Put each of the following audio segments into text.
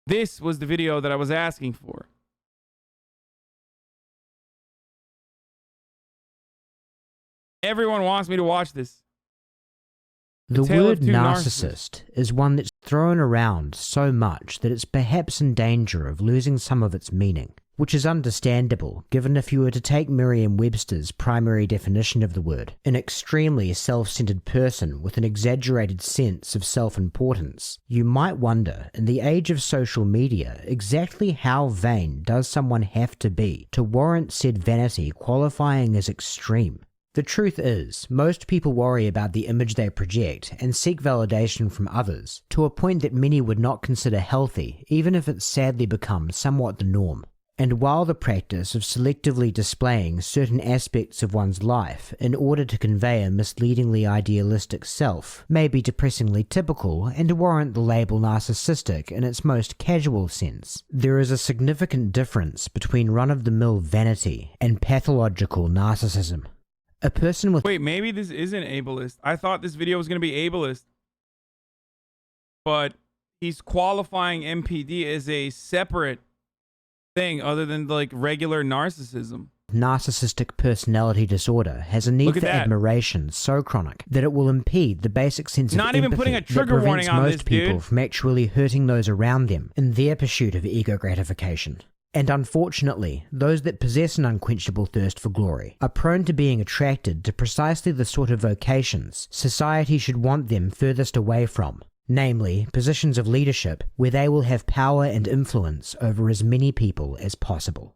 This was the video that I was asking for. Everyone wants me to watch this. The Tale word of Two narcissist is one that's thrown around so much that it's perhaps in danger of losing some of its meaning, which is understandable given if you were to take Merriam-Webster's primary definition of the word, an extremely self-centered person with an exaggerated sense of self-importance, you might wonder, in the age of social media, exactly how vain does someone have to be to warrant said vanity qualifying as extreme? The truth is, most people worry about the image they project and seek validation from others, to a point that many would not consider healthy, even if it's sadly become somewhat the norm. And while the practice of selectively displaying certain aspects of one's life in order to convey a misleadingly idealistic self may be depressingly typical and warrant the label narcissistic in its most casual sense, there is a significant difference between run-of-the-mill vanity and pathological narcissism. A person with— Wait, maybe this isn't ableist. I thought this video was going to be ableist. But he's qualifying MPD as a separate thing other than like regular narcissism. Narcissistic personality disorder has a need for admiration so chronic that it will impede the basic sense of empathy even putting a trigger warning on most this, people dude. from actually hurting those around them in their pursuit of ego gratification. And unfortunately, those that possess an unquenchable thirst for glory are prone to being attracted to precisely the sort of vocations society should want them furthest away from, namely positions of leadership where they will have power and influence over as many people as possible.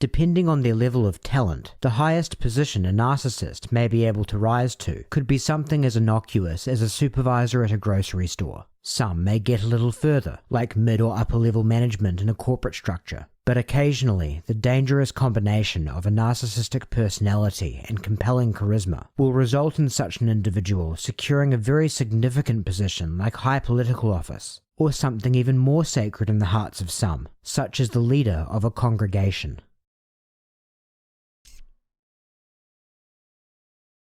Depending on their level of talent, the highest position a narcissist may be able to rise to could be something as innocuous as a supervisor at a grocery store. Some may get a little further, like mid or upper level management in a corporate structure. But occasionally, the dangerous combination of a narcissistic personality and compelling charisma will result in such an individual securing a very significant position like high political office, or something even more sacred in the hearts of some, such as the leader of a congregation.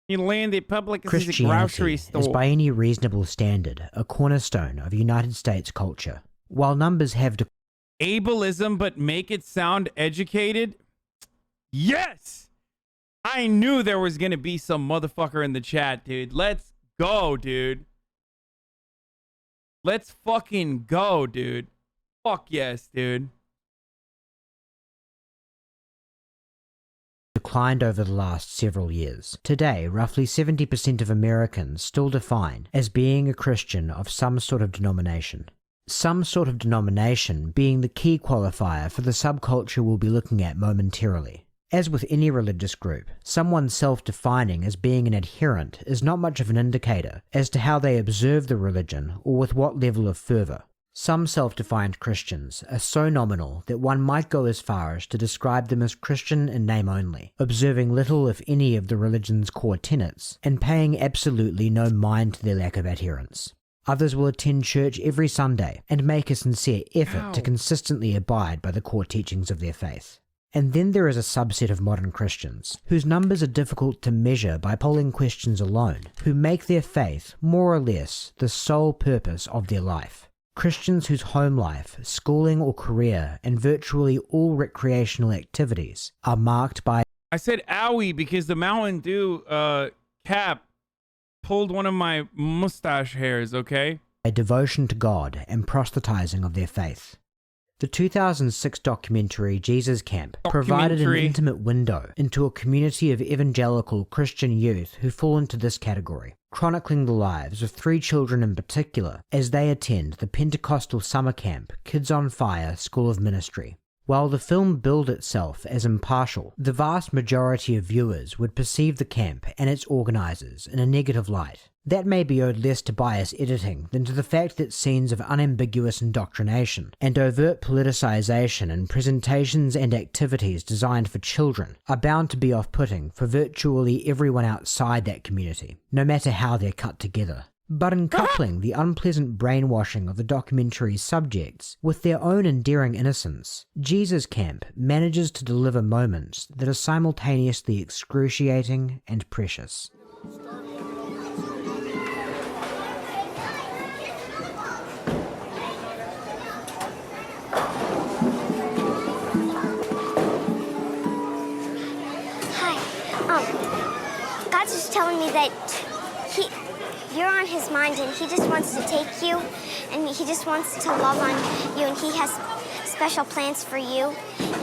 He landed public grocery Christianity store. is by any reasonable standard a cornerstone of United States culture. While numbers have ableism, but make it sound educated? Yes! I knew there was gonna be some motherfucker in the chat, dude. Let's go, dude. Let's fucking go, dude. Fuck yes, dude. Declined over the last several years. Today, roughly 70% of Americans still define as being a Christian of some sort of denomination. Some sort of denomination being the key qualifier for the subculture we'll be looking at momentarily. As with any religious group, someone self-defining as being an adherent is not much of an indicator as to how they observe the religion or with what level of fervor. Some self-defined Christians are so nominal that one might go as far as to describe them as Christian in name only, observing little if any of the religion's core tenets and paying absolutely no mind to their lack of adherence. Others will attend church every Sunday and make a sincere effort to consistently abide by the core teachings of their faith. And then there is a subset of modern Christians, whose numbers are difficult to measure by polling questions alone, who make their faith, more or less, the sole purpose of their life. Christians whose home life, schooling or career, and virtually all recreational activities are marked by— I said owie because the Mountain Dew cap pulled one of my mustache hairs, okay? a devotion to God and proselytizing of their faith. The 2006 documentary Jesus Camp provided an intimate window into a community of evangelical Christian youth who fall into this category, chronicling the lives of 3 children in particular as they attend the Pentecostal summer camp Kids on Fire School of Ministry. While the film billed itself as impartial, the vast majority of viewers would perceive the camp and its organizers in a negative light. That may be owed less to bias editing than to the fact that scenes of unambiguous indoctrination and overt politicization in presentations and activities designed for children are bound to be off-putting for virtually everyone outside that community, no matter how they're cut together. But in coupling the unpleasant brainwashing of the documentary's subjects with their own endearing innocence, Jesus Camp manages to deliver moments that are simultaneously excruciating and precious. that you're on his mind, and he just wants to take you, and he just wants to love on you, and he has special plans for you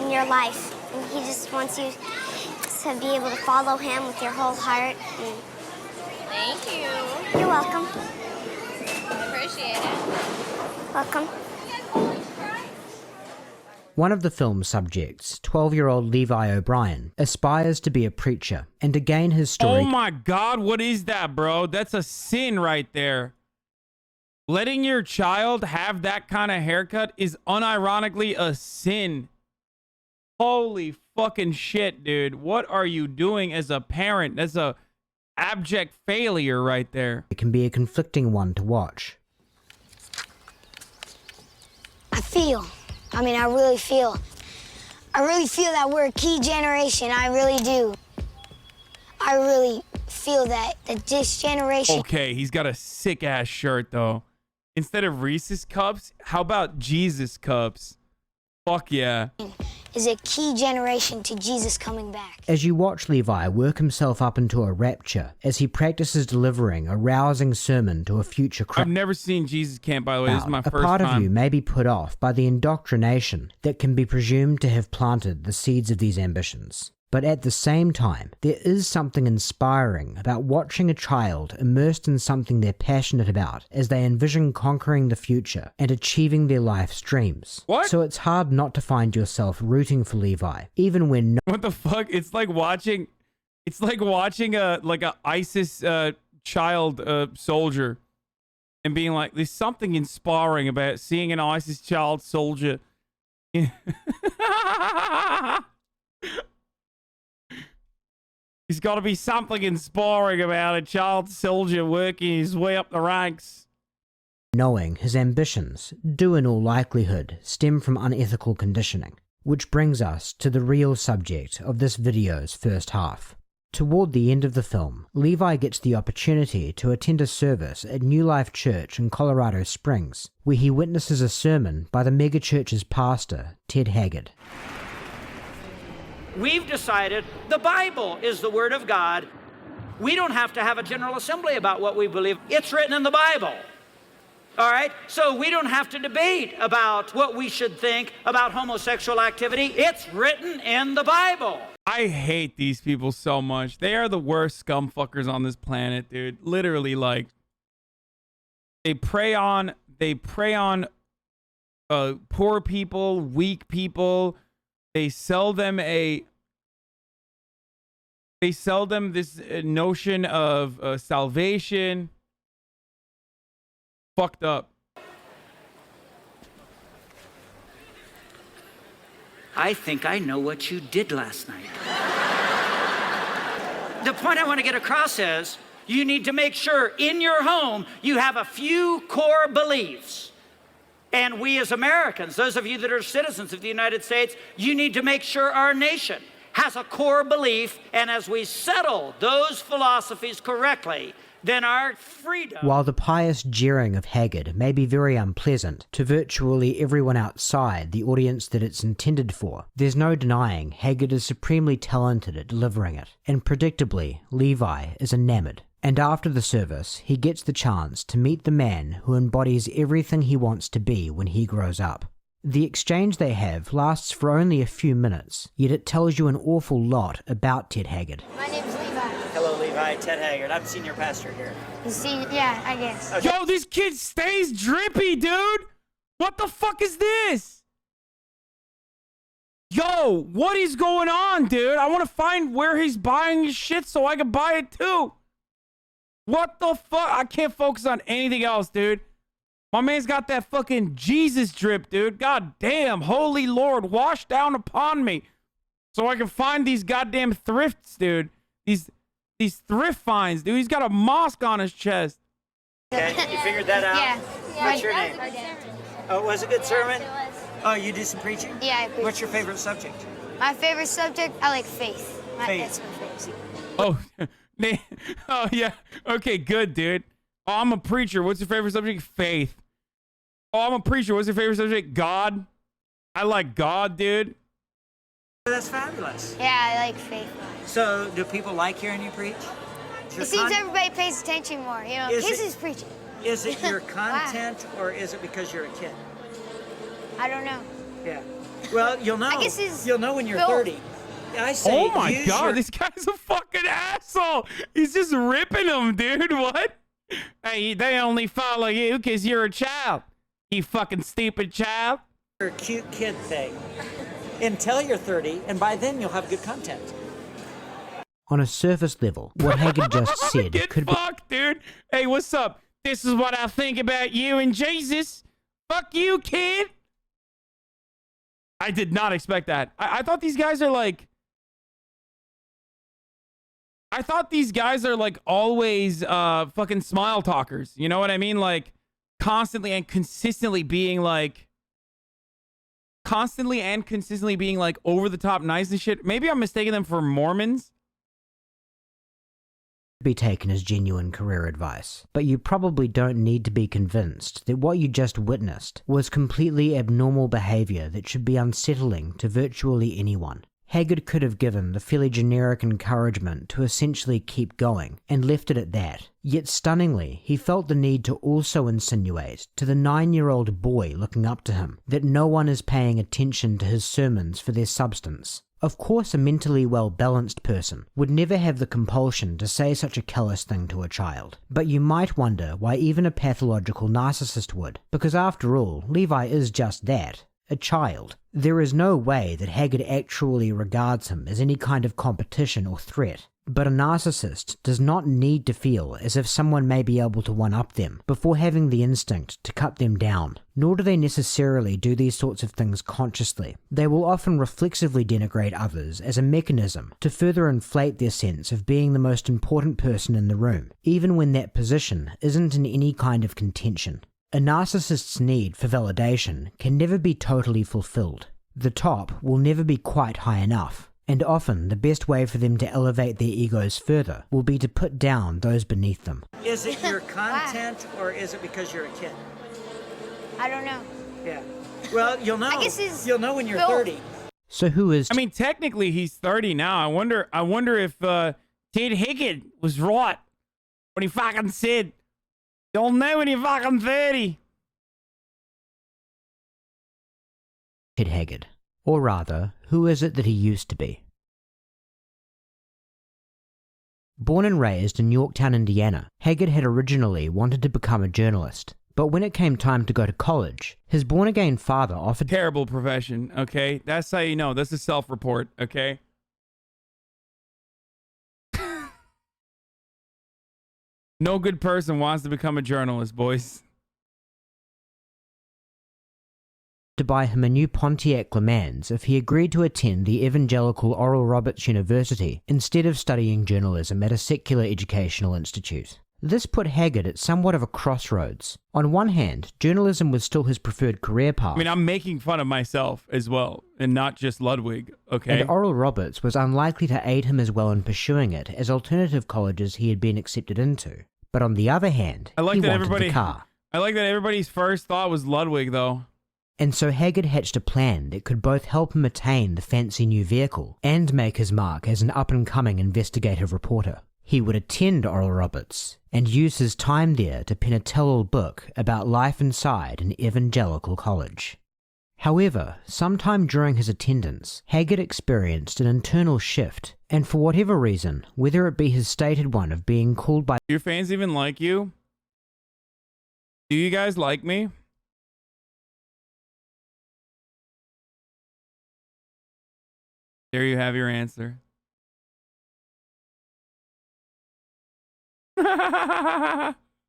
in your life, and he just wants you to be able to follow him with your whole heart. And thank you. You're welcome. Appreciate it. Welcome. One of the film's subjects, 12-year-old Levi O'Brien, aspires to be a preacher, and to gain his story... Oh my God, what is that, bro? That's a sin right there. Letting your child have that kind of haircut is unironically a sin. Holy fucking shit, dude. What are you doing as a parent? That's a abject failure right there. It can be a conflicting one to watch. I really feel that we're a key generation. I really do. I really feel that this generation... Okay, he's got a sick-ass shirt, though. Instead of Reese's Cups, how about Jesus Cups? Fuck yeah. ...is a key generation to Jesus coming back. As you watch Levi work himself up into a rapture as he practices delivering a rousing sermon to a future crowd... I've never seen Jesus Camp, by the way. This is my first time. A part of you may be put off by the indoctrination that can be presumed to have planted the seeds of these ambitions. But at the same time, there is something inspiring about watching a child immersed in something they're passionate about as they envision conquering the future and achieving their life's dreams. What? So it's hard not to find yourself rooting for Levi, even when no... What the fuck? It's like watching a ISIS child soldier and being like, there's something inspiring about seeing an ISIS child soldier. There's got to be something inspiring about a child soldier working his way up the ranks. Knowing his ambitions do in all likelihood stem from unethical conditioning, which brings us to the real subject of this video's first half. Toward the end of the film, Levi gets the opportunity to attend a service at New Life Church in Colorado Springs, where he witnesses a sermon by the megachurch's pastor, Ted Haggard. We've decided the Bible is the Word of God. We don't have to have a general assembly about what we believe. It's written in the Bible. All right? So we don't have to debate about what we should think about homosexual activity. It's written in the Bible. I hate these people so much. They are the worst scumfuckers on this planet, dude. Literally, like, they prey on poor people, weak people. They sell them this notion of salvation. Fucked up. I think I know what you did last night. The point I want to get across is you need to make sure in your home you have a few core beliefs. And we as Americans, those of you that are citizens of the United States, you need to make sure our nation has a core belief, and as we settle those philosophies correctly, then our freedom... While the pious jeering of Haggard may be very unpleasant to virtually everyone outside the audience that it's intended for, there's no denying Haggard is supremely talented at delivering it, and predictably, Levi is enamored. And after the service, he gets the chance to meet the man who embodies everything he wants to be when he grows up. The exchange they have lasts for only a few minutes, yet it tells you an awful lot about Ted Haggard. My name's Levi. Hello, Levi. Ted Haggard. I'm senior pastor here. You see, yeah, I guess. Okay. Yo, this kid stays drippy, dude. What the fuck is this? Yo, what is going on, dude? I want to find where he's buying his shit so I can buy it too. What the fuck? I can't focus on anything else, dude. My man's got that fucking Jesus drip, dude. God damn, holy Lord, wash down upon me so I can find these goddamn thrifts, dude. These thrift finds, dude. He's got a mosque on his chest. Okay, you figured that out? Yeah. What's your name? Oh, it was a good sermon? It was. Oh, you do some preaching? Yeah, I preach. What's your favorite subject? My favorite subject, I like faith. Faith. That's my favorite. Oh, oh yeah. Okay, good, dude. Oh, I'm a preacher. What's your favorite subject? Faith. Oh, I'm a preacher. What's your favorite subject? God. I like God, dude. That's fabulous. Yeah, I like faith. So, do people like hearing you preach? It seems everybody pays attention more, you know. Kids is preaching. Is it your content or is it because you're a kid? I don't know. Yeah. Well, you'll know. I guess it's you'll know when you're both. 30. I say, Oh my God, this guy's a fucking asshole. He's just ripping them, dude. What? Hey, they only follow you because you're a child. You fucking stupid child. Your cute kid thing until you're 30, and by then you'll have good content. On a surface level, what Haggard just said Get could be fucked, dude. Hey, what's up? This is what I think about you and Jesus. Fuck you, kid. I did not expect that. I thought these guys are like... I thought these guys are like always fucking smile talkers. You know what I mean? Like constantly and consistently being like... over the top nice and shit. Maybe I'm mistaking them for Mormons. be taken as genuine career advice, but you probably don't need to be convinced that what you just witnessed was completely abnormal behavior that should be unsettling to virtually anyone. Haggard could have given the fairly generic encouragement to essentially keep going and left it at that. Yet stunningly, he felt the need to also insinuate to the 9-year-old boy looking up to him that no one is paying attention to his sermons for their substance. Of course, a mentally well-balanced person would never have the compulsion to say such a callous thing to a child. But you might wonder why even a pathological narcissist would, because after all, Levi is just that, a child. There is no way that Haggard actually regards him as any kind of competition or threat. But a narcissist does not need to feel as if someone may be able to one-up them before having the instinct to cut them down. Nor do they necessarily do these sorts of things consciously. They will often reflexively denigrate others as a mechanism to further inflate their sense of being the most important person in the room, even when that position isn't in any kind of contention. A narcissist's need for validation can never be totally fulfilled. The top will never be quite high enough. And often, the best way for them to elevate their egos further will be to put down those beneath them. Is it your content or is it because you're a kid? I don't know. Yeah. Well, you'll know. I guess it's you'll know when you're both. 30. So who is... I mean, technically, he's 30 now. I wonder if Ted Haggard was right when he fucking said, "You'll know when you're fucking 30." Ted Haggard? Or rather, who is it that he used to be? Born and raised in Yorktown, Indiana, Haggard had originally wanted to become a journalist. But when it came time to go to college, his born-again father offered... Terrible profession, okay? That's how you know. That's a self-report, okay? No good person wants to become a journalist, boys. to buy him a new Pontiac Le Mans if he agreed to attend the evangelical Oral Roberts University instead of studying journalism at a secular educational institute. This put Haggard at somewhat of a crossroads. On one hand, journalism was still his preferred career path. I mean, I'm making fun of myself as well, and not just Ludwig, okay? And Oral Roberts was unlikely to aid him as well in pursuing it as alternative colleges he had been accepted into. But on the other hand, he wanted the car. I like that everybody's first thought was Ludwig, though. And so Haggard hatched a plan that could both help him attain the fancy new vehicle and make his mark as an up-and-coming investigative reporter. He would attend Oral Roberts and use his time there to pen a tell-all book about life inside an evangelical college. However, sometime during his attendance, Haggard experienced an internal shift, and for whatever reason, whether it be his stated one of being called by... Do your fans even like you? Do you guys like me? There you have your answer.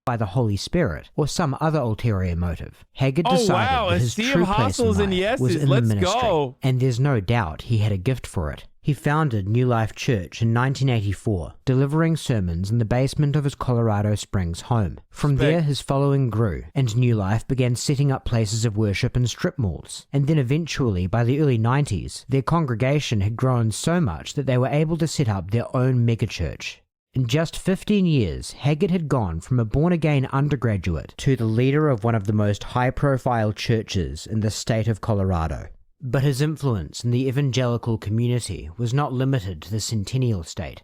by the Holy Spirit or some other ulterior motive. Haggard decided that his true place in life was in the ministry, and there's no doubt he had a gift for it. He founded New Life Church in 1984, delivering sermons in the basement of his Colorado Springs home. From there, his following grew, and New Life began setting up places of worship in strip malls. And then eventually, by the early 90s, their congregation had grown so much that they were able to set up their own megachurch. In just 15 years, Haggard had gone from a born-again undergraduate to the leader of one of the most high-profile churches in the state of Colorado. But his influence in the evangelical community was not limited to the Centennial State.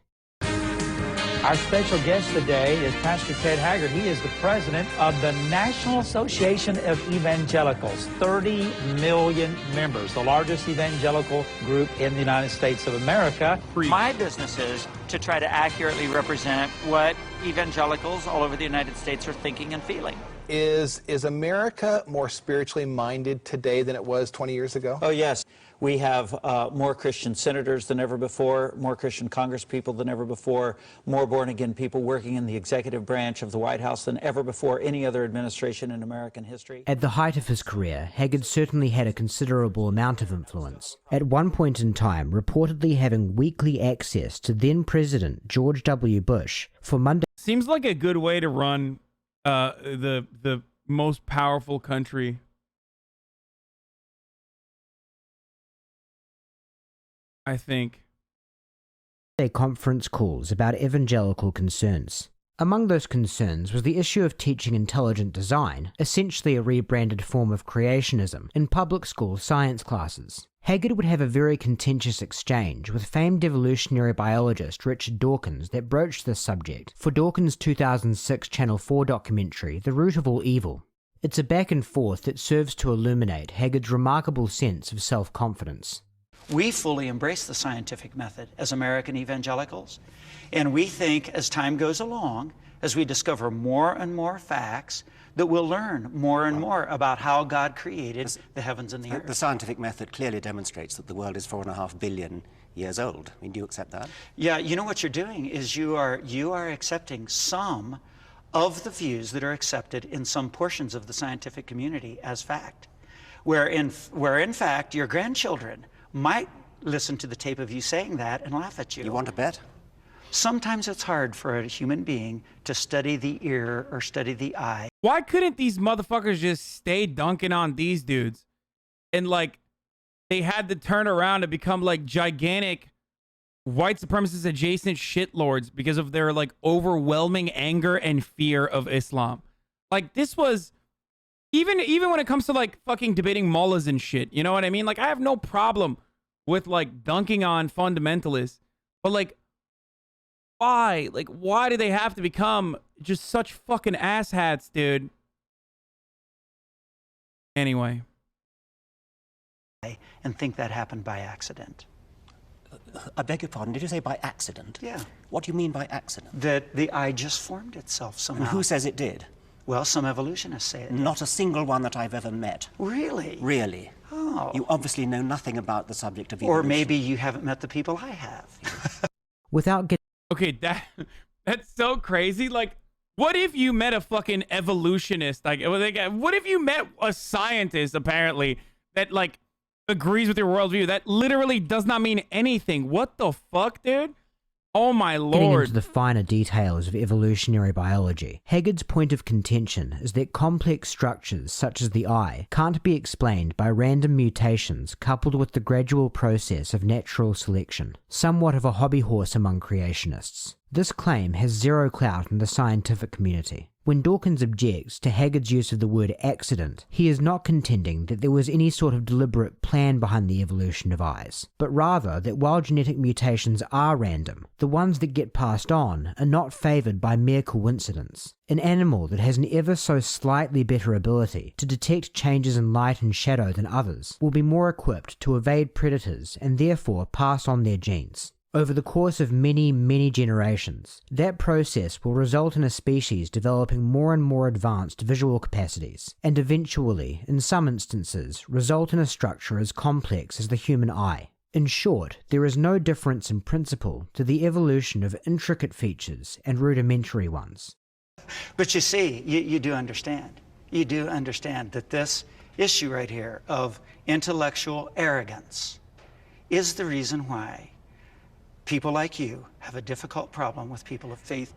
Our special guest today is Pastor Ted Haggard. He is the president of the National Association of Evangelicals, 30 million members, the largest evangelical group in the United States of America. My business is to try to accurately represent what evangelicals all over the United States are thinking and feeling. Is America more spiritually minded today than it was 20 years ago? Oh, yes. We have more Christian senators than ever before, more Christian congresspeople than ever before, more born-again people working in the executive branch of the White House than ever before any other administration in American history. At the height of his career, Haggard certainly had a considerable amount of influence. At one point in time, reportedly having weekly access to then-President George W. Bush for Monday. Seems like a good way to run the most powerful country. I think. Conference calls about evangelical concerns. Among those concerns was the issue of teaching intelligent design, essentially a rebranded form of creationism, in public school science classes. Haggard would have a very contentious exchange with famed evolutionary biologist Richard Dawkins that broached this subject for Dawkins' 2006 Channel 4 documentary, The Root of All Evil. It's a back and forth that serves to illuminate Haggard's remarkable sense of self-confidence. We fully embrace the scientific method as American evangelicals, and we think as time goes along, as we discover more and more facts, that we'll learn more and more about how God created the heavens and the earth. The scientific method clearly demonstrates that the world is 4.5 billion years old. I mean, do you accept that? Yeah, you know what you're doing is you are accepting some of the views that are accepted in some portions of the scientific community as fact, where in fact your grandchildren might listen to the tape of you saying that and laugh at you. You want to bet? Sometimes it's hard for a human being to study the ear or study the eye. Why couldn't these motherfuckers just stay dunking on these dudes? And like, they had to turn around and become like gigantic white supremacist adjacent shitlords because of their like overwhelming anger and fear of Islam. Like, this was... Even when it comes to like fucking debating mullahs and shit, you know what I mean? Like, I have no problem with like dunking on fundamentalists, but like, why? Like, why do they have to become just such fucking asshats, dude? Anyway. And think that happened by accident. I beg your pardon, did you say by accident? Yeah. What do you mean by accident? That the eye just formed itself somehow. And who says it did? Well, some evolutionists say it did. Not a single one that I've ever met. Really? Really? Oh. You obviously know nothing about the subject of evolution. Or maybe you haven't met the people I have. Without getting... Okay, that's so crazy. Like, what if you met a fucking evolutionist? Like, what if you met a scientist, apparently, that, like, agrees with your worldview? That literally does not mean anything. What the fuck, dude? Oh my lord. Getting into the finer details of evolutionary biology, Haggard's point of contention is that complex structures such as the eye can't be explained by random mutations coupled with the gradual process of natural selection, somewhat of a hobby horse among creationists. This claim has zero clout in the scientific community. When Dawkins objects to Haggard's use of the word accident, he is not contending that there was any sort of deliberate plan behind the evolution of eyes, but rather that while genetic mutations are random, the ones that get passed on are not favoured by mere coincidence. An animal that has an ever so slightly better ability to detect changes in light and shadow than others will be more equipped to evade predators and therefore pass on their genes. Over the course of many, many generations, that process will result in a species developing more and more advanced visual capacities, and eventually, in some instances, result in a structure as complex as the human eye. In short, there is no difference in principle to the evolution of intricate features and rudimentary ones. But you see, you do understand. You do understand that this issue right here of intellectual arrogance is the reason why people like you have a difficult problem with people of faith.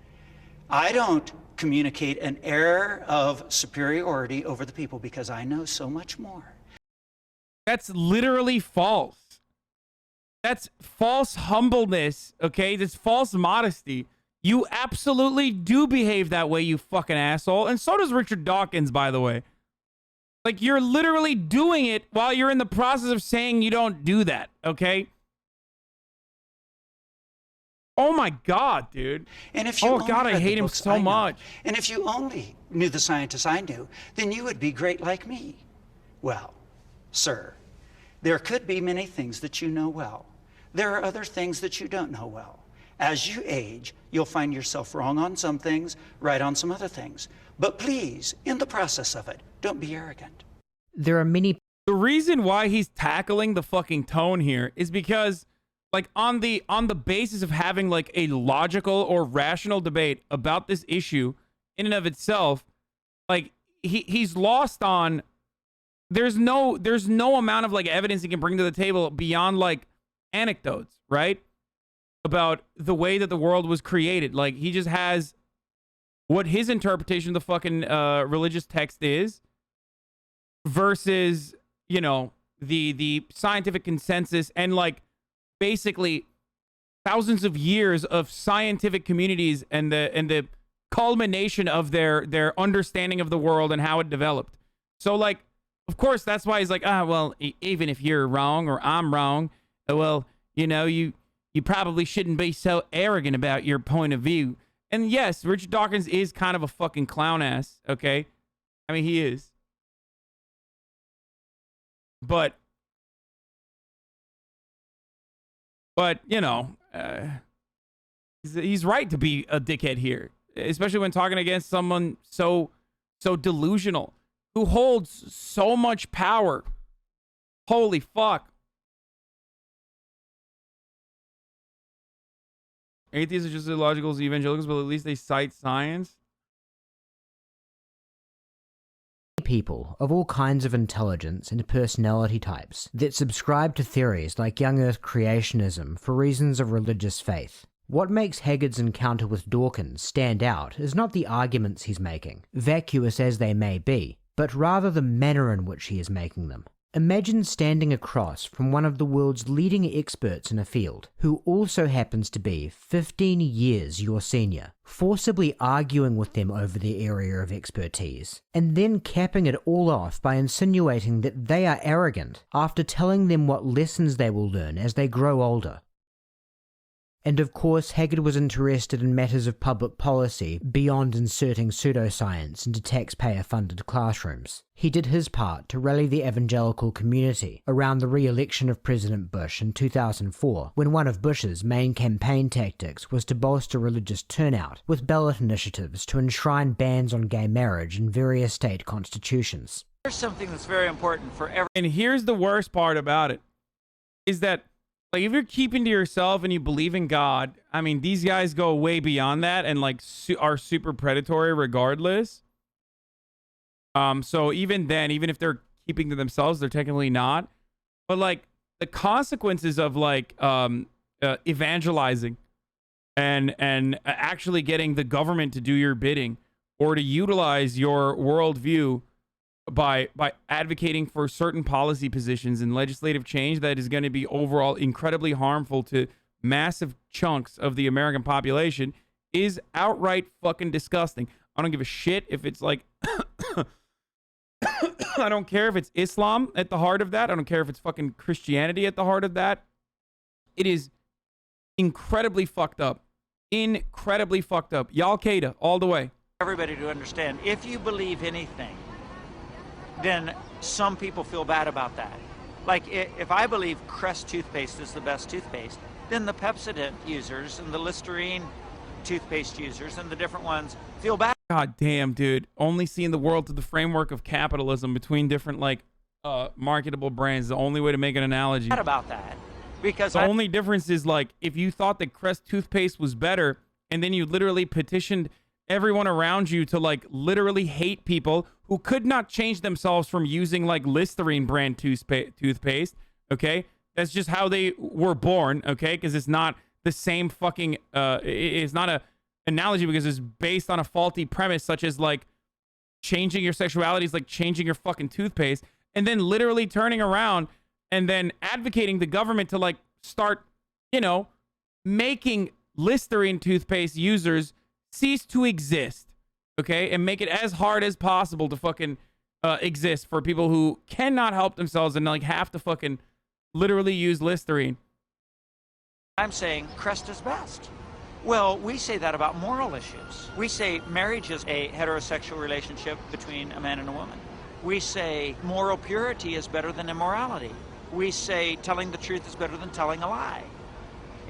I don't communicate an air of superiority over the people because I know so much more. That's literally false. That's false humbleness, okay? That's false modesty. You absolutely do behave that way, you fucking asshole. And so does Richard Dawkins, by the way. Like, you're literally doing it while you're in the process of saying you don't do that, okay? Oh my God, dude. And if you Oh only God, I read the hate him books so I know, much. and if you only knew the scientists I knew, then you would be great like me. Well, sir, there could be many things that you know well. There are other things that you don't know well. As you age, you'll find yourself wrong on some things, right on some other things. But please, in the process of it, don't be arrogant. There are many. The reason why he's tackling the fucking tone here is because, like, on the basis of having like a logical or rational debate about this issue in and of itself, like he's lost on. There's no amount of like evidence he can bring to the table beyond like anecdotes, right? About the way that the world was created. Like, he just has what his interpretation of the fucking religious text is versus, you know, the scientific consensus and like basically thousands of years of scientific communities and the culmination of their understanding of the world and how it developed. So like, of course, that's why he's like, well, even if you're wrong or I'm wrong, well, you know, you probably shouldn't be so arrogant about your point of view. And yes, Richard Dawkins is kind of a fucking clown ass, okay? I mean, he is. But you know, he's right to be a dickhead here, especially when talking against someone so delusional, who holds so much power. Holy fuck. Atheists are just as illogical as evangelicals, but at least they cite science. People of all kinds of intelligence and personality types that subscribe to theories like young earth creationism for reasons of religious faith. What makes Haggard's encounter with Dawkins stand out is not the arguments he's making, vacuous as they may be, but rather the manner in which he is making them. Imagine standing across from one of the world's leading experts in a field, who also happens to be 15 years your senior, forcibly arguing with them over their area of expertise, and then capping it all off by insinuating that they are arrogant after telling them what lessons they will learn as they grow older. And of course, Haggard was interested in matters of public policy beyond inserting pseudoscience into taxpayer-funded classrooms. He did his part to rally the evangelical community around the re-election of President Bush in 2004, when one of Bush's main campaign tactics was to bolster religious turnout with ballot initiatives to enshrine bans on gay marriage in various state constitutions. Here's something that's very important for every... And here's the worst part about it, is that, like, if you're keeping to yourself and you believe in God, I mean, these guys go way beyond that and like are super predatory regardless. So even then, even if they're keeping to themselves, they're technically not. But like the consequences of like evangelizing and actually getting the government to do your bidding or to utilize your worldview by advocating for certain policy positions and legislative change that is going to be overall incredibly harmful to massive chunks of the American population is outright fucking disgusting. I don't give a shit if it's like I don't care if it's Islam at the heart of that. I don't care if it's fucking Christianity at the heart of that. It is incredibly fucked up. Incredibly fucked up. Al-Qaeda all the way. Everybody to understand, if you believe anything, then some people feel bad about that. Like, if I believe Crest toothpaste is the best toothpaste, then the Pepsodent users and the Listerine toothpaste users and the different ones feel bad. God damn, dude. Only seeing the world through the framework of capitalism between different, like, marketable brands is the only way to make an analogy. About that. Because the only difference is, like, if you thought that Crest toothpaste was better, and then you literally petitioned everyone around you to like literally hate people who could not change themselves from using like Listerine brand toothpaste, okay? That's just how they were born, okay? Because it's not the same fucking it's not a analogy because it's based on a faulty premise such as like changing your sexuality is like changing your fucking toothpaste, and then literally turning around and then advocating the government to like start, you know, making Listerine toothpaste users cease to exist, okay, and make it as hard as possible to fucking exist for people who cannot help themselves and like have to fucking literally use Listerine. I'm saying Crest is best. Well, we say that about moral issues. We say marriage is a heterosexual relationship between a man and a woman. We say moral purity is better than immorality. We say telling the truth is better than telling a lie.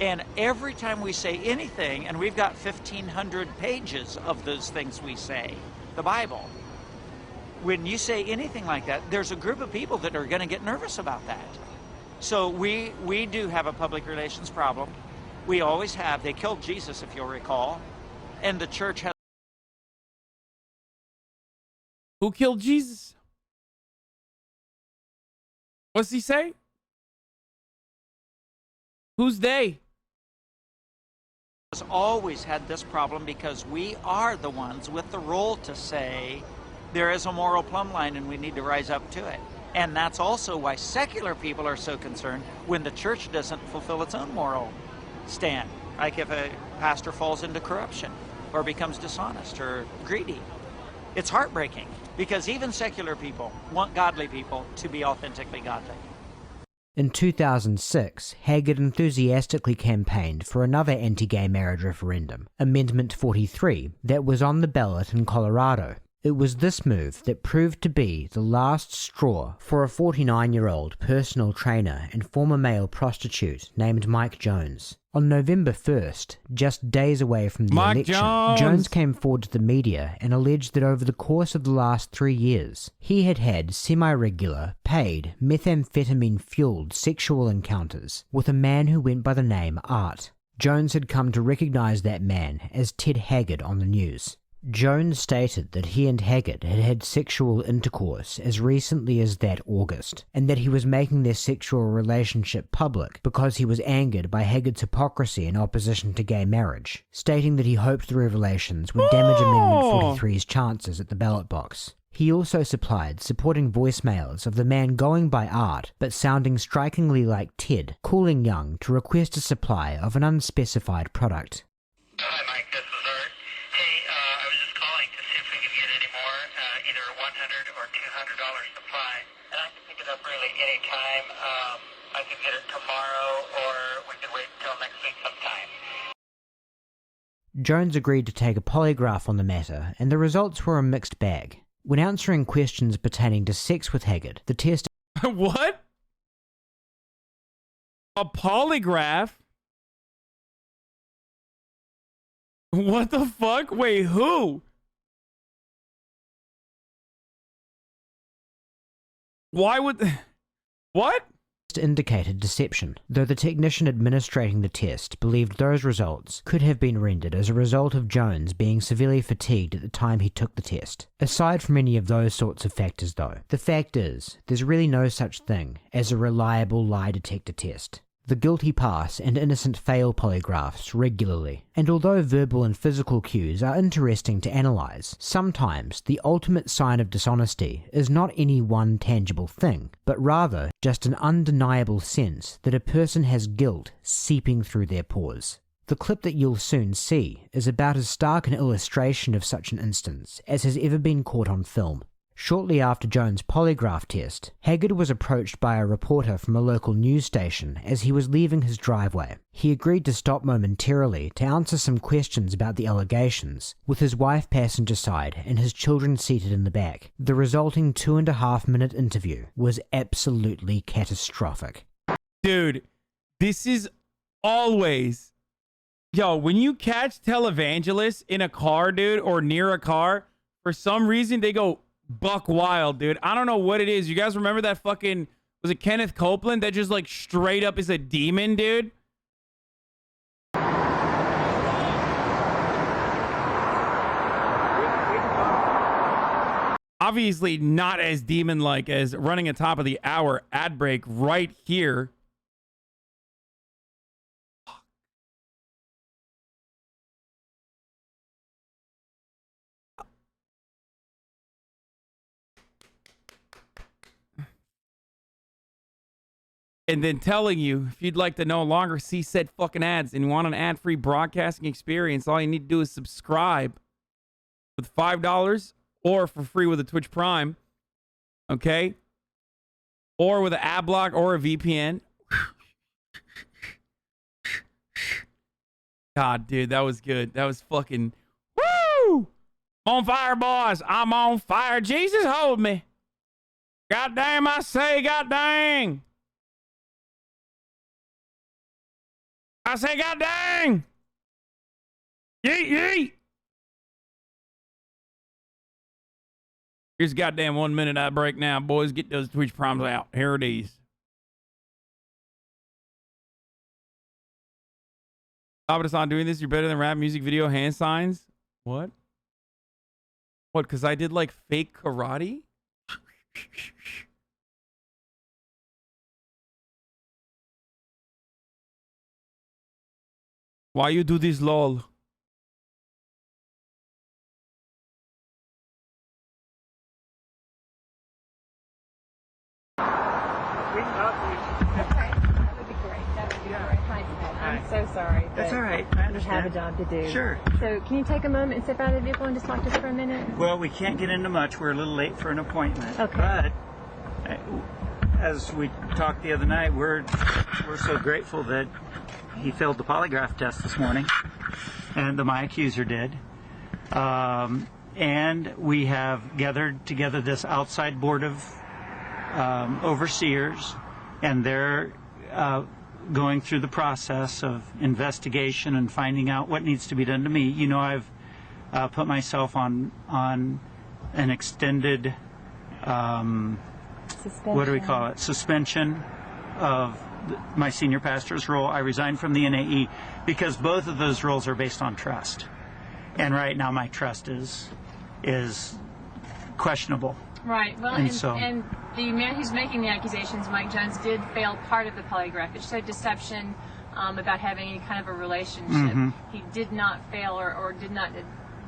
And every time we say anything, and we've got 1,500 pages of those things we say, the Bible, when you say anything like that, there's a group of people that are going to get nervous about that. So we do have a public relations problem. We always have. They killed Jesus, if you'll recall. And the church has... Who killed Jesus? What's he say? Who's they? Has always had this problem because we are the ones with the role to say there is a moral plumb line and we need to rise up to it. And that's also why secular people are so concerned when the church doesn't fulfill its own moral stand. Like if a pastor falls into corruption or becomes dishonest or greedy. It's heartbreaking because even secular people want godly people to be authentically godly. In 2006, Haggard enthusiastically campaigned for another anti-gay marriage referendum, Amendment 43, that was on the ballot in Colorado. It was this move that proved to be the last straw for a 49-year-old personal trainer and former male prostitute named Mike Jones. On November 1st, just days away from the election, Jones came forward to the media and alleged that over the course of the last 3 years, he had had semi-regular, paid, methamphetamine-fueled sexual encounters with a man who went by the name Art. Jones had come to recognize that man as Ted Haggard on the news. Jones stated that he and Haggard had had sexual intercourse as recently as that August, and that he was making their sexual relationship public because he was angered by Haggard's hypocrisy in opposition to gay marriage, stating that he hoped the revelations would damage Amendment 43's chances at the ballot box. He also supplied supporting voicemails of the man going by Art but sounding strikingly like Ted, calling Young to request a supply of an unspecified product. Hi, Mike. This is Art. Hey, I was just calling to see if we could get any more, either a $100 or $200 supply. And I can pick it up really any time. I could get it tomorrow, or we could wait until next week sometime. Jones agreed to take a polygraph on the matter, and the results were a mixed bag. When answering questions pertaining to sex with Haggard, the test... What? A polygraph? What the fuck? Wait, who? Why would... What? Indicated deception, though the technician administrating the test believed those results could have been rendered as a result of Jones being severely fatigued at the time he took the test. Aside from any of those sorts of factors though, the fact is, there's really no such thing as a reliable lie detector test. The guilty pass and innocent fail polygraphs regularly, and although verbal and physical cues are interesting to analyze, sometimes the ultimate sign of dishonesty is not any one tangible thing, but rather just an undeniable sense that a person has guilt seeping through their pores. The clip that you'll soon see is about as stark an illustration of such an instance as has ever been caught on film. Shortly after Jones' polygraph test, Haggard was approached by a reporter from a local news station as he was leaving his driveway. He agreed to stop momentarily to answer some questions about the allegations, with his wife passenger side and his children seated in the back. The resulting 2.5-minute interview was absolutely catastrophic. Dude, this is always... Yo, when you catch televangelists in a car, dude, or near a car, for some reason they go... buck wild, dude. I don't know what it is. You guys remember that fucking... Was it Kenneth Copeland that just like straight up is a demon, dude? Obviously not as demon-like as running at top of the hour ad break right here. And then telling you, if you'd like to no longer see said fucking ads and you want an ad-free broadcasting experience, all you need to do is subscribe with $5 or for free with a Twitch Prime, okay? Or with an ad block or a VPN. God, dude, that was good. That was fucking woo! On fire, boys. I'm on fire. Jesus, hold me. God damn, I say, God dang. I say, God dang. Yeet, yeet. Here's a goddamn 1 minute I break now. Boys, get those Twitch primes out. Here it is. Stop it, it's not doing this. You're better than rap music video hand signs. What? What, because I did like fake karate? Why you do this, lol? I'm so sorry. That's all right. I understand. Have a job to do. Sure. So can you take a moment and step out of the vehicle and just talk to us for a minute? Well, we can't get into much. We're a little late for an appointment. Okay. But as we talked the other night, we're so grateful that he failed the polygraph test this morning, and my accuser did. And we have gathered together this outside board of overseers, and they're going through the process of investigation and finding out what needs to be done to me. You know, I've put myself on an extended, what do we call it, suspension of my senior pastor's role. I resigned from the NAE because both of those roles are based on trust. And right now my trust is questionable. Right. Well, and the man who's making the accusations, Mike Jones, did fail part of the polygraph. It showed deception about having any kind of a relationship. Mm-hmm. He did not fail or did not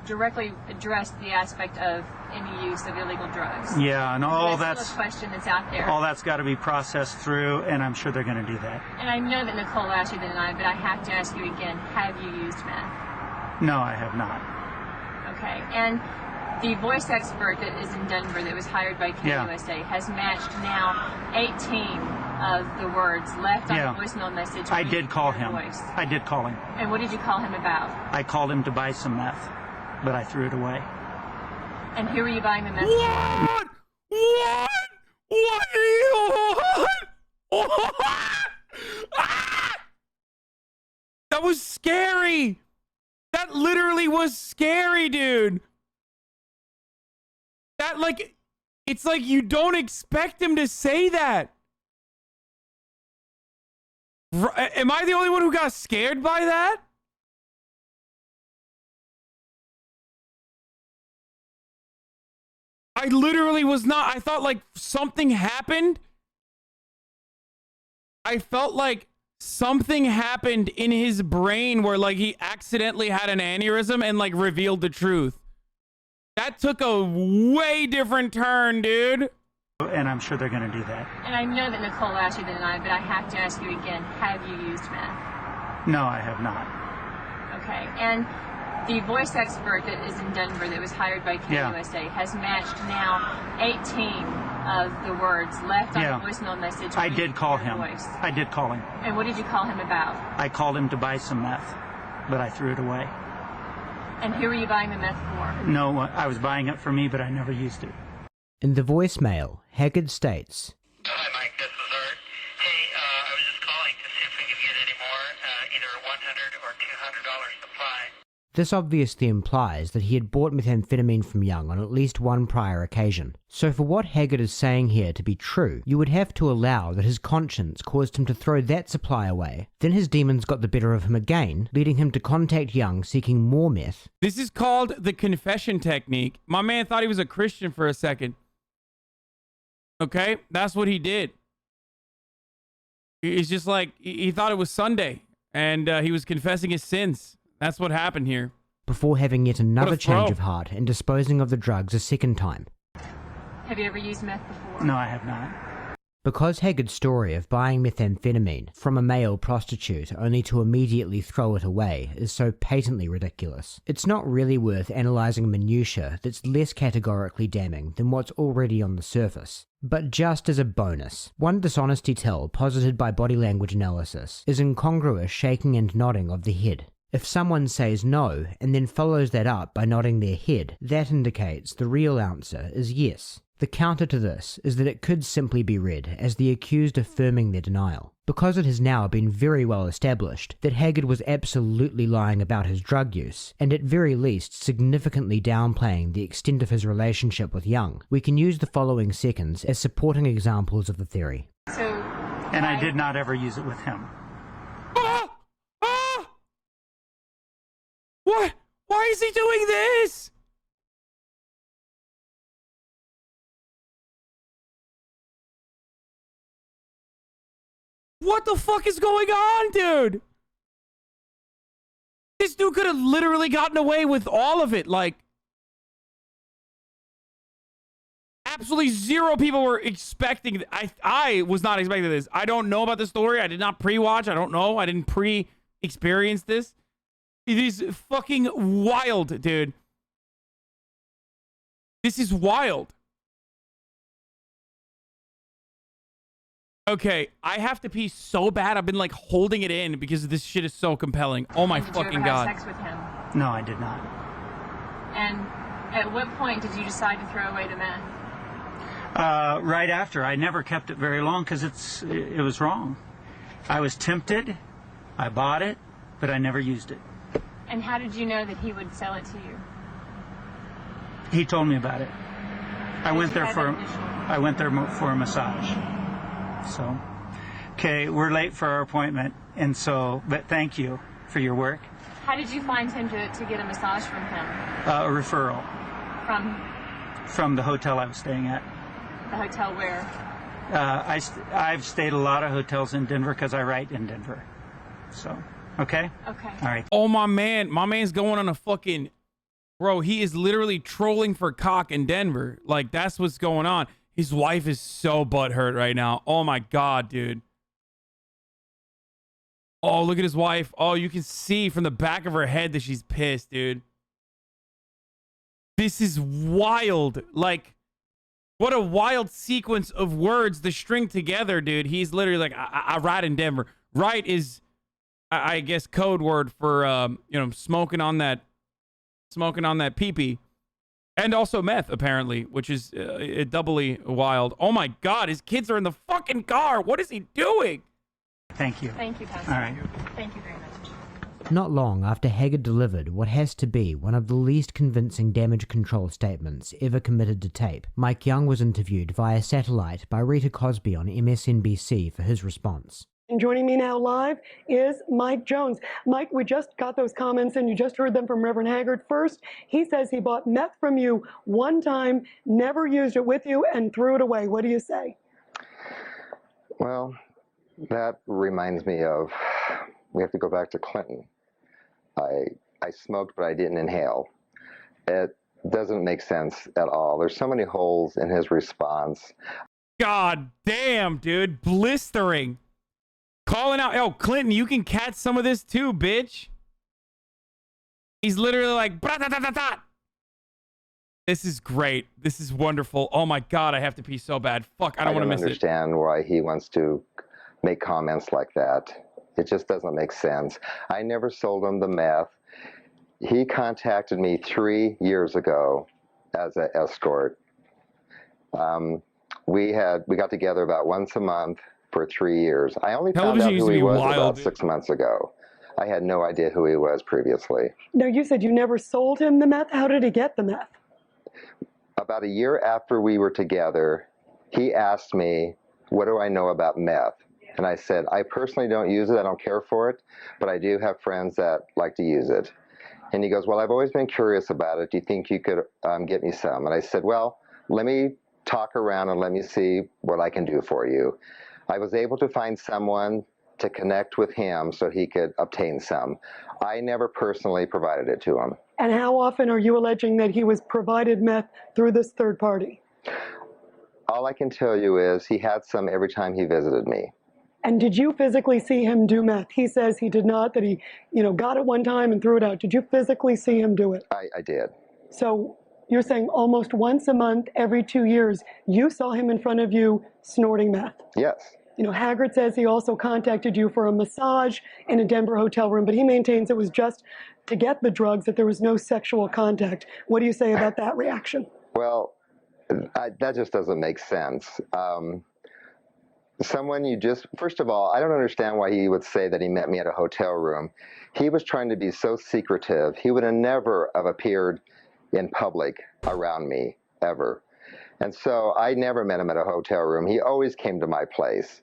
directly address the aspect of any use of illegal drugs. Yeah, and all that's still a question that's out there. All that's got to be processed through, and I'm sure they're going to do that. And I know that Nicole asked you to deny, but I have to ask you again, have you used meth? No, I have not. Okay. And the voice expert that is in Denver that was hired by KUSA has matched now 18 of the words left on the voicemail message. I did call him. Voice. I did call him. And what did you call him about? I called him to buy some meth, but I threw it away. And who were you buying the meth What? What? What? Ah! That was scary. That literally was scary, dude. That, like, it's like you don't expect him to say that. Am I the only one who got scared by that? I literally was not. I thought like something happened. I felt like something happened in his brain where like he accidentally had an aneurysm and like revealed the truth. That took a way different turn, dude. And I'm sure they're going to do that. And I know that Nicole asked you to deny, but I have to ask you again, have you used meth? No, I have not. Okay. And the voice expert that is in Denver that was hired by KUSA has matched now 18 of the words left on the voicemail message. I did call him. Voice. I did call him. And what did you call him about? I called him to buy some meth, but I threw it away. And who were you buying the meth for? No, I was buying it for me, but I never used it. In the voicemail, Haggard states, Hi, Mike. This is Art. Hey, I was just calling to see if we could get any more, either $100 or $200 supply. this obviously implies that he had bought methamphetamine from Young on at least one prior occasion. So for what Haggard is saying here to be true, you would have to allow that his conscience caused him to throw that supply away. Then his demons got the better of him again, leading him to contact Young seeking more meth. This is called the confession technique. My man thought he was a Christian for a second. Okay? That's what he did. He's just like, he thought it was Sunday, and he was confessing his sins. That's what happened here. Before having yet another change of heart and disposing of the drugs a second time. Have you ever used meth before? No, I have not. Because Haggard's story of buying methamphetamine from a male prostitute only to immediately throw it away is so patently ridiculous, it's not really worth analysing minutiae that's less categorically damning than what's already on the surface. But just as a bonus, one dishonesty tell posited by body language analysis is incongruous shaking and nodding of the head. If someone says no and then follows that up by nodding their head, that indicates the real answer is yes. The counter to this is that it could simply be read as the accused affirming their denial, because it has now been very well established that Haggard was absolutely lying about his drug use, and at very least significantly downplaying the extent of his relationship with Young. We can use the following seconds as supporting examples of the theory. And I did not ever use it with him. What? Why is he doing this? What the fuck is going on, dude? This dude could have literally gotten away with all of it. Like, absolutely zero people were expecting. I was not expecting this. I don't know about the story. I did not pre-watch. I don't know. I didn't pre-experience this. It is fucking wild, dude. This is wild. Okay, I have to pee so bad. I've been like holding it in because this shit is so compelling. Oh my fucking god. Did you ever have sex with him? No, I did not. And at what point did you decide to throw away the meth? Right after. I never kept it very long because it was wrong. I was tempted. I bought it, but I never used it. And how did you know that he would sell it to you? He told me about it. I went there for a massage. So, okay, we're late for our appointment, and so, but thank you for your work. How did you find him to get a massage from him? A referral. From? From the hotel I was staying at. The hotel where? I've stayed a lot of hotels in Denver because I write in Denver. So, okay? Okay. All right. Oh, my man's going on a fucking... Bro, he is literally trolling for cock in Denver. Like, that's what's going on. His wife is so butthurt right now. Oh my god, dude. Oh, look at his wife. Oh, you can see from the back of her head that she's pissed, dude. This is wild. Like, what a wild sequence of words to string together, dude. He's literally like, I ride in Denver. Right is, I guess, code word for, you know, smoking on that pee-pee. And also meth, apparently, which is doubly wild. Oh my god, his kids are in the fucking car. What is he doing? Thank you. Thank you, Pastor. All right. Thank you very much. Not long after Haggard delivered what has to be one of the least convincing damage control statements ever committed to tape, Mike Young was interviewed via satellite by Rita Cosby on MSNBC for his response. And joining me now live is Mike Jones. Mike, we just got those comments and you just heard them from Reverend Haggard. First, he says he bought meth from you one time, never used it with you, and threw it away. What do you say? Well, that reminds me of, we have to go back to Clinton. I smoked, but I didn't inhale. It doesn't make sense at all. There's so many holes in his response. God damn, dude. Blistering. Calling out, yo, Clinton, you can catch some of this too, bitch. He's literally like, bra-da-da-da-da. This is great. This is wonderful. Oh my God, I have to pee so bad. Fuck, I don't want to miss it. I don't understand why he wants to make comments like that. It just doesn't make sense. I never sold him the meth. He contacted me 3 years ago as an escort. We got together about once a month for 3 years. I only found out who he was about 6 months ago. I had no idea who he was previously. Now, you said you never sold him the meth. How did he get the meth? About a year after we were together, he asked me, what do I know about meth? And I said, I personally don't use it. I don't care for it, but I do have friends that like to use it. And he goes, well, I've always been curious about it. Do you think you could get me some? And I said, well, let me talk around and let me see what I can do for you. I was able to find someone to connect with him so he could obtain some. I never personally provided it to him. And how often are you alleging that he was provided meth through this third party? All I can tell you is he had some every time he visited me. And did you physically see him do meth? He says he did not, that he, got it one time and threw it out. Did you physically see him do it? I did. So you're saying almost once a month, every 2 years, you saw him in front of you snorting meth? Yes. You know, Haggard says he also contacted you for a massage in a Denver hotel room, but he maintains it was just to get the drugs, that there was no sexual contact. What do you say about that reaction? Well, that just doesn't make sense. Someone you just, first of all, I don't understand why he would say that he met me at a hotel room. He was trying to be so secretive. He would have never have appeared in public around me, ever. And so I never met him at a hotel room. He always came to my place.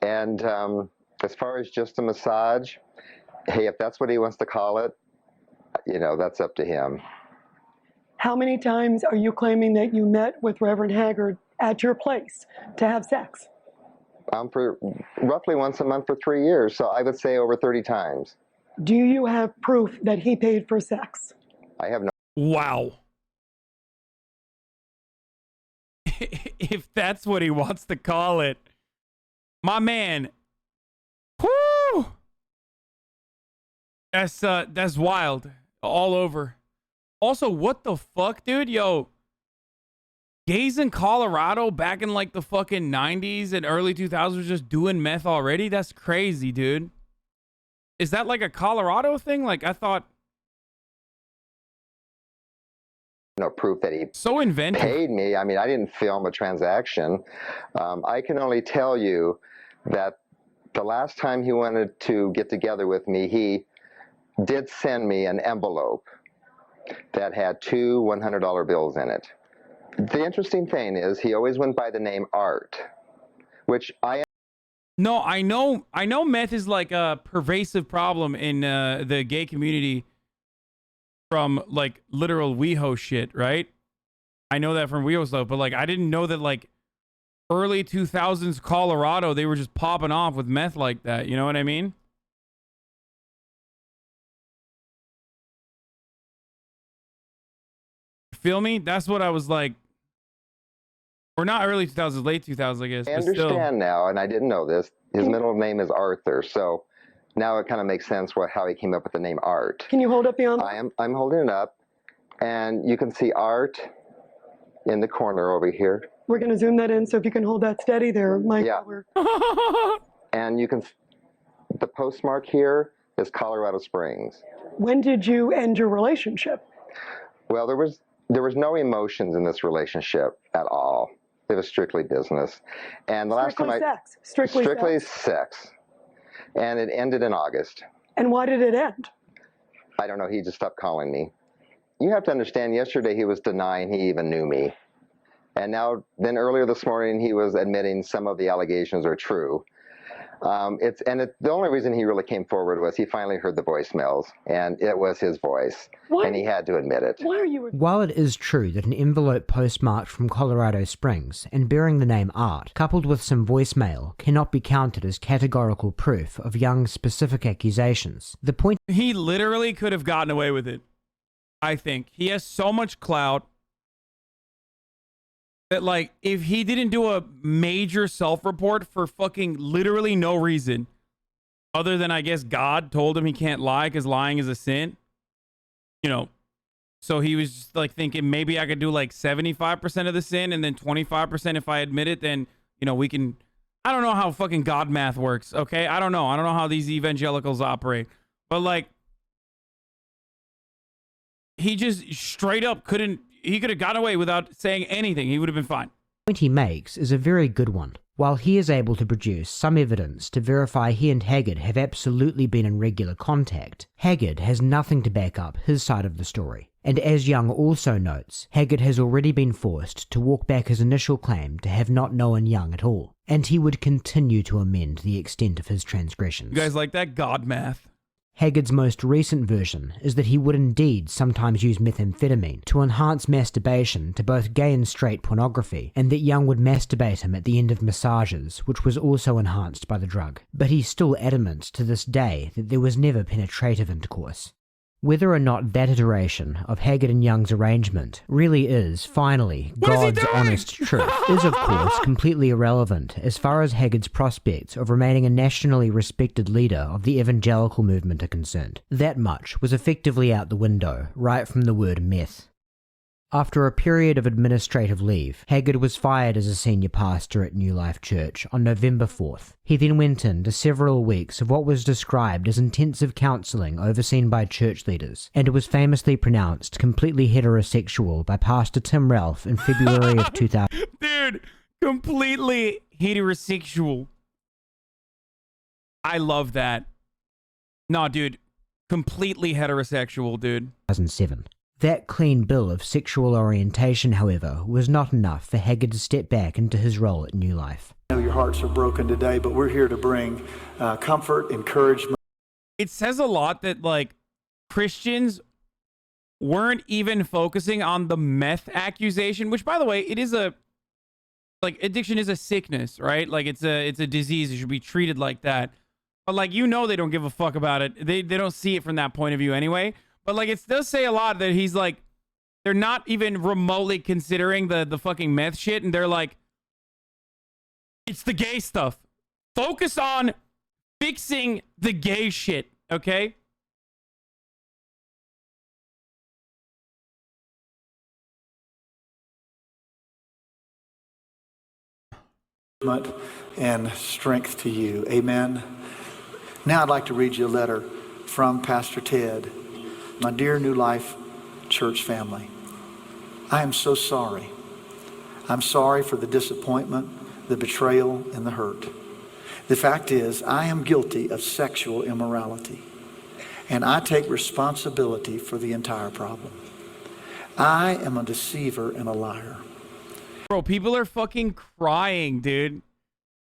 And as far as just a massage, hey, if that's what he wants to call it, you know, that's up to him. How many times are you claiming that you met with Reverend Haggard at your place to have sex? For roughly once a month for 3 years, so I would say over 30 times. Do you have proof that he paid for sex? I have no. Wow. If that's what he wants to call it. My man. Whoo! That's wild. All over. Also, what the fuck, dude? Yo. Gays in Colorado back in like the fucking 90s and early 2000s were just doing meth already? That's crazy, dude. Is that like a Colorado thing? Like, I thought. No proof that he so inventive. Paid me. I mean, I didn't film a transaction. I can only tell you that the last time he wanted to get together with me, he did send me an envelope that had 2 $100 bills in it. The interesting thing is he always went by the name Art, which I... No, I know meth is like a pervasive problem in the gay community from like literal WeHo shit, right? I know that from WeHo stuff, but like I didn't know that like early 2000s Colorado, they were just popping off with meth like that. You know what I mean? Feel me? That's what I was like. Or not early 2000s, late 2000s, I guess. I understand now, and I didn't know this. His middle name is Arthur, so now it kind of makes sense how he came up with the name Art. Can you hold up the envelope? I'm holding it up, and you can see Art in the corner over here. We're going to zoom that in, so if you can hold that steady there, Mike. Yeah. And you can, the postmark here is Colorado Springs. When did you end your relationship? Well, there was no emotions in this relationship at all. It was strictly business. And the last time strictly sex. And it ended in August. And why did it end? I don't know. He just stopped calling me. You have to understand, yesterday he was denying he even knew me. And then earlier this morning, he was admitting some of the allegations are true. The only reason he really came forward was he finally heard the voicemails, and it was his voice, and he had to admit it. Why are you? While it is true that an envelope postmarked from Colorado Springs and bearing the name Art, coupled with some voicemail, cannot be counted as categorical proof of Young's specific accusations, the point... He literally could have gotten away with it, I think. He has so much clout that, like, if he didn't do a major self-report for fucking literally no reason, other than, I guess, God told him he can't lie because lying is a sin, you know, so he was just, like, thinking maybe I could do, like, 75% of the sin and then 25% if I admit it, then, you know, we can... I don't know how fucking God math works, okay? I don't know how these evangelicals operate. But, like, he just straight up couldn't... He could have gotten away without saying anything. He would have been fine. The point he makes is a very good one. While he is able to produce some evidence to verify he and Haggard have absolutely been in regular contact, Haggard has nothing to back up his side of the story. And as Young also notes, Haggard has already been forced to walk back his initial claim to have not known Young at all, and he would continue to amend the extent of his transgressions. You guys like that God math? Haggard's most recent version is that he would indeed sometimes use methamphetamine to enhance masturbation to both gay and straight pornography, and that Young would masturbate him at the end of massages, which was also enhanced by the drug. But he's still adamant to this day that there was never penetrative intercourse. Whether or not that iteration of Haggard and Young's arrangement really is, finally, God's honest truth is, of course, completely irrelevant as far as Haggard's prospects of remaining a nationally respected leader of the evangelical movement are concerned. That much was effectively out the window, right from the word meth. After a period of administrative leave, Haggard was fired as a senior pastor at New Life Church on November 4th. He then went into several weeks of what was described as intensive counseling overseen by church leaders, and was famously pronounced completely heterosexual by Pastor Tim Ralph in February of 2000. Dude, completely heterosexual. I love that. No, dude, completely heterosexual, dude. 2007. That clean bill of sexual orientation, however, was not enough for Haggard to step back into his role at New Life. I know your hearts are broken today, but we're here to bring comfort, encouragement. It says a lot that, like, Christians weren't even focusing on the meth accusation, which, by the way, it is a, like, addiction is a sickness, right? Like, it's a disease. It should be treated like that. But, like, you know they don't give a fuck about it. They don't see it from that point of view anyway. But, like, it does say a lot that he's, like, they're not even remotely considering the fucking meth shit. And they're like, it's the gay stuff. Focus on fixing the gay shit, okay? And strength to you. Amen. Now I'd like to read you a letter from Pastor Ted. My dear New Life Church family, I am so sorry. I'm sorry for the disappointment, the betrayal, and the hurt. The fact is, I am guilty of sexual immorality, and I take responsibility for the entire problem. I am a deceiver and a liar. Bro, people are fucking crying, dude.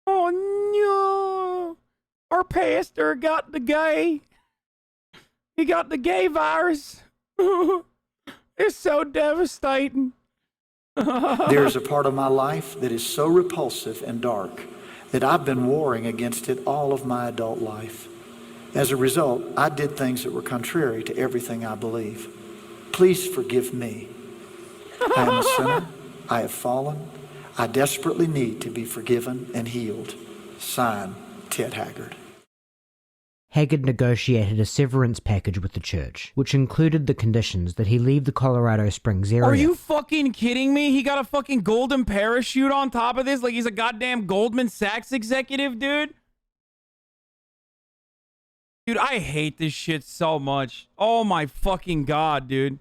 Oh, no. Our pastor got the gay. He got the gay virus. It's so devastating. There's a part of my life that is so repulsive and dark that I've been warring against it all of my adult life. As a result, I did things that were contrary to everything I believe. Please forgive me. I am a sinner. I have fallen. I desperately need to be forgiven and healed. Signed, Ted Haggard. Haggard negotiated a severance package with the church, which included the conditions that he leave the Colorado Springs area. Are you fucking kidding me? He got a fucking golden parachute on top of this? Like he's a goddamn Goldman Sachs executive, dude? Dude, I hate this shit so much. Oh my fucking God, dude.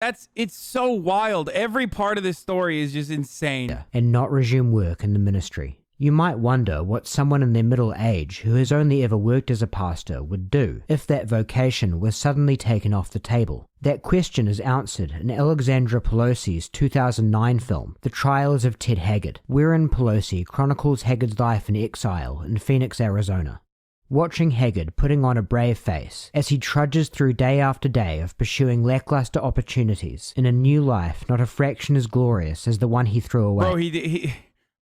It's so wild. Every part of this story is just insane. And not resume work in the ministry. You might wonder what someone in their middle age who has only ever worked as a pastor would do if that vocation was suddenly taken off the table. That question is answered in Alexandra Pelosi's 2009 film, The Trials of Ted Haggard, wherein Pelosi chronicles Haggard's life in exile in Phoenix, Arizona. Watching Haggard putting on a brave face as he trudges through day after day of pursuing lackluster opportunities in a new life not a fraction as glorious as the one he threw away. Bro, he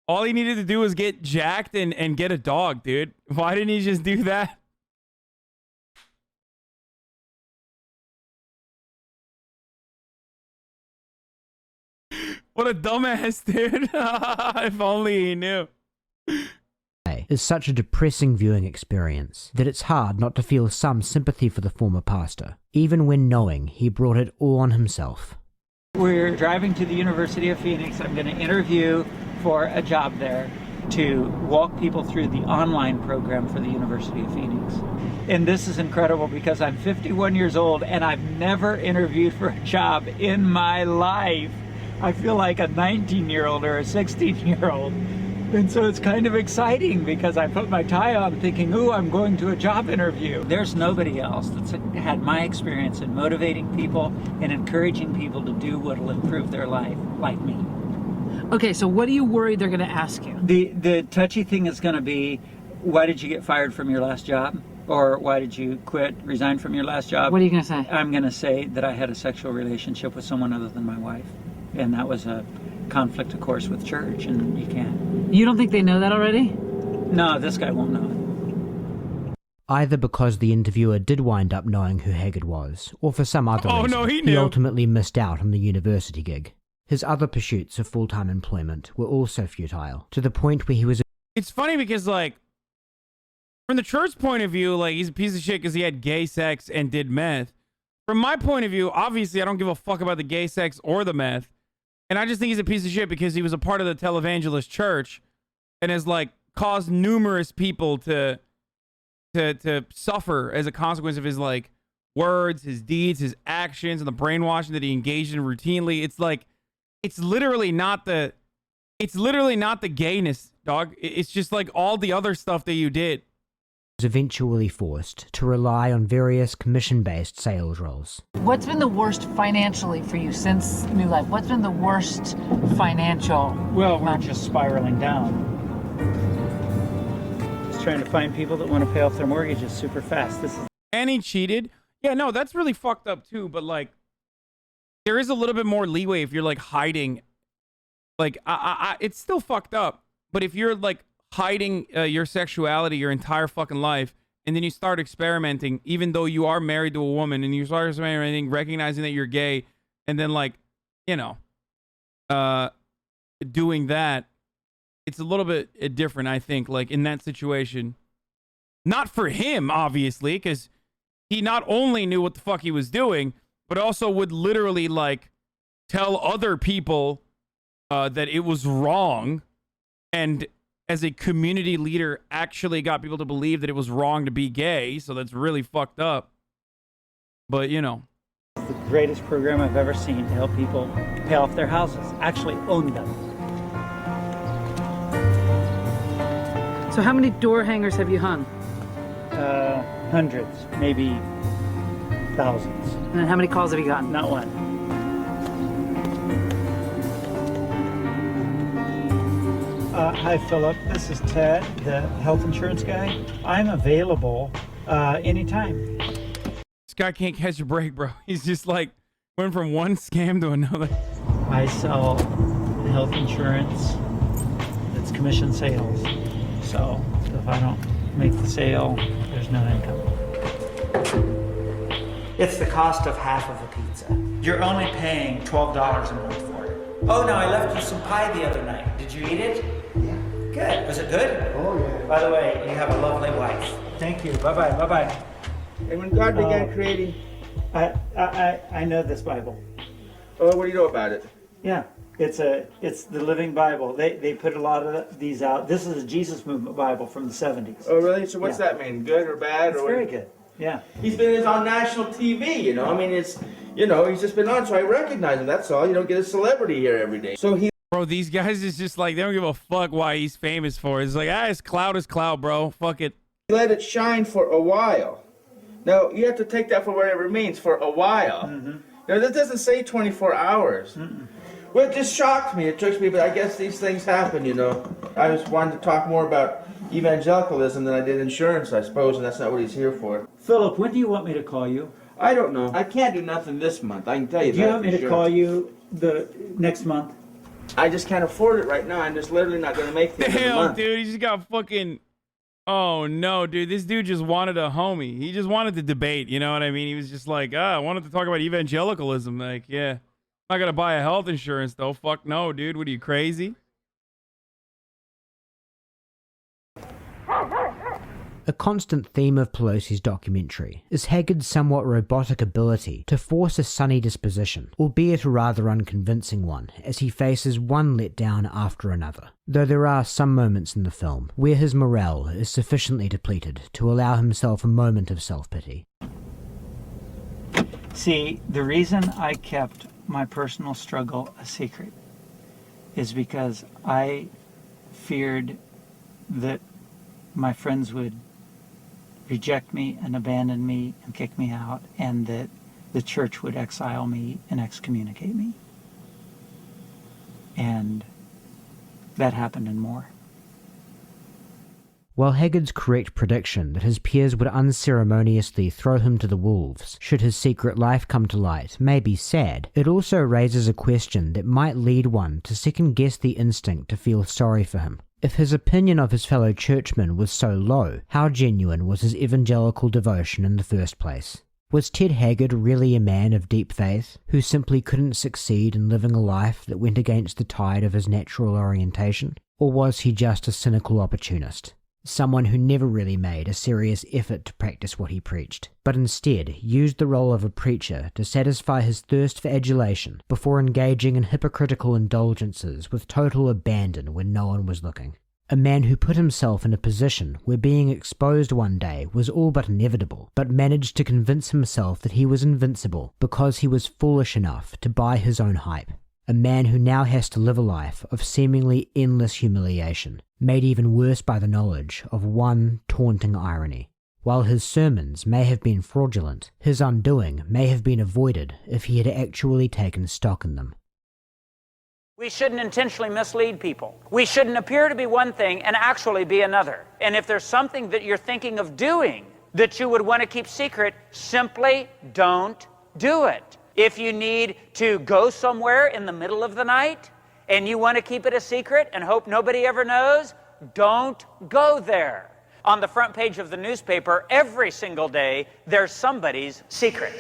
all he needed to do was get jacked and get a dog, dude. Why didn't he just do that? What a dumbass, dude. If only he knew. Is such a depressing viewing experience that it's hard not to feel some sympathy for the former pastor, even when knowing he brought it all on himself. We're driving to the University of Phoenix. I'm going to interview for a job there to walk people through the online program for the University of Phoenix. And this is incredible because I'm 51 years old and I've never interviewed for a job in my life. I feel like a 19-year-old or a 16-year-old. And so it's kind of exciting because I put my tie on thinking, ooh, I'm going to a job interview. There's nobody else that's had my experience in motivating people and encouraging people to do what will improve their life like me. Okay, so what are you worried they're going to ask you? The touchy thing is going to be, why did you get fired from your last job? Or why did you quit, resign from your last job? What are you going to say? I'm going to say that I had a sexual relationship with someone other than my wife. And that was a conflict, of course, with church, and you can't. You don't think they know that already? No, this guy won't know it. Either because the interviewer did wind up knowing who Haggard was, or for some other reason, no, he knew. Ultimately missed out on the university gig. His other pursuits of full-time employment were also futile, to the point where he was... It's funny because, like, from the church point of view, like, he's a piece of shit because he had gay sex and did meth. From my point of view, obviously, I don't give a fuck about the gay sex or the meth. And I just think he's a piece of shit because he was a part of the televangelist church and has, like, caused numerous people to suffer as a consequence of his, like, words, his deeds, his actions, and the brainwashing that he engaged in routinely. It's like, it's literally not the gayness, dog. It's just like all the other stuff that you did. Was eventually forced to rely on various commission-based sales roles. What's been the worst financially for you since New Life? What's been the worst financial? Well, we're just spiraling down. Just trying to find people that want to pay off their mortgages super fast. And he cheated. Yeah, no, that's really fucked up too. But like, there is a little bit more leeway if you're like hiding. Like, it's still fucked up. But if you're like hiding your sexuality your entire fucking life, and then you start experimenting, even though you are married to a woman, and you start experimenting, recognizing that you're gay, and then like, you know, doing that, it's a little bit different, I think, like in that situation. Not for him, obviously, because he not only knew what the fuck he was doing, but also would literally like tell other people that it was wrong, and as a community leader actually got people to believe that it was wrong to be gay. So that's really fucked up. But, you know. It's the greatest program I've ever seen to help people pay off their houses, actually own them. So how many door hangers have you hung? Hundreds, maybe thousands. And then how many calls have you gotten? Not one. Hi, Philip. This is Ted, the health insurance guy. I'm available anytime. This guy can't catch a break, bro. He's just like went from one scam to another. I sell health insurance that's commission sales. So if I don't make the sale, there's no income. It's the cost of half of a pizza. You're only paying $12 a month for it. Oh no, I left you some pie the other night. Did you eat it? Yeah. Good. Was it good? Oh yeah. By the way, you have a lovely wife. Thank you. Bye-bye. Bye-bye. And when God began creating... I know this Bible. Oh, what do you know about it? Yeah. It's the Living Bible. They put a lot of these out. This is a Jesus Movement Bible from the 70s. Oh, really? So what's that mean? Good or bad? It's or very good. Yeah. He's been on national TV, you know. I mean, it's, you know, he's just been on, so I recognize him. That's all. You don't get a celebrity here every day. So he... Bro, these guys is just like, they don't give a fuck why he's famous for. It's like, his clout is clout, bro. Fuck it. Let it shine for a while. Now, you have to take that for whatever it means, for a while. Mm-hmm. Now, that doesn't say 24 hours. Mm-mm. Well, it just shocked me. It took me, but I guess these things happen, you know. I just wanted to talk more about evangelicalism than I did insurance, I suppose, and that's not what he's here for. Philip, when do you want me to call you? I don't know. I can't do nothing this month. I can tell you that. Do you want me for to sure. call you the next month? I just can't afford it right now. I'm just literally not going to make the end of the Damn, month. dude, he just got fucking... Oh, no, dude. This dude just wanted a homie. He just wanted to debate, you know what I mean? He was just like, I wanted to talk about evangelicalism. Like, yeah. I'm not going to buy a health insurance, though. Fuck no, dude. What are you, crazy? A constant theme of Pelosi's documentary is Haggard's somewhat robotic ability to force a sunny disposition, albeit a rather unconvincing one, as he faces one letdown after another. Though there are some moments in the film where his morale is sufficiently depleted to allow himself a moment of self-pity. See, the reason I kept my personal struggle a secret is because I feared that my friends would reject me and abandon me and kick me out, and that the church would exile me and excommunicate me. And that happened and more. While Haggard's correct prediction that his peers would unceremoniously throw him to the wolves should his secret life come to light may be sad, it also raises a question that might lead one to second-guess the instinct to feel sorry for him. If his opinion of his fellow churchmen was so low, how genuine was his evangelical devotion in the first place? Was Ted Haggard really a man of deep faith, who simply couldn't succeed in living a life that went against the tide of his natural orientation? Or was he just a cynical opportunist? someone who never really made a serious effort to practice what he preached, but instead used the role of a preacher to satisfy his thirst for adulation before engaging in hypocritical indulgences with total abandon when no one was looking. A man who put himself in a position where being exposed one day was all but inevitable, but managed to convince himself that he was invincible because he was foolish enough to buy his own hype. A man who now has to live a life of seemingly endless humiliation, made even worse by the knowledge of one taunting irony. While his sermons may have been fraudulent, his undoing may have been avoided if he had actually taken stock in them. We shouldn't intentionally mislead people. We shouldn't appear to be one thing and actually be another. And if there's something that you're thinking of doing that you would want to keep secret, simply don't do it. If you need to go somewhere in the middle of the night and you want to keep it a secret and hope nobody ever knows, don't go there. On the front page of the newspaper, every single day, there's somebody's secret.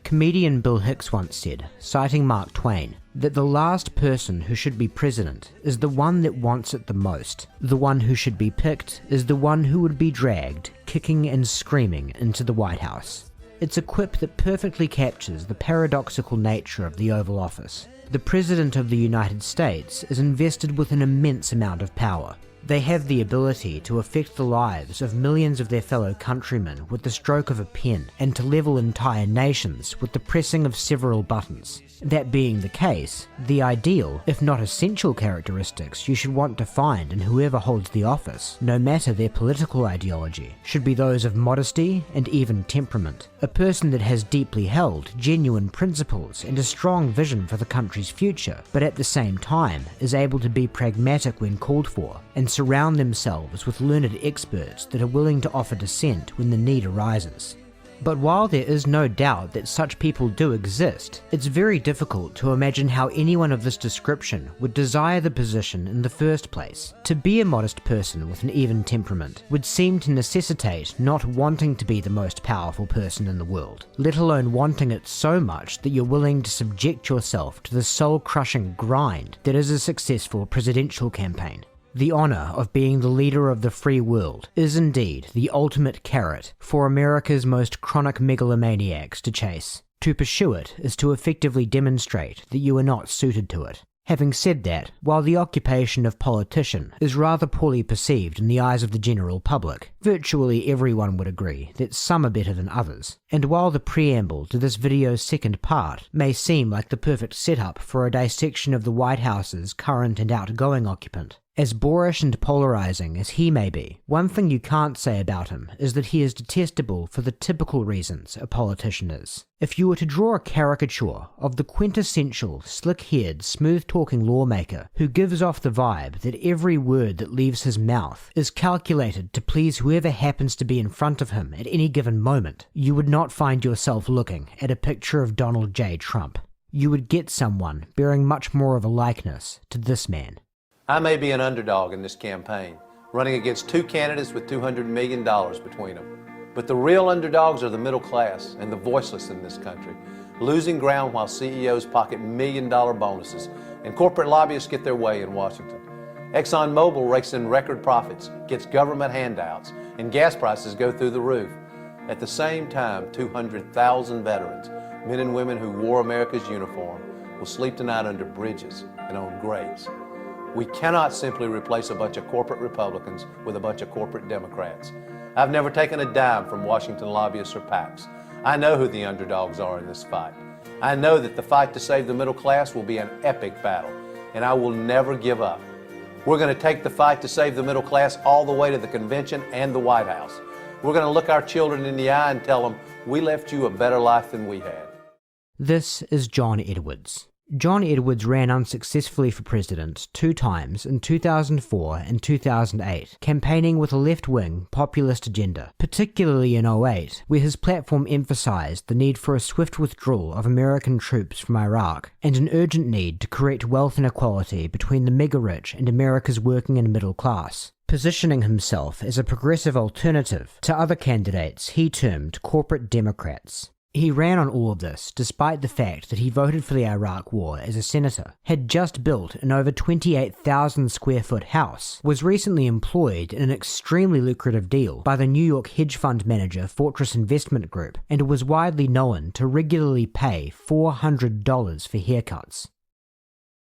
Comedian Bill Hicks once said, citing Mark Twain, that the last person who should be president is the one that wants it the most. The one who should be picked is the one who would be dragged, kicking and screaming, into the White House. It's a quip that perfectly captures the paradoxical nature of the Oval Office. The President of the United States is invested with an immense amount of power. They have the ability to affect the lives of millions of their fellow countrymen with the stroke of a pen, and to level entire nations with the pressing of several buttons. That being the case, the ideal, if not essential characteristics you should want to find in whoever holds the office, no matter their political ideology, should be those of modesty and even temperament. A person that has deeply held, genuine principles and a strong vision for the country's future, but at the same time is able to be pragmatic when called for, and surround themselves with learned experts that are willing to offer dissent when the need arises. But while there is no doubt that such people do exist, it's very difficult to imagine how anyone of this description would desire the position in the first place. To be a modest person with an even temperament would seem to necessitate not wanting to be the most powerful person in the world, let alone wanting it so much that you're willing to subject yourself to the soul-crushing grind that is a successful presidential campaign. The honor of being the leader of the free world is indeed the ultimate carrot for America's most chronic megalomaniacs to chase. To pursue it is to effectively demonstrate that you are not suited to it. Having said that, while the occupation of politician is rather poorly perceived in the eyes of the general public, virtually everyone would agree that some are better than others. And while the preamble to this video's second part may seem like the perfect setup for a dissection of the White House's current and outgoing occupant, as boorish and polarizing as he may be, one thing you can't say about him is that he is detestable for the typical reasons a politician is. If you were to draw a caricature of the quintessential, slick-haired, smooth-talking lawmaker who gives off the vibe that every word that leaves his mouth is calculated to please whoever happens to be in front of him at any given moment, you would not find yourself looking at a picture of Donald J. Trump. You would get someone bearing much more of a likeness to this man. I may be an underdog in this campaign, running against two candidates with $200 million between them. But the real underdogs are the middle class and the voiceless in this country, losing ground while CEOs pocket million-dollar bonuses and corporate lobbyists get their way in Washington. ExxonMobil rakes in record profits, gets government handouts, and gas prices go through the roof. At the same time, 200,000 veterans, men and women who wore America's uniform, will sleep tonight under bridges and on graves. We cannot simply replace a bunch of corporate Republicans with a bunch of corporate Democrats. I've never taken a dime from Washington lobbyists or PACs. I know who the underdogs are in this fight. I know that the fight to save the middle class will be an epic battle, and I will never give up. We're going to take the fight to save the middle class all the way to the convention and the White House. We're going to look our children in the eye and tell them, we left you a better life than we had. This is John Edwards. John Edwards ran unsuccessfully for president 2 times in 2004 and 2008, campaigning with a left-wing populist agenda, particularly in 2008, where his platform emphasized the need for a swift withdrawal of American troops from Iraq and an urgent need to correct wealth inequality between the mega-rich and America's working and middle class, positioning himself as a progressive alternative to other candidates he termed corporate Democrats. He ran on all of this despite the fact that he voted for the Iraq War as a senator, had just built an over 28,000 square foot house, was recently employed in an extremely lucrative deal by the New York hedge fund manager Fortress Investment Group, and was widely known to regularly pay $400 for haircuts.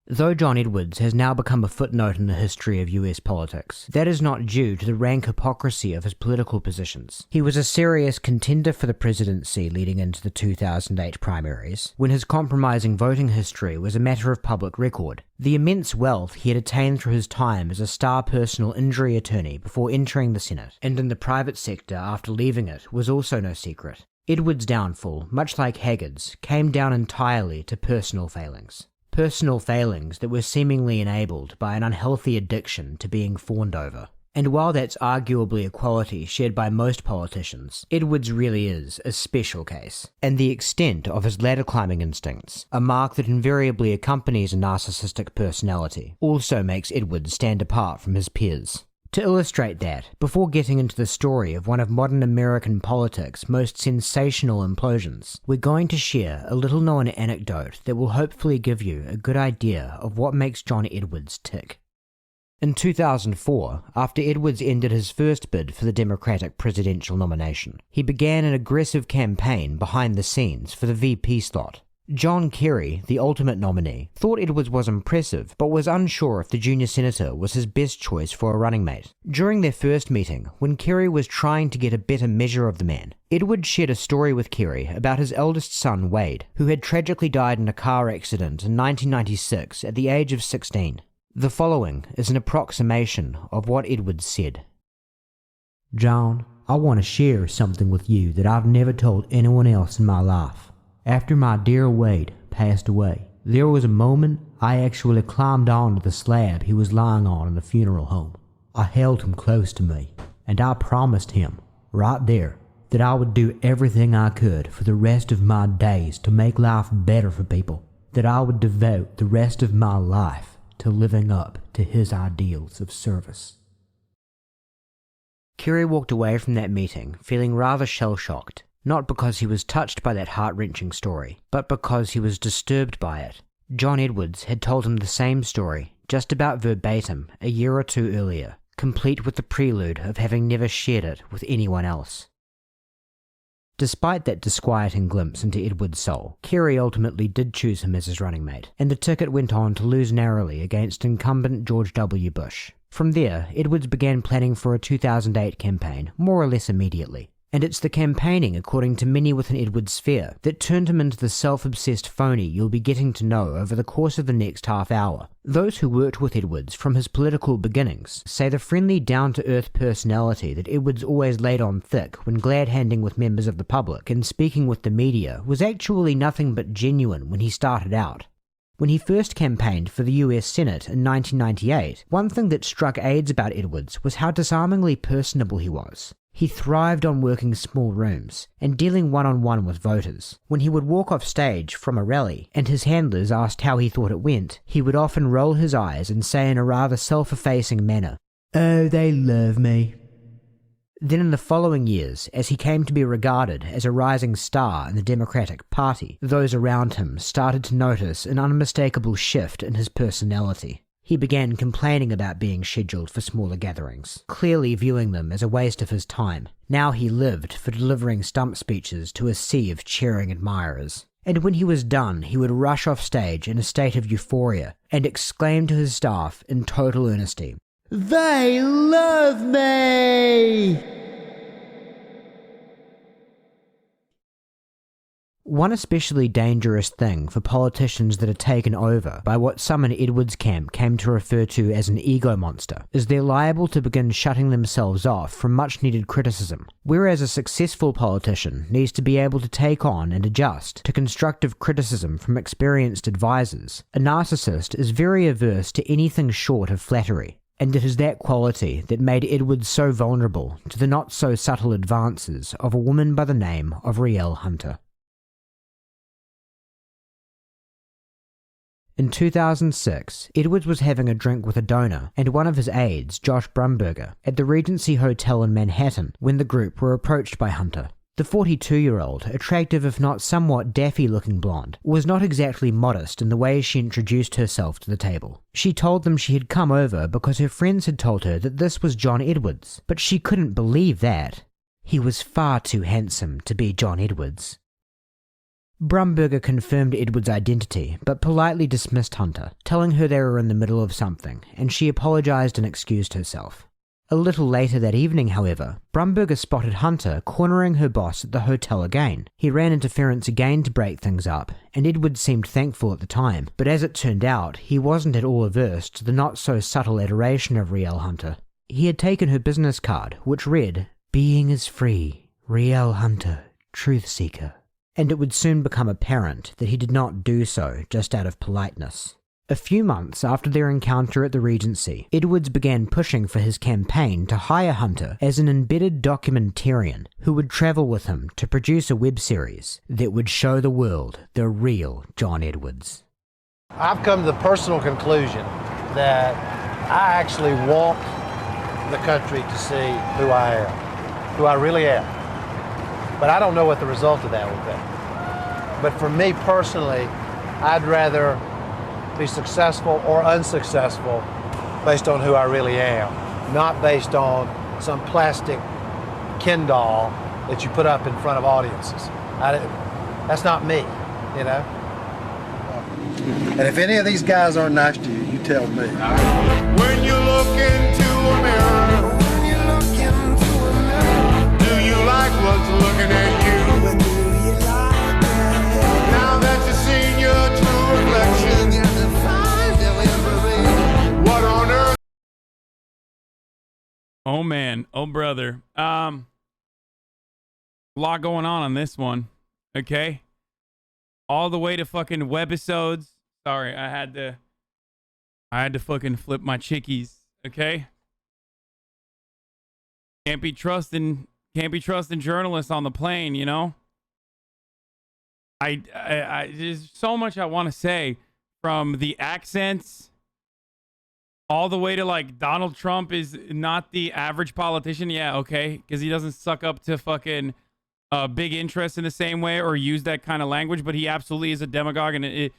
Though John Edwards has now become a footnote in the history of US politics, that is not due to the rank hypocrisy of his political positions. He was a serious contender for the presidency leading into the 2008 primaries, when his compromising voting history was a matter of public record. The immense wealth he had attained through his time as a star personal injury attorney before entering the Senate, and in the private sector after leaving it, was also no secret. Edwards' downfall, much like Haggard's, came down entirely to personal failings. Personal failings that were seemingly enabled by an unhealthy addiction to being fawned over. And while that's arguably a quality shared by most politicians, Edwards really is a special case. And the extent of his ladder climbing instincts, a mark that invariably accompanies a narcissistic personality, also makes Edwards stand apart from his peers. To illustrate that, before getting into the story of one of modern American politics' most sensational implosions, we're going to share a little-known anecdote that will hopefully give you a good idea of what makes John Edwards tick. In 2004, after Edwards ended his first bid for the Democratic presidential nomination, he began an aggressive campaign behind the scenes for the VP slot. John Kerry, the ultimate nominee, thought Edwards was impressive, but was unsure if the junior senator was his best choice for a running mate. During their first meeting, when Kerry was trying to get a better measure of the man, Edwards shared a story with Kerry about his eldest son, Wade, who had tragically died in a car accident in 1996 at the age of 16. The following is an approximation of what Edwards said. John, I want to share something with you that I've never told anyone else in my life. After my dear Wade passed away, there was a moment I actually climbed onto the slab he was lying on in the funeral home. I held him close to me, and I promised him, right there, that I would do everything I could for the rest of my days to make life better for people, that I would devote the rest of my life to living up to his ideals of service. Kerry walked away from that meeting feeling rather shell-shocked. Not because he was touched by that heart-wrenching story, but because he was disturbed by it. John Edwards had told him the same story, just about verbatim, a year or two earlier, complete with the prelude of having never shared it with anyone else. Despite that disquieting glimpse into Edwards' soul, Kerry ultimately did choose him as his running mate, and the ticket went on to lose narrowly against incumbent George W. Bush. From there, Edwards began planning for a 2008 campaign, more or less immediately. And it's the campaigning, according to many within Edwards' sphere, that turned him into the self-obsessed phony you'll be getting to know over the course of the next half hour. Those who worked with Edwards from his political beginnings say the friendly, down-to-earth personality that Edwards always laid on thick when glad-handing with members of the public and speaking with the media was actually nothing but genuine when he started out. When he first campaigned for the US Senate in 1998, one thing that struck aides about Edwards was how disarmingly personable he was. He thrived on working small rooms and dealing one-on-one with voters. When he would walk off stage from a rally and his handlers asked how he thought it went, he would often roll his eyes and say in a rather self-effacing manner, "Oh, they love me." Then in the following years, as he came to be regarded as a rising star in the Democratic Party, those around him started to notice an unmistakable shift in his personality. He began complaining about being scheduled for smaller gatherings, clearly viewing them as a waste of his time. Now he lived for delivering stump speeches to a sea of cheering admirers. And when he was done, he would rush off stage in a state of euphoria and exclaim to his staff in total earnesty, "They love me!" One especially dangerous thing for politicians that are taken over by what some in Edwards' camp came to refer to as an ego monster is they're liable to begin shutting themselves off from much needed criticism, whereas a successful politician needs to be able to take on and adjust to constructive criticism from experienced advisors. A narcissist is very averse to anything short of flattery. And it is that quality that made Edwards so vulnerable to the not-so-subtle advances of a woman by the name of Rielle Hunter. In 2006, Edwards was having a drink with a donor and one of his aides, Josh Brumberger, at the Regency Hotel in Manhattan when the group were approached by Hunter. The 42-year-old, attractive if not somewhat daffy-looking blonde, was not exactly modest in the way she introduced herself to the table. She told them she had come over because her friends had told her that this was John Edwards, but she couldn't believe that. He was far too handsome to be John Edwards. Brumberger confirmed Edwards' identity, but politely dismissed Hunter, telling her they were in the middle of something, and she apologized and excused herself. A little later that evening, however, Brumberger spotted Hunter cornering her boss at the hotel again. He ran interference again to break things up, and Edwards seemed thankful at the time, but as it turned out, he wasn't at all averse to the not-so-subtle adoration of Rielle Hunter. He had taken her business card, which read, "Being is free, Rielle Hunter, Truth Seeker." And it would soon become apparent that he did not do so just out of politeness. A few months after their encounter at the Regency, Edwards began pushing for his campaign to hire Hunter as an embedded documentarian who would travel with him to produce a web series that would show the world the real John Edwards. I've come to the personal conclusion that I actually want the country to see who I am, who I really am. But I don't know what the result of that will be. But for me personally, I'd rather be successful or unsuccessful based on who I really am, not based on some plastic Ken doll that you put up in front of audiences. That's not me, you know? And if any of these guys aren't nice to you, you tell me. When you look into a mirror, do you like what's looking at you? Now that you've seen your true reflection, what on earth? Oh man, oh brother. A lot going on this one. Okay. All the way to fucking webisodes. Sorry, I had to fucking flip my chickies. Okay. Can't be trusting journalists on the plane, you know? There's so much I want to say, from the accents all the way to like Donald Trump is not the average politician. Yeah, okay, because he doesn't suck up to fucking big interest in the same way or use that kind of language, but he absolutely is a demagogue, and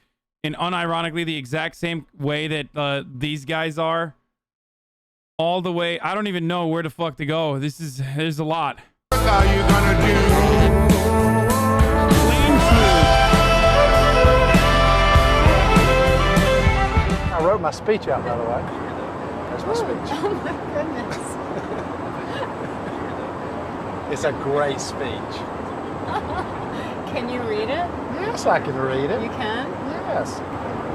unironically the exact same way that these guys are. All the way, I don't even know where the fuck to go. There's a lot. What are you gonna do? I wrote my speech out, by the way. That's my speech. Oh my goodness. It's a great speech. Can you read it? Yes, I can read it. You can? Yes.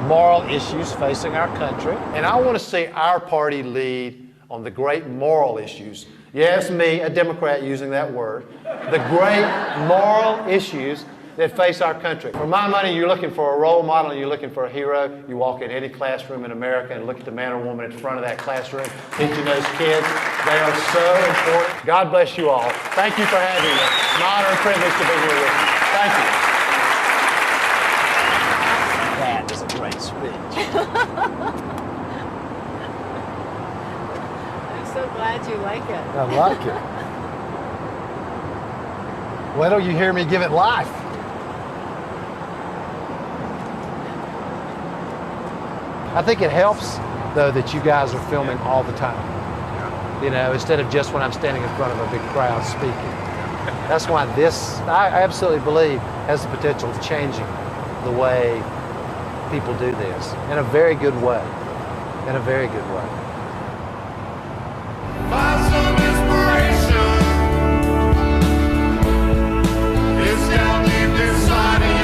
Moral issues facing our country. And I want to see our party lead on the great moral issues. Yes, me, a Democrat using that word. The great moral issues that face our country. For my money, you're looking for a role model and you're looking for a hero. You walk in any classroom in America and look at the man or woman in front of that classroom, teaching those kids. They are so important. God bless you all. Thank you for having me. It's an honor and privilege to be here with you. Thank you. That is a great speech. I'm so glad you like it. I like it. Why don't you hear me give it life? I think it helps, though, that you guys are filming all the time. You know, instead of just when I'm standing in front of a big crowd speaking. That's why this, I absolutely believe, has the potential of changing the way people do this in a very good way. In a very good way. Find some inspiration. It's down deep inside of you.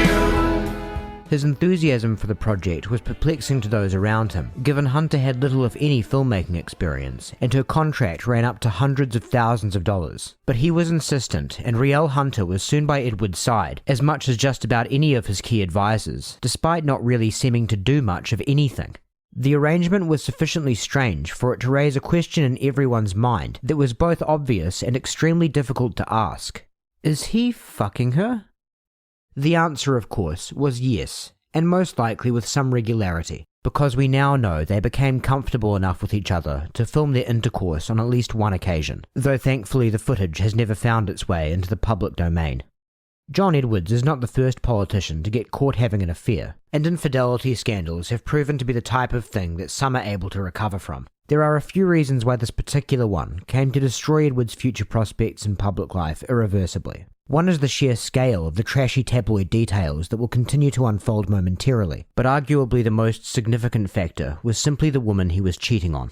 His enthusiasm for the project was perplexing to those around him, given Hunter had little if any filmmaking experience, and her contract ran up to hundreds of thousands of dollars. But he was insistent, and Riel Hunter was soon by Edward's side, as much as just about any of his key advisors, despite not really seeming to do much of anything. The arrangement was sufficiently strange for it to raise a question in everyone's mind that was both obvious and extremely difficult to ask. Is he fucking her? The answer, of course, was yes, and most likely with some regularity, because we now know they became comfortable enough with each other to film their intercourse on at least one occasion, though thankfully the footage has never found its way into the public domain. John Edwards is not the first politician to get caught having an affair, and infidelity scandals have proven to be the type of thing that some are able to recover from. There are a few reasons why this particular one came to destroy Edwards' future prospects in public life irreversibly. One is the sheer scale of the trashy tabloid details that will continue to unfold momentarily, but arguably the most significant factor was simply the woman he was cheating on.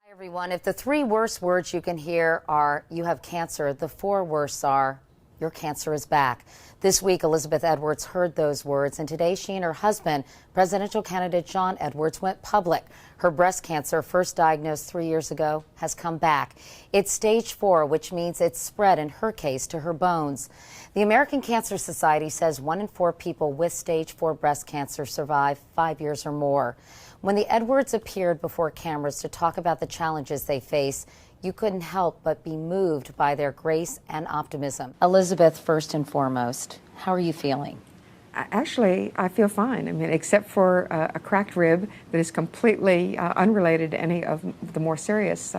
Hi everyone, if the 3 worst words you can hear are, "you have cancer," the 4 worst are, "your cancer is back." This week, Elizabeth Edwards heard those words, and today she and her husband, presidential candidate John Edwards, went public. Her breast cancer, first diagnosed 3 years ago, has come back. It's stage 4, which means it's spread, in her case, to her bones. The American Cancer Society says 1 in 4 people with stage 4 breast cancer survive 5 years or more. When the Edwards appeared before cameras to talk about the challenges they face, you couldn't help but be moved by their grace and optimism. Elizabeth, first and foremost, how are you feeling? Actually, I feel fine. I mean, except for a cracked rib that is completely unrelated to any of the more serious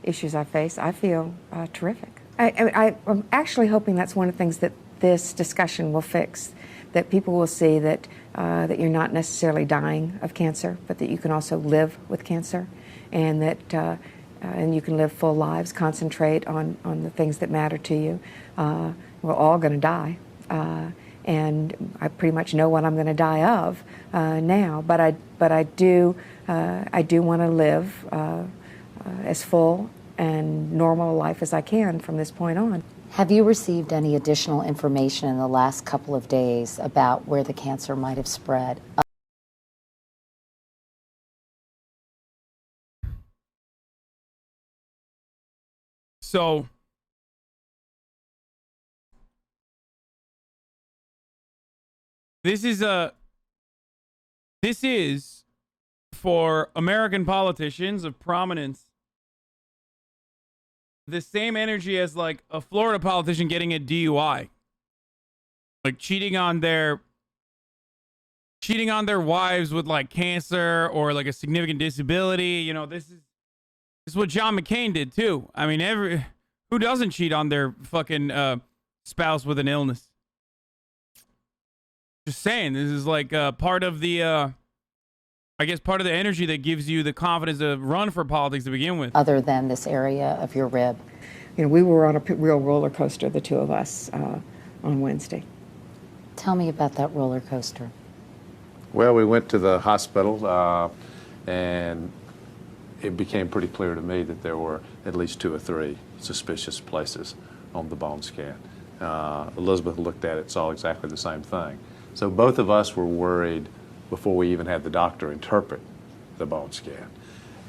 issues I face, I feel terrific. I'm actually hoping that's one of the things that this discussion will fix, that people will see that, that you're not necessarily dying of cancer, but that you can also live with cancer, and that and you can live full lives, concentrate on the things that matter to you. We're all going to die, and I pretty much know what I'm going to die of now. But I do want to live as full and normal a life as I can from this point on. Have you received any additional information in the last couple of days about where the cancer might have spread? So, this is for American politicians of prominence the same energy as like a Florida politician getting a DUI, like cheating on their wives with like cancer or like a significant disability. You know, this is what John McCain did too. I mean, who doesn't cheat on their fucking spouse with an illness? Just saying, this is like part of the, I guess, part of the energy that gives you the confidence to run for politics to begin with. Other than this area of your rib. You know, we were on a real roller coaster, the two of us, on Wednesday. Tell me about that roller coaster. Well, we went to the hospital, and it became pretty clear to me that there were at least 2 or 3 suspicious places on the bone scan. Elizabeth looked at it, saw exactly the same thing. So both of us were worried before we even had the doctor interpret the bone scan.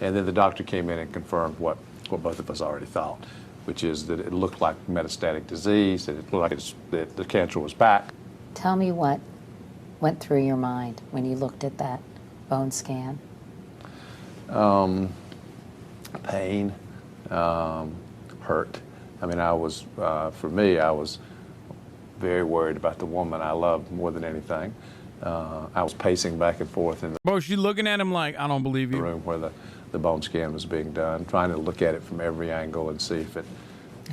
And then the doctor came in and confirmed what both of us already thought, which is that it looked like metastatic disease, that it looked like that the cancer was back. Tell me what went through your mind when you looked at that bone scan. Pain, hurt. I mean, for me, I was very worried about the woman I loved more than anything. I was pacing back and forth in the Bro, she's looking at him like, I don't believe you. room where the bone scan was being done, trying to look at it from every angle and see if it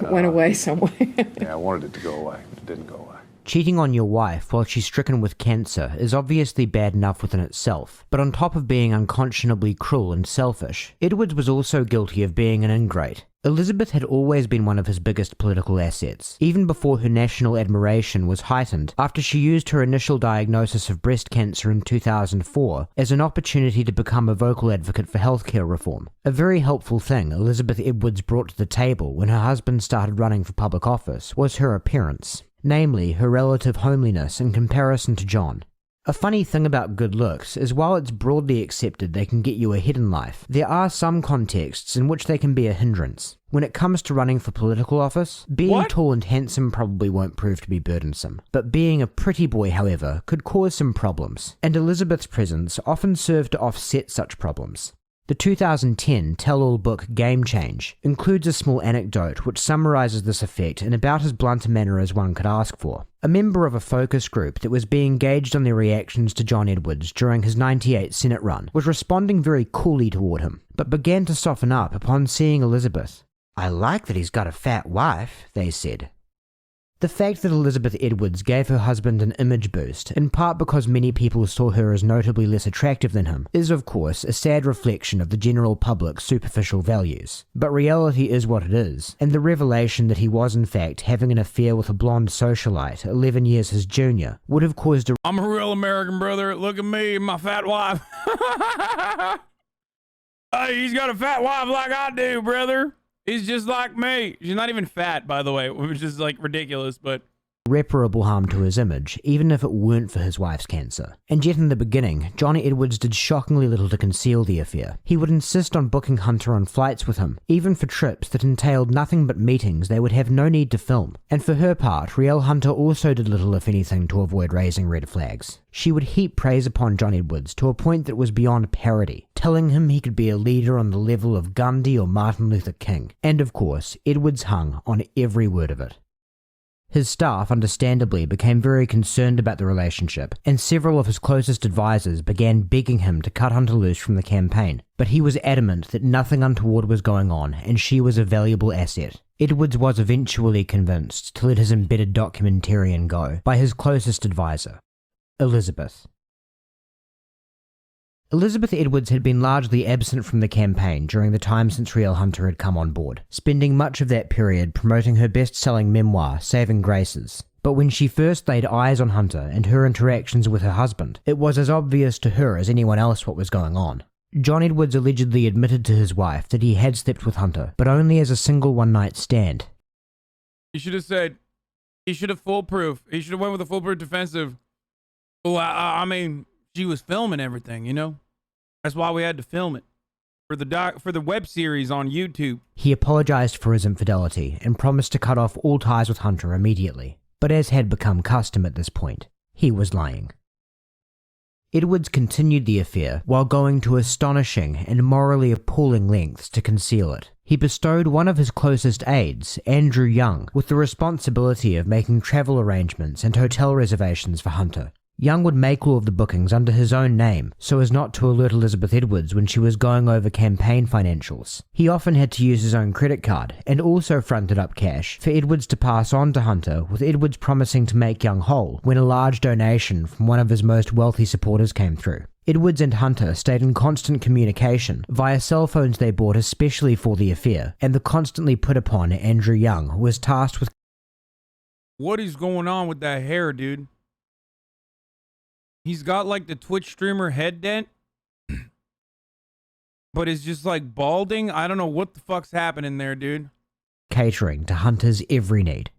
went away some way. Yeah, I wanted it to go away. It didn't go away. Cheating on your wife while she's stricken with cancer is obviously bad enough within itself, but on top of being unconscionably cruel and selfish, Edwards was also guilty of being an ingrate. Elizabeth had always been one of his biggest political assets, even before her national admiration was heightened after she used her initial diagnosis of breast cancer in 2004 as an opportunity to become a vocal advocate for healthcare reform. A very helpful thing Elizabeth Edwards brought to the table when her husband started running for public office was her appearance, namely her relative homeliness in comparison to John. A funny thing about good looks is while it's broadly accepted they can get you ahead in life, there are some contexts in which they can be a hindrance. When it comes to running for political office, being tall and handsome probably won't prove to be burdensome, but being a pretty boy, however, could cause some problems, and Elizabeth's presence often served to offset such problems. The 2010 tell-all book Game Change includes a small anecdote which summarizes this effect in about as blunt a manner as one could ask for. A member of a focus group that was being gauged on their reactions to John Edwards during his '98 Senate run was responding very coolly toward him, but began to soften up upon seeing Elizabeth. "I like that he's got a fat wife," they said. The fact that Elizabeth Edwards gave her husband an image boost, in part because many people saw her as notably less attractive than him, is of course a sad reflection of the general public's superficial values. But reality is what it is, and the revelation that he was in fact having an affair with a blonde socialite 11 years his junior would have caused a I'm a real American, brother. Look at me and my fat wife. Hey, he's got a fat wife like I do, brother. He's just like me. She's not even fat, by the way, which is like ridiculous, but irreparable harm to his image, even if it weren't for his wife's cancer. And yet in the beginning, John Edwards did shockingly little to conceal the affair. He would insist on booking Hunter on flights with him, even for trips that entailed nothing but meetings they would have no need to film. And for her part, Rielle Hunter also did little if anything to avoid raising red flags. She would heap praise upon John Edwards to a point that was beyond parody, telling him he could be a leader on the level of Gandhi or Martin Luther King. And of course, Edwards hung on every word of it. His staff, understandably, became very concerned about the relationship, and several of his closest advisors began begging him to cut Hunter loose from the campaign, but he was adamant that nothing untoward was going on and she was a valuable asset. Edwards was eventually convinced to let his embedded documentarian go by his closest advisor, Elizabeth. Elizabeth Edwards had been largely absent from the campaign during the time since Rielle Hunter had come on board, spending much of that period promoting her best-selling memoir, Saving Graces. But when she first laid eyes on Hunter and her interactions with her husband, it was as obvious to her as anyone else what was going on. John Edwards allegedly admitted to his wife that he had slept with Hunter, but only as a single one-night stand. he should have said, he should have foolproof. He should have went with a foolproof defensive. Well, I mean, she was filming everything, you know? That's why we had to film it. For the web series on YouTube. He apologized for his infidelity and promised to cut off all ties with Hunter immediately. But as had become custom at this point, he was lying. Edwards continued the affair while going to astonishing and morally appalling lengths to conceal it. He bestowed one of his closest aides, Andrew Young, with the responsibility of making travel arrangements and hotel reservations for Hunter. Young would make all of the bookings under his own name, so as not to alert Elizabeth Edwards when she was going over campaign financials. He often had to use his own credit card, and also fronted up cash for Edwards to pass on to Hunter, with Edwards promising to make Young whole when a large donation from one of his most wealthy supporters came through. Edwards and Hunter stayed in constant communication via cell phones they bought especially for the affair, and the constantly put upon Andrew Young was tasked with... What is going on with that hair, dude? He's got like the Twitch streamer head dent, but it's just like balding. I don't know what the fuck's happening there, dude. Catering to Hunter's every need.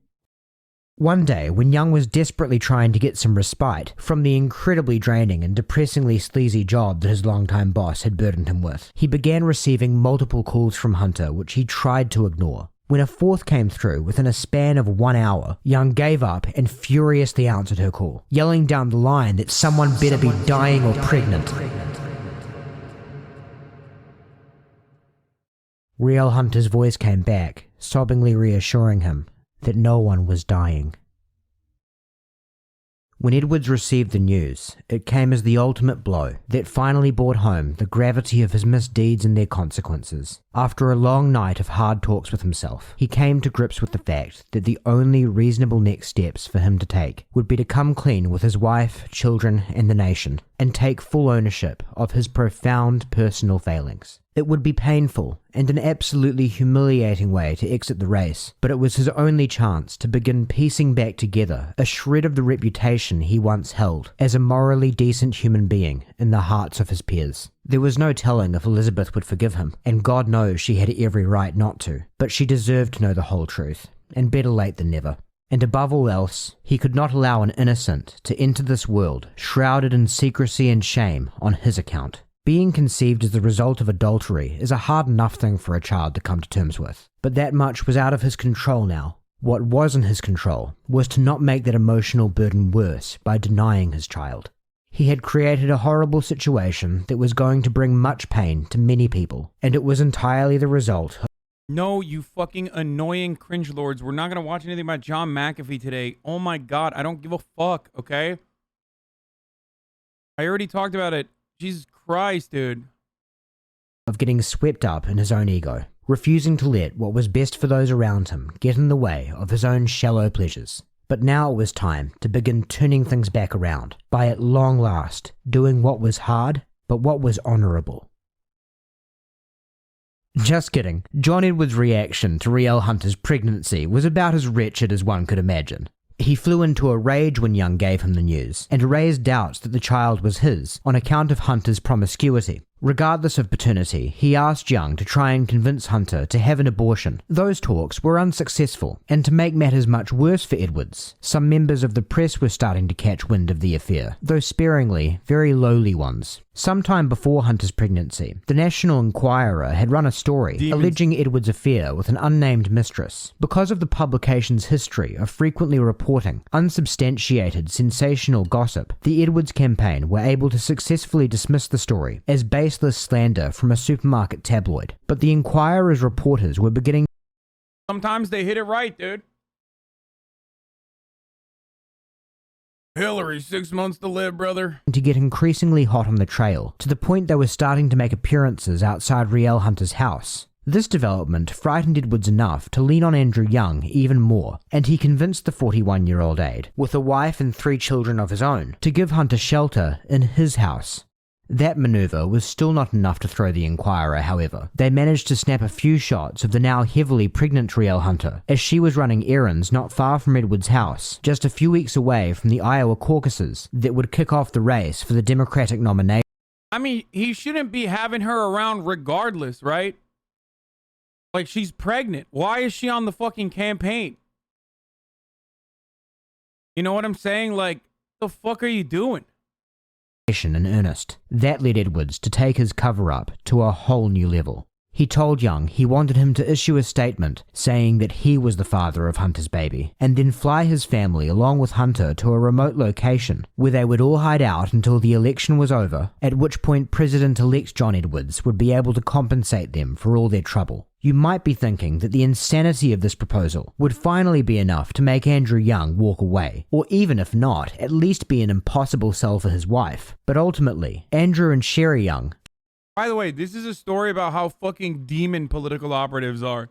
One day, when Young was desperately trying to get some respite from the incredibly draining and depressingly sleazy job that his longtime boss had burdened him with, he began receiving multiple calls from Hunter which he tried to ignore. When a fourth came through within a span of 1 hour, Young gave up and furiously answered her call, yelling down the line that someone better be dying or pregnant. Rielle Hunter's voice came back, sobbingly reassuring him that no one was dying. When Edwards received the news, it came as the ultimate blow that finally brought home the gravity of his misdeeds and their consequences. After a long night of hard talks with himself, he came to grips with the fact that the only reasonable next steps for him to take would be to come clean with his wife, children, and the nation, and take full ownership of his profound personal failings. It would be painful and an absolutely humiliating way to exit the race, but it was his only chance to begin piecing back together a shred of the reputation he once held as a morally decent human being in the hearts of his peers. There was no telling if Elizabeth would forgive him, and God knows she had every right not to, but she deserved to know the whole truth, and better late than never. And above all else, he could not allow an innocent to enter this world shrouded in secrecy and shame on his account. Being conceived as the result of adultery is a hard enough thing for a child to come to terms with, but that much was out of his control now. What was in his control was to not make that emotional burden worse by denying his child. He had created a horrible situation that was going to bring much pain to many people, and it was entirely the result of— No, you fucking annoying cringe lords. We're not going to watch anything about John McAfee today. Oh my God, I don't give a fuck, okay? I already talked about it. Jesus Christ, dude. Of getting swept up in his own ego, refusing to let what was best for those around him get in the way of his own shallow pleasures. But now it was time to begin turning things back around, by at long last doing what was hard, but what was honorable. Just kidding. John Edwards' reaction to Rielle Hunter's pregnancy was about as wretched as one could imagine. He flew into a rage when Young gave him the news, and raised doubts that the child was his on account of Hunter's promiscuity. Regardless of paternity, he asked Young to try and convince Hunter to have an abortion. Those talks were unsuccessful, and to make matters much worse for Edwards, some members of the press were starting to catch wind of the affair, though sparingly, very lowly ones. Sometime before Hunter's pregnancy, the National Enquirer had run a story alleging Edwards' affair with an unnamed mistress. Because of the publication's history of frequently reporting unsubstantiated, sensational gossip, the Edwards campaign were able to successfully dismiss the story as baseless slander from a supermarket tabloid. But the Enquirer's reporters were beginning— Sometimes they hit it right, dude. Hillary, 6 months to live, brother. To get increasingly hot on the trail, to the point they were starting to make appearances outside Rielle Hunter's house. This development frightened Edwards enough to lean on Andrew Young even more, and he convinced the 41-year-old aide, with a wife and 3 children of his own, to give Hunter shelter in his house. That maneuver was still not enough to throw the Enquirer, however. They managed to snap a few shots of the now heavily pregnant Rielle Hunter as she was running errands not far from Edwards' house, just a few weeks away from the Iowa caucuses that would kick off the race for the Democratic nomination. I mean, he shouldn't be having her around regardless, right? Like, she's pregnant. Why is she on the fucking campaign? You know what I'm saying? Like, the fuck are you doing? In earnest. That led Edwards to take his cover-up to a whole new level. He told Young he wanted him to issue a statement saying that he was the father of Hunter's baby, and then fly his family along with Hunter to a remote location where they would all hide out until the election was over, at which point President-elect John Edwards would be able to compensate them for all their trouble. You might be thinking that the insanity of this proposal would finally be enough to make Andrew Young walk away, or even if not, at least be an impossible sell for his wife. But ultimately, Andrew and Sherry Young— By the way, this is a story about how fucking demon political operatives are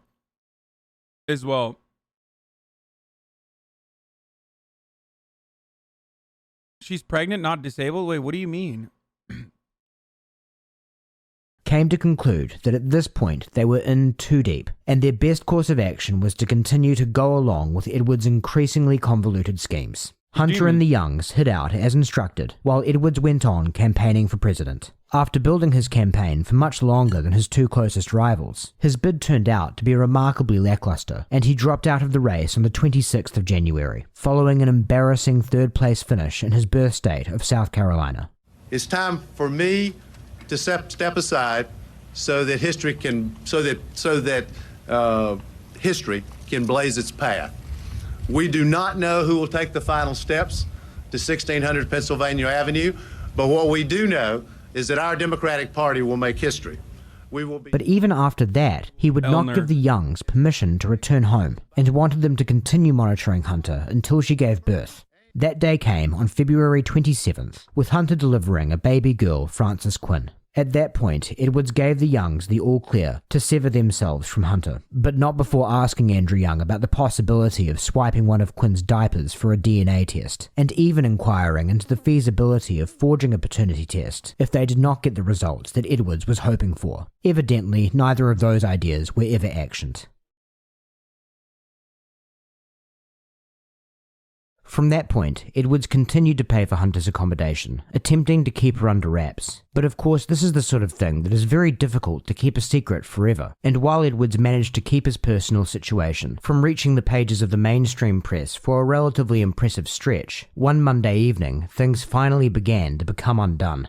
as well. She's pregnant, not disabled? Wait, what do you mean? came to conclude that at this point they were in too deep, and their best course of action was to continue to go along with Edwards' increasingly convoluted schemes. Hunter and the Youngs hid out as instructed, while Edwards went on campaigning for president. After building his campaign for much longer than his two closest rivals, his bid turned out to be remarkably lackluster, and he dropped out of the race on the 26th of January, following an embarrassing third-place finish in his birth state of South Carolina. It's time for me to step aside so that history can history can blaze its path. We do not know who will take the final steps to 1600 Pennsylvania Avenue, but what we do know is that our Democratic Party will make history. But even after that, he would not give the Youngs permission to return home, and wanted them to continue monitoring Hunter until she gave birth. That day came on February 27th, with Hunter delivering a baby girl, Frances Quinn. At that point, Edwards gave the Youngs the all-clear to sever themselves from Hunter, but not before asking Andrew Young about the possibility of swiping one of Quinn's diapers for a DNA test, and even inquiring into the feasibility of forging a paternity test if they did not get the results that Edwards was hoping for. Evidently, neither of those ideas were ever actioned. From that point, Edwards continued to pay for Hunter's accommodation, attempting to keep her under wraps. But of course, this is the sort of thing that is very difficult to keep a secret forever, and while Edwards managed to keep his personal situation from reaching the pages of the mainstream press for a relatively impressive stretch, one Monday evening, things finally began to become undone.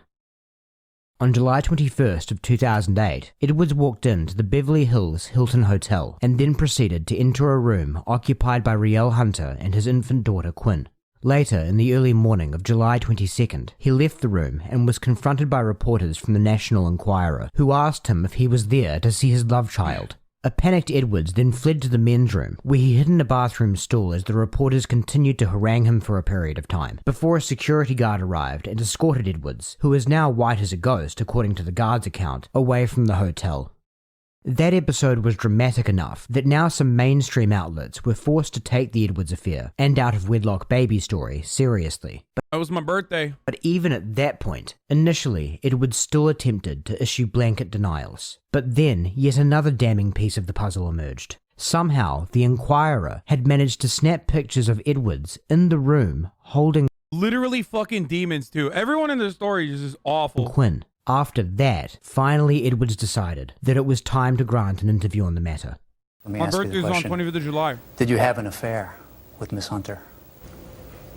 On July 21st of 2008, Edwards walked into the Beverly Hills Hilton Hotel and then proceeded to enter a room occupied by Rielle Hunter and his infant daughter Quinn. Later, in the early morning of July 22nd, he left the room and was confronted by reporters from the National Enquirer, who asked him if he was there to see his love child. A panicked Edwards then fled to the men's room, where he hid in a bathroom stall as the reporters continued to harangue him for a period of time, before a security guard arrived and escorted Edwards, who is now white as a ghost according to the guard's account, away from the hotel. That episode was dramatic enough that now some mainstream outlets were forced to take the Edwards affair and out-of-wedlock baby story seriously. That was my birthday. But even at that point, initially, Edwards still attempted to issue blanket denials. But then, yet another damning piece of the puzzle emerged. Somehow, the Enquirer had managed to snap pictures of Edwards in the room holding literally fucking demons too. Everyone in the story is just awful. Quinn. After that, finally Edwards decided that it was time to grant an interview on the matter. Let me My ask you birthday's the on question. 25th of July. Did you have an affair with Miss Hunter?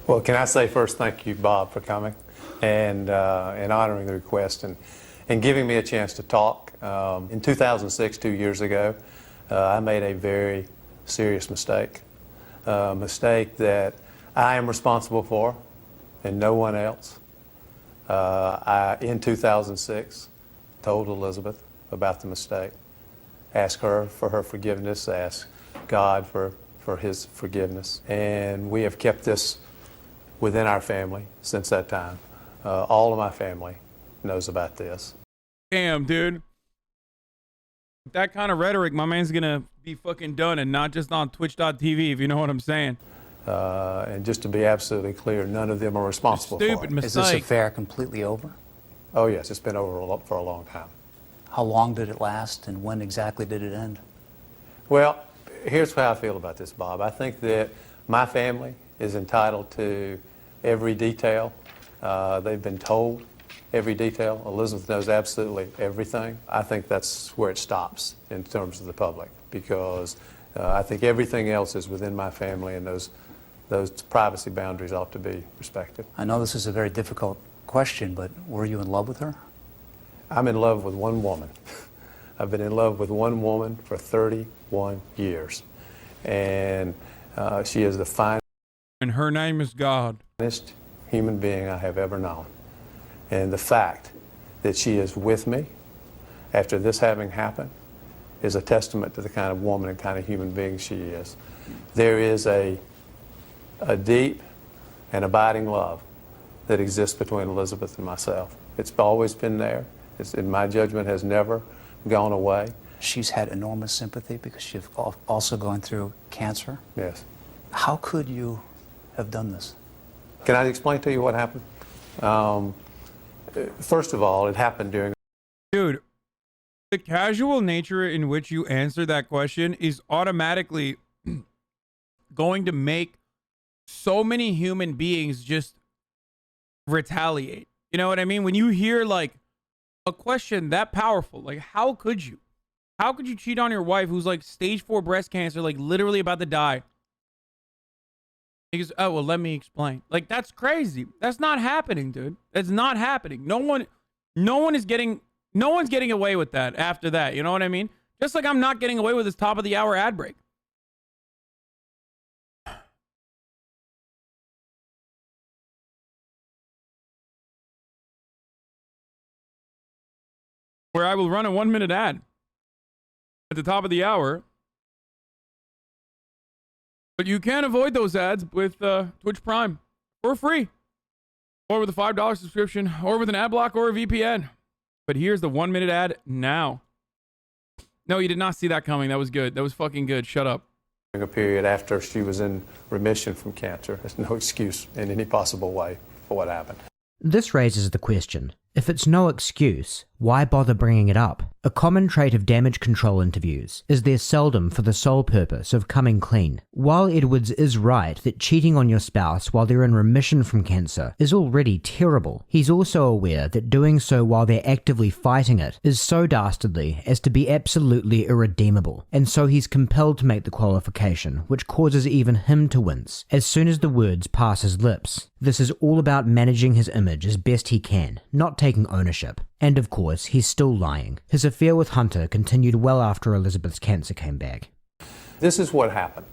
Well, can I say first thank you, Bob, for coming and honoring the request and giving me a chance to talk. In 2006, 2 years ago, I made a very serious mistake, a mistake that I am responsible for and no one else. I, in 2006, told Elizabeth about the mistake, asked her for her forgiveness, asked God for his forgiveness, and we have kept this within our family since that time. All of my family knows about this. Damn, dude. That kind of rhetoric, my man's gonna be fucking done and not just on twitch.tv, if you know what I'm saying. And just to be absolutely clear, none of them are responsible for it. Stupid mistake. Is this affair completely over? Oh yes, it's been over for a long time. How long did it last, and when exactly did it end? Well, here's how I feel about this, Bob. I think that my family is entitled to every detail. They've been told every detail. Elizabeth knows absolutely everything. I think that's where it stops in terms of the public, because I think everything else is within my family, and those privacy boundaries ought to be respected. I know this is a very difficult question, but were you in love with her? I'm in love with one woman. I've been in love with one woman for 31 years. And she is the finest. And her name is God. Human being I have ever known. And the fact that she is with me after this having happened is a testament to the kind of woman and kind of human being she is. There is a deep and abiding love that exists between Elizabeth and myself. It's always been there. In my judgment, has never gone away. She's had enormous sympathy because she's also going through cancer. Yes. How could you have done this? Can I explain to you what happened? First of all, it happened during... Dude, the casual nature in which you answer that question is automatically going to make so many human beings just retaliate. You know what I mean? When you hear like a question that powerful, like how could you cheat on your wife who's like stage 4 breast cancer, like literally about to die? He goes, oh, well, let me explain. Like, that's crazy. That's not happening, dude. That's not happening. No one's getting away with that after that. You know what I mean? Just like I'm not getting away with this top of the hour ad break. Where I will run a 1-minute ad at the top of the hour. But you can avoid those ads with Twitch Prime for free, or with a $5 subscription, or with an ad block or a VPN. But here's the 1-minute ad now. No, you did not see that coming. That was good. That was fucking good. Shut up. A period after she was in remission from cancer. There's no excuse in any possible way for what happened. This raises the question, if it's no excuse, why bother bringing it up? A common trait of damage control interviews is they're seldom for the sole purpose of coming clean. While Edwards is right that cheating on your spouse while they're in remission from cancer is already terrible, he's also aware that doing so while they're actively fighting it is so dastardly as to be absolutely irredeemable, and so he's compelled to make the qualification, which causes even him to wince as soon as the words pass his lips. This is all about managing his image as best he can, not taking ownership. And of course, he's still lying. His affair with Hunter continued well after Elizabeth's cancer came back. This is what happened.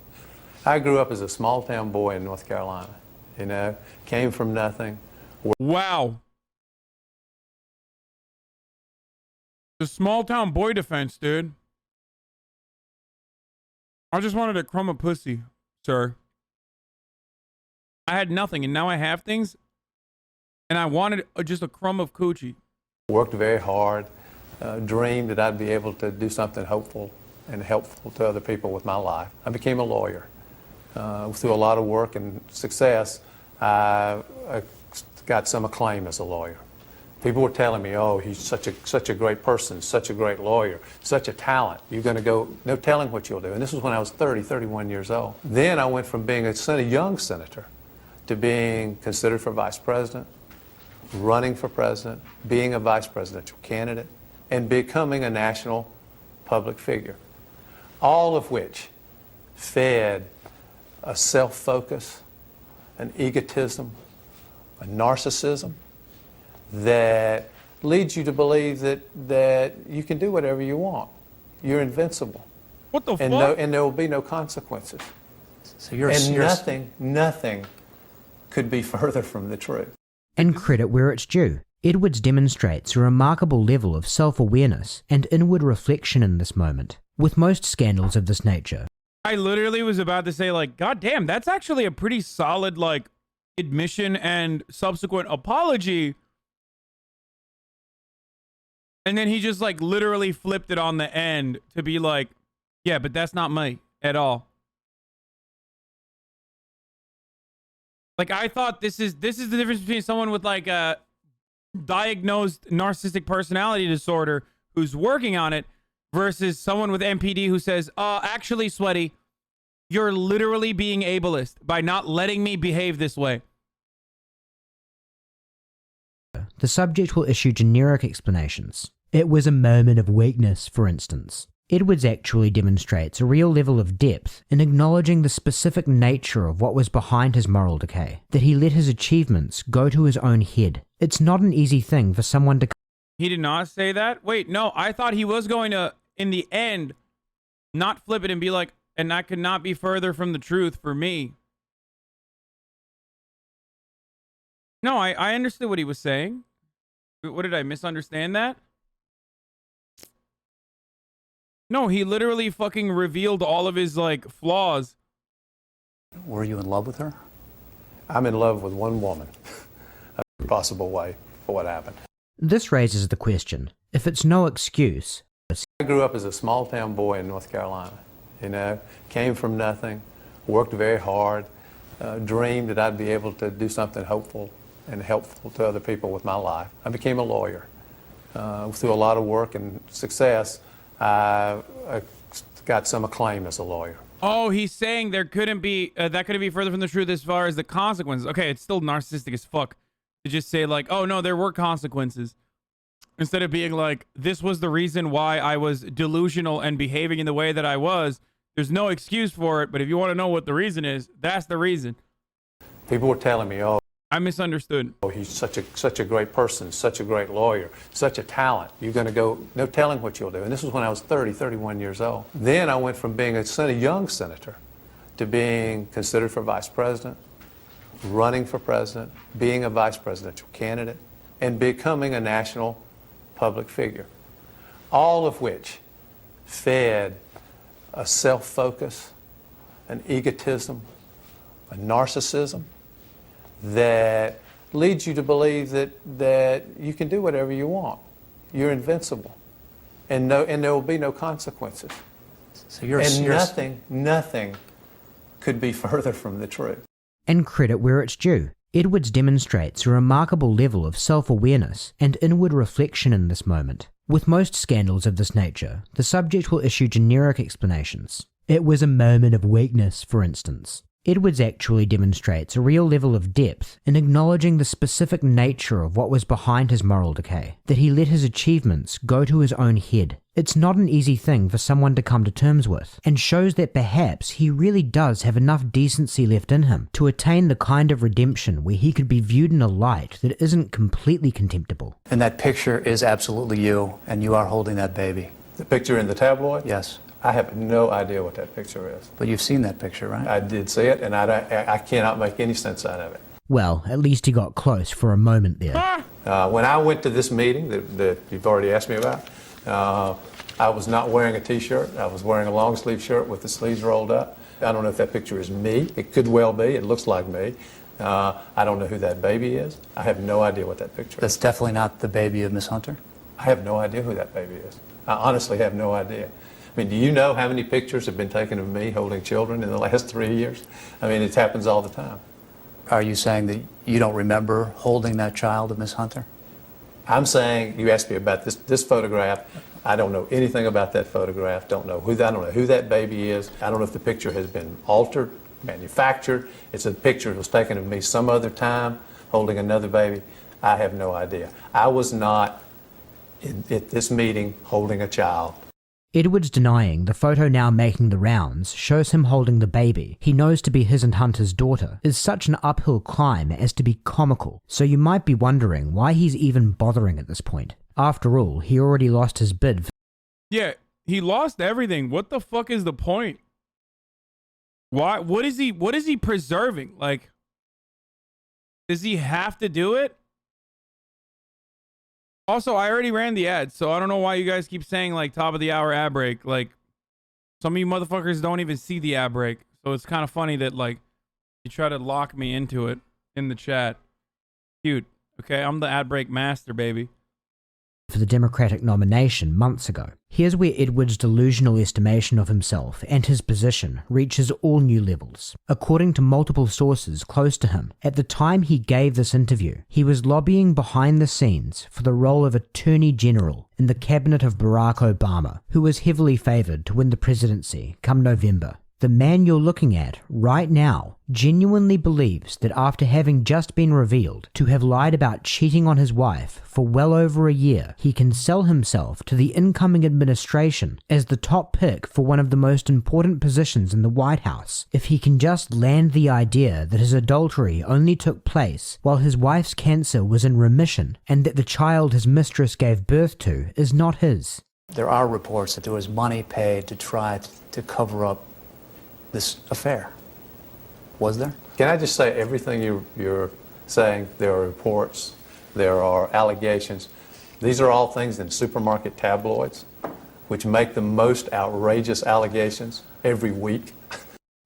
I grew up as a small town boy in North Carolina. You know, came from nothing. Wow. The small town boy defense, dude. I just wanted a crumb of pussy, sir. I had nothing, and now I have things, and I wanted just a crumb of coochie. Worked very hard, dreamed that I'd be able to do something hopeful and helpful to other people with my life. I became a lawyer. Through a lot of work and success, I got some acclaim as a lawyer. People were telling me, oh, he's such a great person, such a great lawyer, such a talent. You're going to go, no telling what you'll do. And this was when I was 31 years old. Then I went from being a young senator to being considered for vice president, running for president, being a vice presidential candidate, and becoming a national public figure. All of which fed a self-focus, an egotism, a narcissism that leads you to believe that you can do whatever you want. You're invincible. What the fuck? And there will be no consequences. So nothing could be further from the truth. And credit where it's due. Edwards demonstrates a remarkable level of self-awareness and inward reflection in this moment. With most scandals of this nature, I literally was about to say, like, God damn, that's actually a pretty solid, like, admission and subsequent apology. And then he just, like, literally flipped it on the end to be like, yeah, but that's not me at all. Like, I thought this is the difference between someone with, like, a diagnosed narcissistic personality disorder who's working on it versus someone with MPD who says, actually, Sweaty, you're literally being ableist by not letting me behave this way. the subject will issue generic explanations. It was a moment of weakness, for instance. Edwards actually demonstrates a real level of depth in acknowledging the specific nature of what was behind his moral decay, that he let his achievements go to his own head. It's not an easy thing for someone to... He did not say that? Wait, no, I thought he was going to, in the end, not flip it and be like, and that could not be further from the truth for me. No, I understood what he was saying. What, did I misunderstand that? No, he literally fucking revealed all of his, like, flaws. Were you in love with her? I'm in love with one woman. A possible way for what happened. This raises the question, if it's no excuse... I grew up as a small town boy in North Carolina. You know, came from nothing, worked very hard, dreamed that I'd be able to do something hopeful and helpful to other people with my life. I became a lawyer. Through a lot of work and success, I got some acclaim as a lawyer. Oh, he's saying there couldn't be, that couldn't be further from the truth as far as the consequences. Okay, it's still narcissistic as fuck to just say like, oh no, there were consequences. Instead of being like, this was the reason why I was delusional and behaving in the way that I was. There's no excuse for it, but if you want to know what the reason is, that's the reason. People were telling me, oh, I misunderstood. Oh, he's such a great person, such a great lawyer, such a talent. You're going to go, no telling what you'll do. And this was when I was 31 years old. Then I went from being a young senator to being considered for vice president, running for president, being a vice presidential candidate, and becoming a national public figure. All of which fed a self-focus, an egotism, a narcissism that leads you to believe that you can do whatever you want. You're invincible. And there will be no consequences. So nothing could be further from the truth. And credit where it's due. Edwards demonstrates a remarkable level of self-awareness and inward reflection in this moment. With most scandals of this nature, the subject will issue generic explanations. It was a moment of weakness, for instance. Edwards actually demonstrates a real level of depth in acknowledging the specific nature of what was behind his moral decay, that he let his achievements go to his own head. It's not an easy thing for someone to come to terms with, and shows that perhaps he really does have enough decency left in him to attain the kind of redemption where he could be viewed in a light that isn't completely contemptible. And that picture is absolutely you, and you are holding that baby. The picture in the tabloid? Yes. I have no idea what that picture is. But you've seen that picture, right? I did see it, and I cannot make any sense out of it. Well, at least he got close for a moment there. When I went to this meeting that you've already asked me about, I was not wearing a t-shirt. I was wearing a long sleeve shirt with the sleeves rolled up. I don't know if that picture is me. It could well be. It looks like me. I don't know who that baby is. I have no idea what that picture is. That's definitely not the baby of Miss Hunter? I have no idea who that baby is. I honestly have no idea. I mean, do you know how many pictures have been taken of me holding children in the last 3 years? I mean, it happens all the time. Are you saying that you don't remember holding that child of Miss Hunter? I'm saying, you asked me about this photograph. I don't know anything about that photograph. I don't know who that baby is. I don't know if the picture has been altered, manufactured. It's a picture that was taken of me some other time holding another baby. I have no idea. I was not at this meeting holding a child. Edwards denying the photo now making the rounds shows him holding the baby he knows to be his and Hunter's daughter is such an uphill climb as to be comical, so you might be wondering why he's even bothering at this point. After all, he already lost his bid. Yeah, he lost everything. What the fuck is the point? Why? What is he preserving? Like, does he have to do it? Also, I already ran the ad, so I don't know why you guys keep saying, like, top of the hour ad break. Like, some of you motherfuckers don't even see the ad break. So it's kind of funny that, like, you try to lock me into it in the chat. Cute. Okay, I'm the ad break master, baby. For the Democratic nomination months ago. Here's where Edwards' delusional estimation of himself and his position reaches all new levels. According to multiple sources close to him, at the time he gave this interview, he was lobbying behind the scenes for the role of Attorney General in the cabinet of Barack Obama, who was heavily favored to win the presidency come November. The man you're looking at right now genuinely believes that after having just been revealed to have lied about cheating on his wife for well over a year, he can sell himself to the incoming administration as the top pick for one of the most important positions in the White House if he can just land the idea that his adultery only took place while his wife's cancer was in remission and that the child his mistress gave birth to is not his. There are reports that there was money paid to try to cover up this affair. Was there? Can I just say everything you're saying? There are reports, there are allegations. These are all things in supermarket tabloids, which make the most outrageous allegations every week.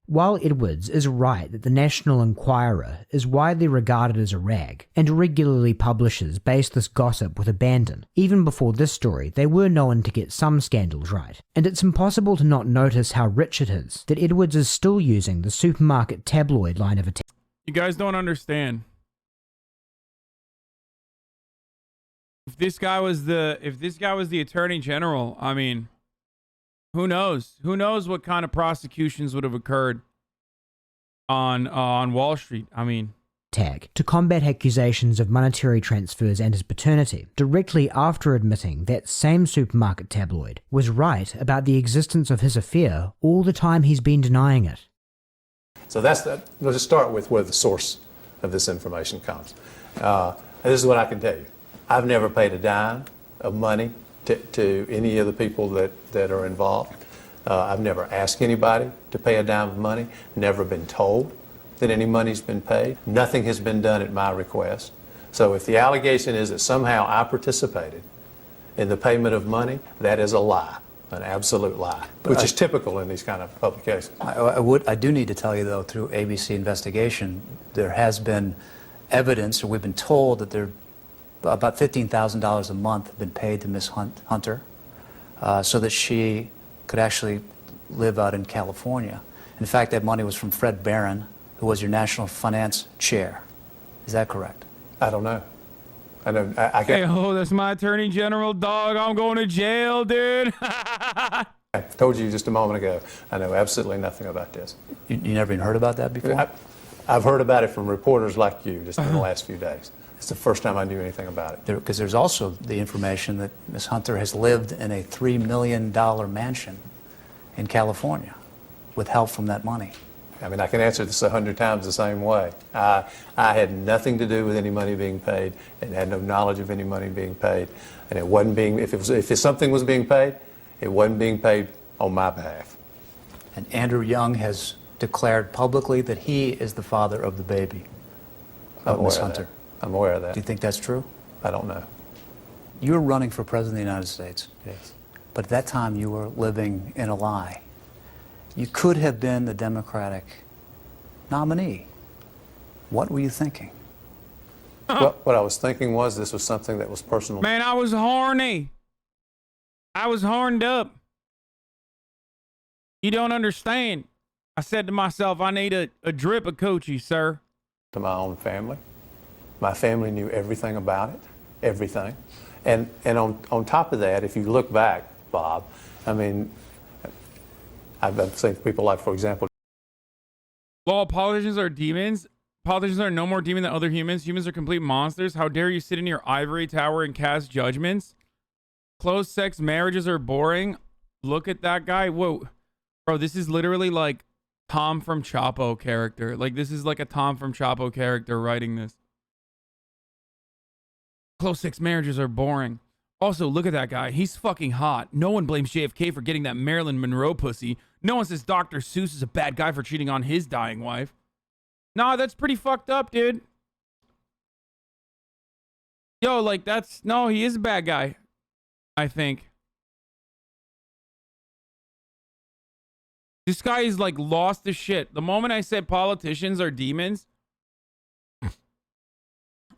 While Edwards is right that the National Enquirer is widely regarded as a rag and regularly publishes baseless gossip with abandon, even before this story they were known to get some scandals right, and it's impossible to not notice how rich it is that Edwards is still using the supermarket tabloid line of attack. You guys don't understand. If this guy was the Attorney General, I mean, who knows? Who knows what kind of prosecutions would have occurred on Wall Street? I mean, To combat accusations of monetary transfers and his paternity, directly after admitting that same supermarket tabloid was right about the existence of his affair all the time he's been denying it. So let's just start with where the source of this information comes. This is what I can tell you. I've never paid a dime of money to any of the people that are involved. I've never asked anybody to pay a dime of money, never been told that any money's been paid. Nothing has been done at my request. So if the allegation is that somehow I participated in the payment of money, that is a lie, an absolute lie, which is typical in these kind of publications. I do need to tell you, though, through ABC investigation, there has been evidence, or we've been told that there about $15,000 a month have been paid to Miss Hunter so that she could actually live out in California. In fact, that money was from Fred Barron, who was your national finance chair. Is that correct? I don't know. I know. I Hey, oh, that's my attorney general, dog. I'm going to jail, dude. I told you just a moment ago, I know absolutely nothing about this. You never even heard about that before? I've heard about it from reporters like you just in the last few days. It's the first time I knew anything about it. Because there's also the information that Ms. Hunter has lived in a $3 million mansion in California with help from that money. I mean, I can answer this 100 times the same way. I had nothing to do with any money being paid and had no knowledge of any money being paid. And it wasn't being, if something was being paid, it wasn't being paid on my behalf. And Andrew Young has declared publicly that he is the father of the baby, of Ms. Hunter. I'm aware of that. Do you think that's true? I don't know. You were running for president of the United States. Yes. But at that time, you were living in a lie. You could have been the Democratic nominee. What were you thinking? What I was thinking was this was something that was personal. Man, I was horny. I was horned up. You don't understand. I said to myself, I need a drip of coochie, sir. To my own family. My family knew everything about it, everything. And on top of that, if you look back, Bob, I mean, I've seen people like, for example, Well, politicians are demons. Politicians are no more demon than other humans. Humans are complete monsters. How dare you sit in your ivory tower and cast judgments? Closed sex marriages are boring. Look at that guy. Whoa. Bro, this is literally like Tom from Chapo character. Like, this is like a Tom from Chapo character writing this. Close sex marriages are boring. Also, look at that guy. He's fucking hot. No one blames JFK for getting that Marilyn Monroe pussy. No one says Dr. Seuss is a bad guy for cheating on his dying wife. Nah, that's pretty fucked up, dude. Yo, like, no, he is a bad guy, I think. This guy is, like, lost his shit. The moment I said politicians are demons.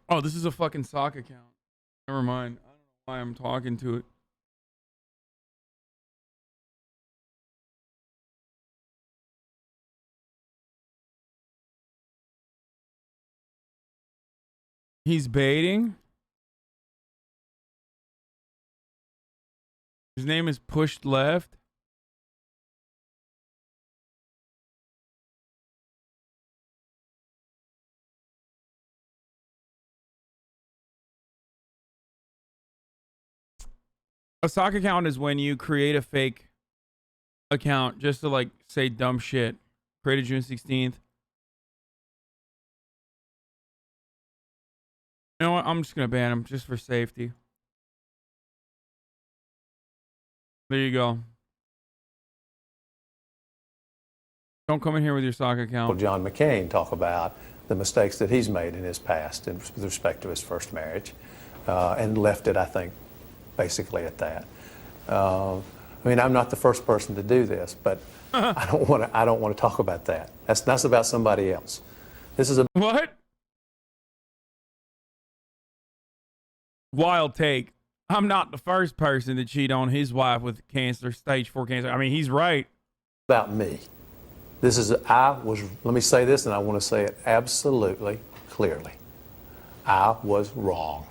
Oh, this is a fucking sock account. Never mind. I don't know why I'm talking to it. He's baiting. His name is Pushed Left. A sock account is when you create a fake account just to, like, say dumb shit. Created June 16th. You know what? I'm just going to ban him just for safety. There you go. Don't come in here with your sock account. John McCain talk about the mistakes that he's made in his past with respect to his first marriage, and left it, I think, basically at that. I mean, I'm not the first person to do this, but I don't want to talk about that. That's about somebody else. This is a what? Wild take. I'm not the first person to cheat on his wife with cancer, stage 4 cancer. I mean, he's right. About me. Let me say this, and I want to say it absolutely clearly. I was wrong,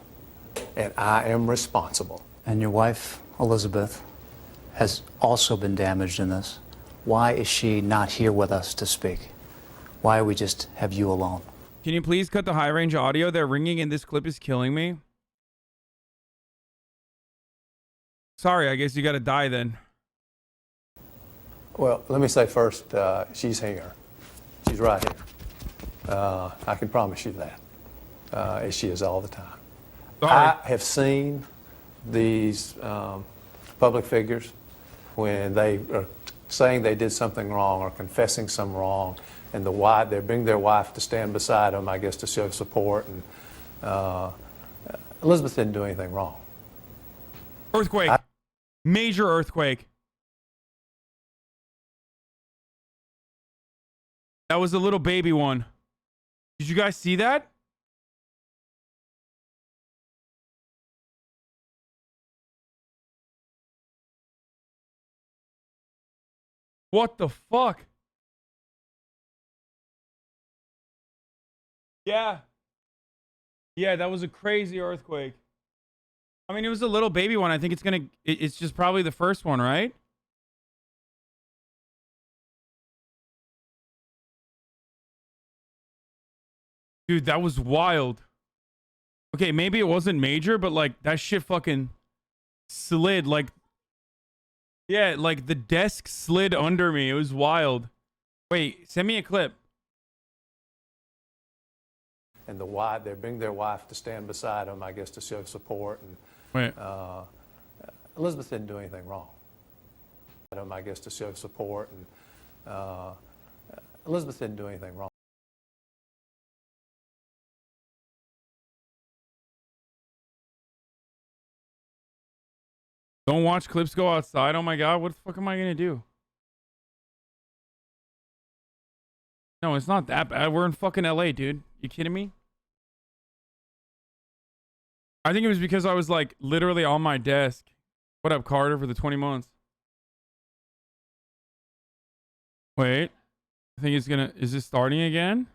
and I am responsible. And your wife, Elizabeth, has also been damaged in this. Why is she not here with us to speak? Why do we just have you alone? Can you please cut the high range audio? That ringing in this clip is killing me. Sorry, I guess you got to die then. Well, let me say first, she's here. She's right here. I can promise you that, as she is all the time. Sorry. I have seen these public figures when they are saying they did something wrong or confessing some wrong, and they bring their wife to stand beside them, I guess, to show support. And Elizabeth didn't do anything wrong. Earthquake. Major earthquake. That was a little baby one. Did you guys see that? What the fuck? Yeah. Yeah, that was a crazy earthquake. I mean, it was a little baby one. I think it's just probably the first one, right? Dude, that was wild. Okay, maybe it wasn't major, but like that shit fucking slid like, yeah, like the desk slid under me. It was wild. Wait, send me a clip. And the wife, they bring their wife to stand beside them, I guess, to show support. And wait, Elizabeth didn't do anything wrong. I guess to show support, and Elizabeth didn't do anything wrong. Don't watch clips go outside. Oh my god, what the fuck am I gonna do? No, it's not that bad. We're in fucking LA, dude. You kidding me? I think it was because I was like literally on my desk. What up, Carter, for the 20 months? Wait. I think it's gonna... Is this starting again?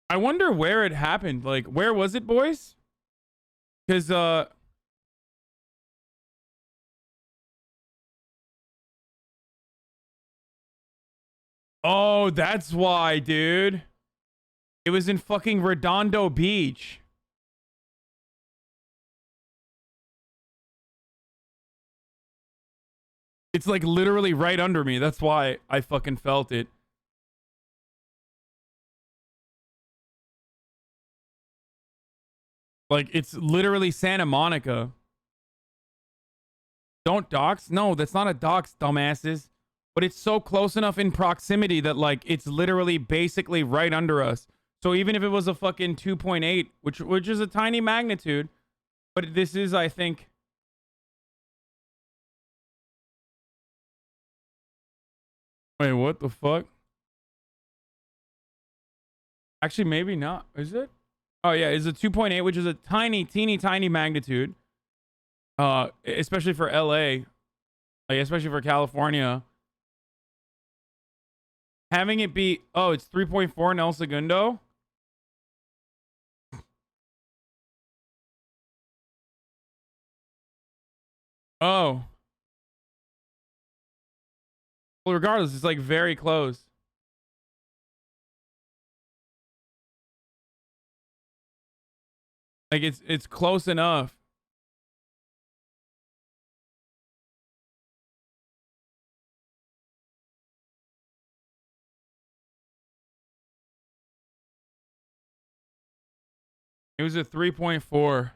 I wonder where it happened. Like, where was it, boys? Because, oh, that's why, dude. It was in fucking Redondo Beach. It's like literally right under me. That's why I fucking felt it. Like, it's literally Santa Monica. Don't dox? No, that's not a dox, dumbasses. But it's so close enough in proximity that, like, it's literally basically right under us. So even if it was a fucking 2.8, which is a tiny magnitude, but this is, I think... Wait, what the fuck? Actually, maybe not. Is it? Oh, yeah, it's a 2.8, which is a teeny tiny magnitude. Especially for LA. Like, especially for California. Having it be... Oh, it's 3.4 in El Segundo? Oh. Well, regardless, it's like very close. Like it's close enough. It was a 3.4.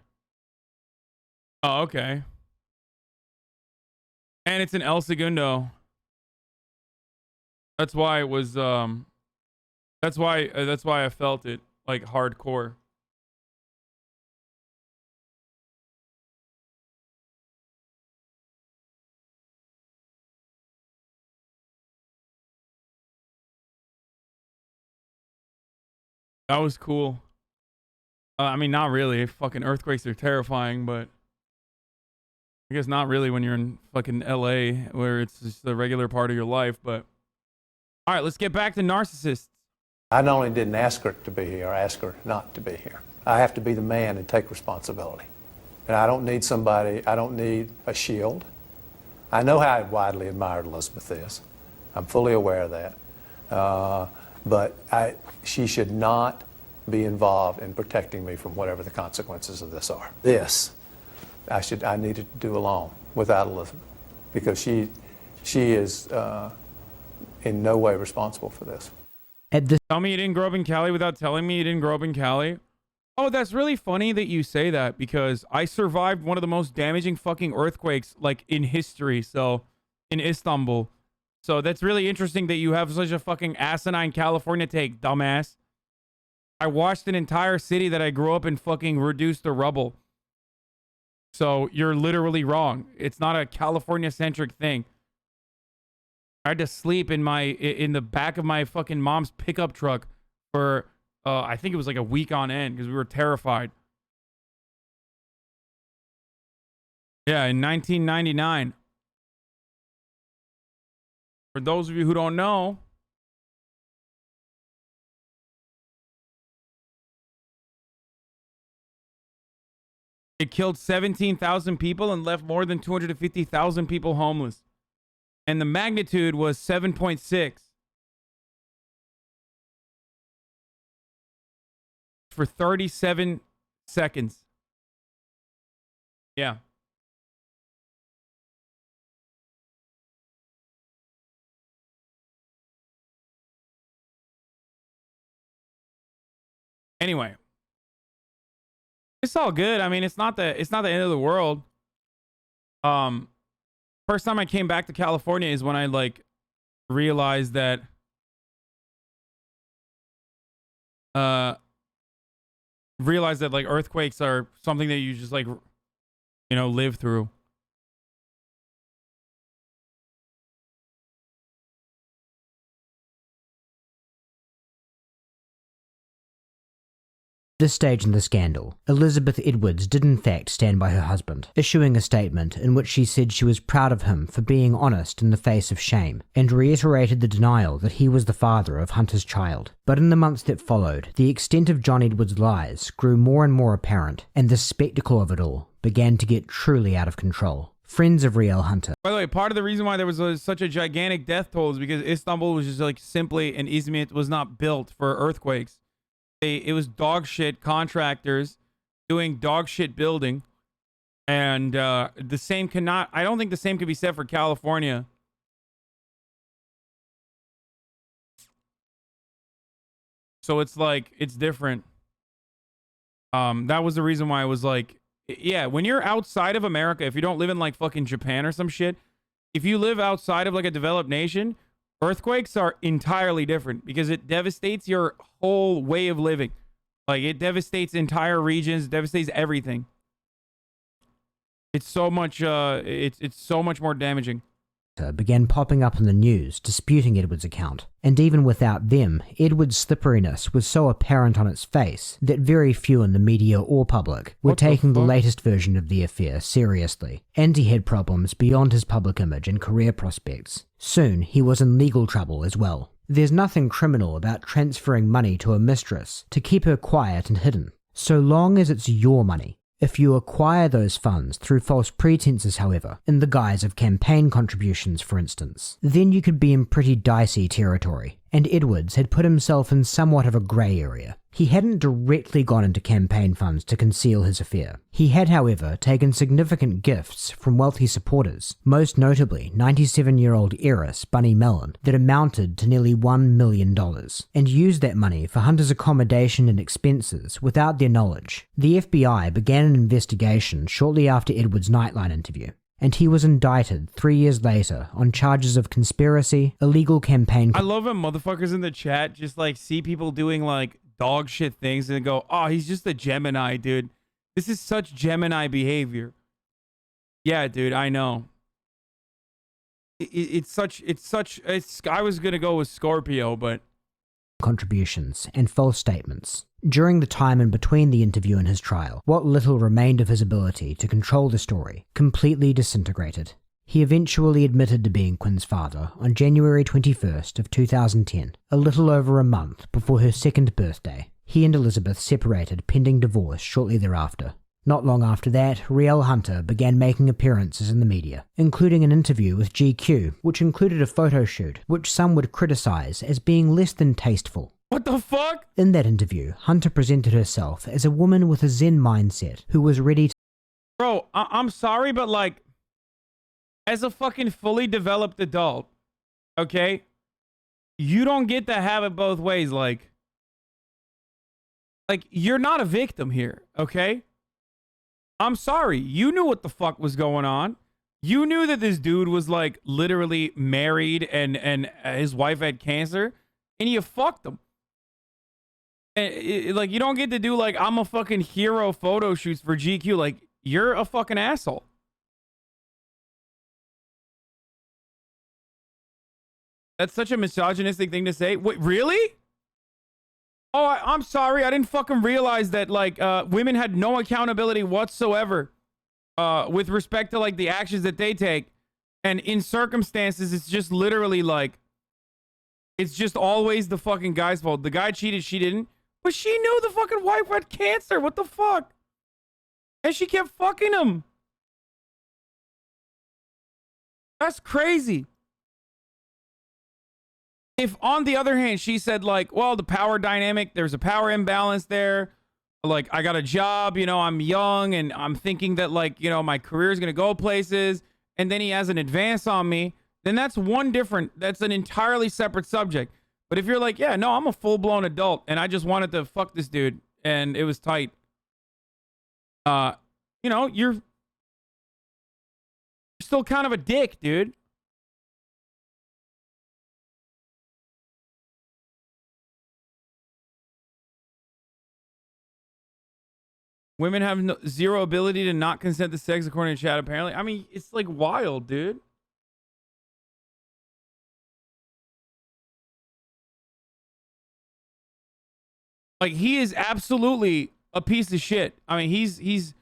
Oh, okay. And it's in El Segundo. That's why it was that's why I felt it like hardcore. That was cool. I mean, not really. Fucking earthquakes are terrifying, but I guess not really when you're in fucking LA where it's just a regular part of your life, but all right, let's get back to Narcissists. I not only didn't ask her to be here, I asked her not to be here. I have to be the man and take responsibility. And I don't need somebody, I don't need a shield. I know how widely admired Elizabeth is. I'm fully aware of that. But she should not be involved in protecting me from whatever the consequences of this are. This, I needed to do alone without Elizabeth, because she is in no way responsible for this. Tell me you didn't grow up in Cali without telling me you didn't grow up in Cali. Oh, that's really funny that you say that, because I survived one of the most damaging fucking earthquakes like in history. So in Istanbul. So that's really interesting that you have such a fucking asinine California take, dumbass. I watched an entire city that I grew up in fucking reduced to rubble. So you're literally wrong. It's not a California-centric thing. I had to sleep in the back of my fucking mom's pickup truck for I think it was like a week on end because we were terrified. Yeah, in 1999. For those of you who don't know, It killed 17,000 people and left more than 250,000 people homeless. And the magnitude was 7.6. For 37 seconds. Yeah. Anyway, it's all good. I mean, it's not the end of the world. First time I came back to California is when I like realized that like earthquakes are something that you just like, you know, live through. This stage in the scandal, Elizabeth Edwards did in fact stand by her husband, issuing a statement in which she said she was proud of him for being honest in the face of shame, and reiterated the denial that he was the father of Hunter's child. But in the months that followed, the extent of John Edwards' lies grew more and more apparent, and the spectacle of it all began to get truly out of control. Friends of Riel Hunter. By the way, part of the reason why there was such a gigantic death toll is because Istanbul was just like simply, and Izmit was not built for earthquakes. It was dog shit contractors doing dog shit building, and the same cannot. I don't think the same could be said for California. So it's like it's different. That was the reason why I was like, yeah, when you're outside of America, if you don't live in like fucking Japan or some shit, if you live outside of like a developed nation, earthquakes are entirely different because it devastates your whole way of living. Like it devastates entire regions, devastates everything. It's so much it's so much more damaging. Began popping up in the news disputing Edwards' account, and even without them, Edwards' slipperiness was so apparent on its face that very few in the media or public were taking the latest version of the affair seriously, and he had problems beyond his public image and career prospects. Soon, he was in legal trouble as well. There's nothing criminal about transferring money to a mistress to keep her quiet and hidden, so long as it's your money. If you acquire those funds through false pretenses, however, in the guise of campaign contributions, for instance, then you could be in pretty dicey territory, and Edwards had put himself in somewhat of a grey area. He hadn't directly gone into campaign funds to conceal his affair. He had, however, taken significant gifts from wealthy supporters, most notably 97-year-old heiress Bunny Mellon, that amounted to nearly $1 million, and used that money for Hunter's accommodation and expenses without their knowledge. The FBI began an investigation shortly after Edwards' Nightline interview, and he was indicted 3 years later on charges of conspiracy, illegal campaign... I love when motherfuckers in the chat just like see people doing like dog shit things and go, oh, he's just a Gemini, dude. This is such Gemini behavior. Yeah, dude, I know. I was gonna go with Scorpio, but... contributions and false statements. During the time in between the interview and his trial, what little remained of his ability to control the story completely disintegrated. He eventually admitted to being Quinn's father on January 21st of 2010, a little over a month before her second birthday. He and Elizabeth separated pending divorce shortly thereafter. Not long after that, Riel Hunter began making appearances in the media, including an interview with GQ, which included a photo shoot, which some would criticize as being less than tasteful. What the fuck? In that interview, Hunter presented herself as a woman with a Zen mindset who was ready to... Bro, I'm sorry, but like, as a fucking fully developed adult, okay, you don't get to have it both ways. Like you're not a victim here, okay? I'm sorry. You knew what the fuck was going on. You knew that this dude was like literally married and his wife had cancer, and you fucked him. And like, you don't get to do like, I'm a fucking hero photo shoots for GQ. Like, you're a fucking asshole. That's such a misogynistic thing to say. Wait, really? Oh, I'm sorry. I didn't fucking realize that, like, women had no accountability whatsoever with respect to, like, the actions that they take. And in circumstances, it's just literally, like, it's just always the fucking guy's fault. The guy cheated, she didn't. But she knew the fucking wife had cancer. What the fuck? And she kept fucking him. That's crazy. If on the other hand, she said like, well, the power dynamic, there's a power imbalance there. Like, I got a job, you know, I'm young and I'm thinking that like, you know, my career is going to go places. And then he has an advance on me. Then that's that's an entirely separate subject. But if you're like, yeah, no, I'm a full-blown adult and I just wanted to fuck this dude and it was tight. You know, you're still kind of a dick, dude. Women have zero ability to not consent to sex, according to chat, apparently. I mean, it's like wild, dude. Like, he is absolutely a piece of shit. I mean, he's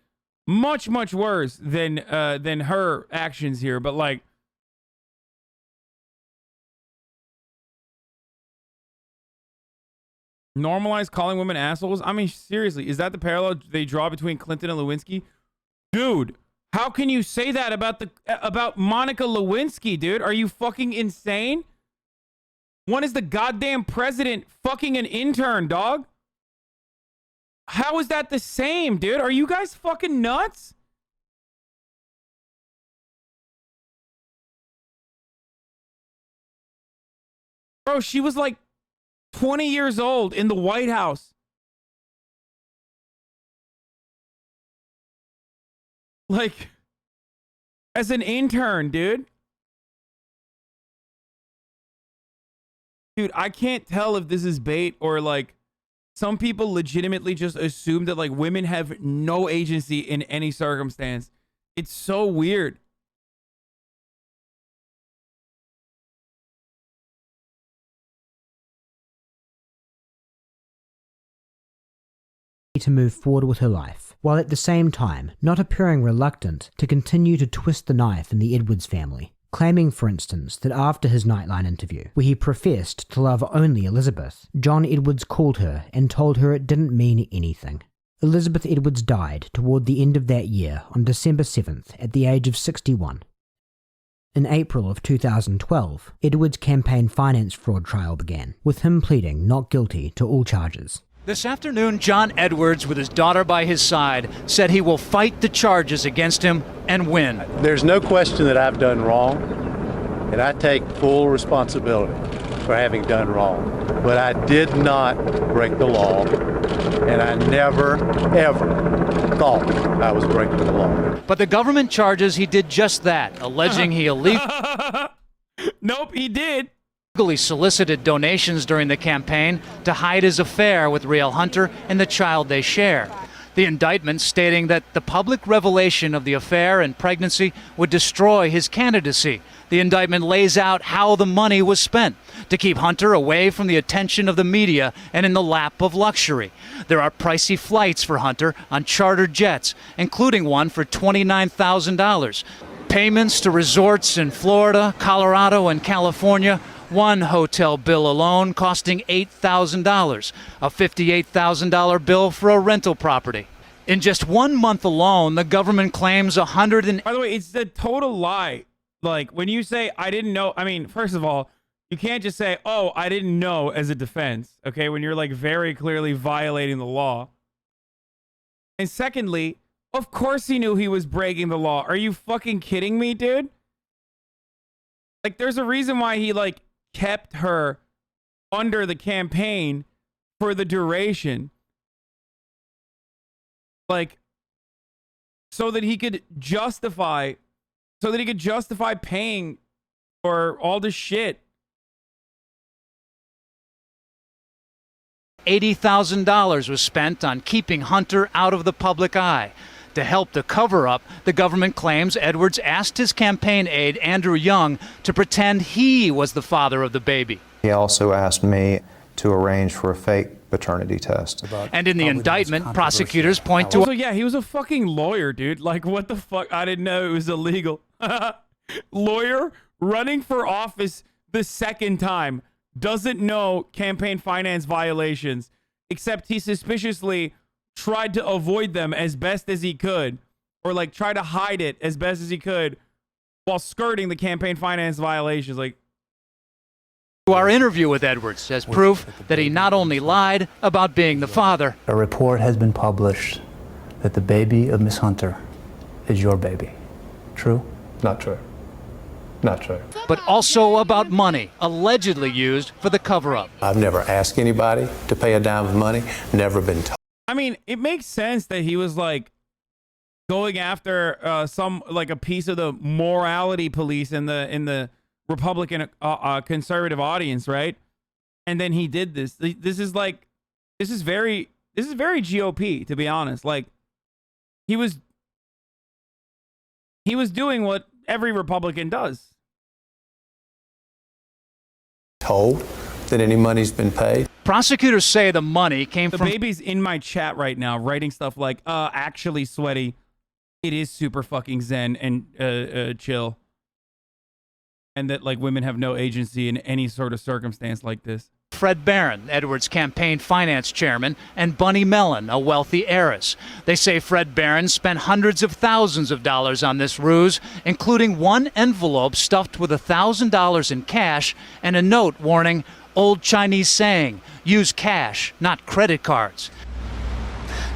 much, much worse than her actions here. But, like, normalize calling women assholes? I mean, seriously, is that the parallel they draw between Clinton and Lewinsky? Dude, how can you say that about Monica Lewinsky, dude? Are you fucking insane? One is the goddamn president fucking an intern, dog. How is that the same, dude? Are you guys fucking nuts? Bro, she was like 20 years old in the White House. Like, as an intern, dude. Dude, I can't tell if this is bait or like some people legitimately just assume that like women have no agency in any circumstance. It's so weird. To move forward with her life, while at the same time not appearing reluctant to continue to twist the knife in the Edwards family, claiming, for instance, that after his Nightline interview, where he professed to love only Elizabeth, John Edwards called her and told her it didn't mean anything. Elizabeth Edwards died toward the end of that year on December 7th at the age of 61. In April of 2012, Edwards' campaign finance fraud trial began, with him pleading not guilty to all charges. This afternoon, John Edwards, with his daughter by his side, said he will fight the charges against him and win. There's no question that I've done wrong, and I take full responsibility for having done wrong. But I did not break the law, and I never, ever thought I was breaking the law. But the government charges he did just that, alleging he illegally... Nope, he did. Solicited donations during the campaign to hide his affair with Riel Hunter and the child they share. The indictment stating that the public revelation of the affair and pregnancy would destroy his candidacy. The indictment lays out how the money was spent to keep Hunter away from the attention of the media and in the lap of luxury. There are pricey flights for Hunter on chartered jets, including one for $29,000. Payments to resorts in Florida, Colorado, and California. One hotel bill alone costing $8,000, a $58,000 bill for a rental property. In just 1 month alone, the government claims By the way, it's a total lie. Like, when you say, I didn't know, I mean, first of all, you can't just say, oh, I didn't know as a defense, okay, when you're like very clearly violating the law. And secondly, of course he knew he was breaking the law. Are you fucking kidding me, dude? Like, there's a reason why he, like, kept her under the campaign for the duration. Like, so that he could justify paying for all this shit. $80,000 was spent on keeping Hunter out of the public eye. To help the cover-up, the government claims Edwards asked his campaign aide, Andrew Young, to pretend he was the father of the baby. He also asked me to arrange for a fake paternity test. And in the indictment, prosecutors point to... Also, yeah, he was a fucking lawyer, dude. Like, what the fuck? I didn't know it was illegal. Lawyer running for office the second time. Doesn't know campaign finance violations. Except he suspiciously tried to avoid them as best as he could, or like try to hide it as best as he could while skirting the campaign finance violations. Like, Our interview with Edwards as proof that he not only lied about being the father. A report has been published that the baby of Miss Hunter is your baby. True? Not true. Not true. But also about money allegedly used for the cover-up. I've never asked anybody to pay a dime of money, never been told. I mean, it makes sense that he was like going after a piece of the morality police in the Republican conservative audience, right? And then he did this. This is very GOP, to be honest. Like, he was doing what every Republican does. Told that any money's been paid. Prosecutors say the money came from... The baby's in my chat right now writing stuff like, actually, Sweaty, it is super fucking zen and chill. And that, like, women have no agency in any sort of circumstance like this. Fred Barron, Edwards' campaign finance chairman, and Bunny Mellon, a wealthy heiress. They say Fred Barron spent hundreds of thousands of dollars on this ruse, including one envelope stuffed with $1,000 in cash and a note warning, old Chinese saying, use cash, not credit cards.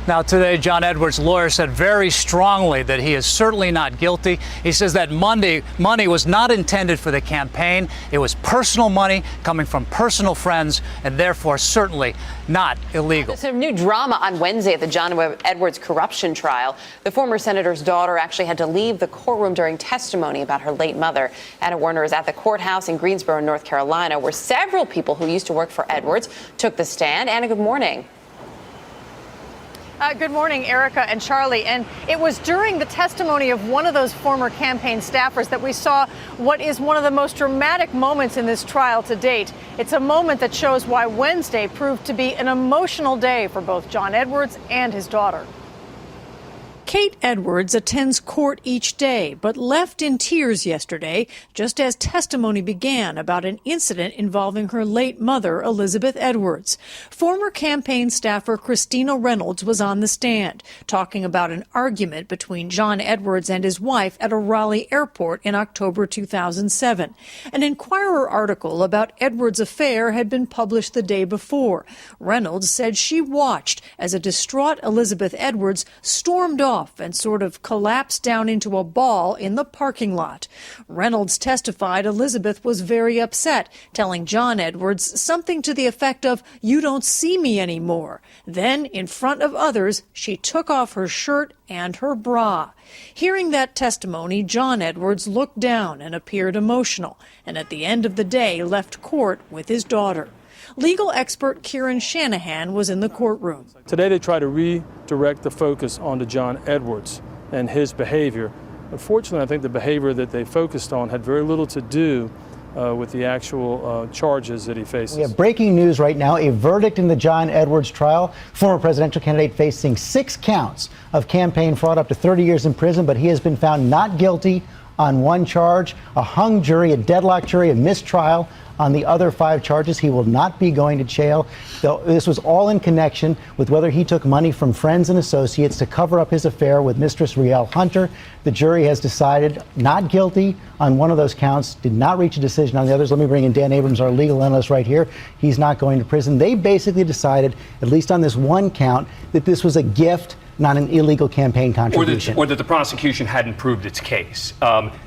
Now today, John Edwards' lawyer said very strongly that he is certainly not guilty. He says that money was not intended for the campaign. It was personal money coming from personal friends and therefore certainly not illegal. Some new drama on Wednesday at the John Edwards corruption trial. The former senator's daughter actually had to leave the courtroom during testimony about her late mother. Anna Warner is at the courthouse in Greensboro, North Carolina, where several people who used to work for Edwards took the stand. Anna, good morning. Good morning, Erica and Charlie. And it was during the testimony of one of those former campaign staffers that we saw what is one of the most dramatic moments in this trial to date. It's a moment that shows why Wednesday proved to be an emotional day for both John Edwards and his daughter. Kate Edwards attends court each day, but left in tears yesterday, just as testimony began about an incident involving her late mother, Elizabeth Edwards. Former campaign staffer Christina Reynolds was on the stand, talking about an argument between John Edwards and his wife at a Raleigh airport in October 2007. An Inquirer article about Edwards' affair had been published the day before. Reynolds said she watched as a distraught Elizabeth Edwards stormed off and sort of collapsed down into a ball in the parking lot. Reynolds testified Elizabeth was very upset, telling John Edwards something to the effect of, "You don't see me anymore." Then, in front of others, she took off her shirt and her bra. Hearing that testimony, John Edwards looked down and appeared emotional, and at the end of the day left court with his daughter. Legal expert Kieran Shanahan was in the courtroom. Today they try to redirect the focus onto John Edwards and his behavior. Unfortunately, I think the behavior that they focused on had very little to do with the actual charges that he faces. We have breaking news right now, a verdict in the John Edwards trial. Former presidential candidate facing 6 counts of campaign fraud, up to 30 years in prison, but he has been found not guilty on one charge, a hung jury, a deadlock jury, a mistrial on the other 5 charges. He will not be going to jail. This was all in connection with whether he took money from friends and associates to cover up his affair with Mistress Riel Hunter. The jury has decided not guilty on one of those counts, did not reach a decision on the others. Let me bring in Dan Abrams, our legal analyst right here. He's not going to prison. They basically decided, at least on this one count, that this was a gift, not an illegal campaign contribution. Or that the prosecution hadn't proved its case.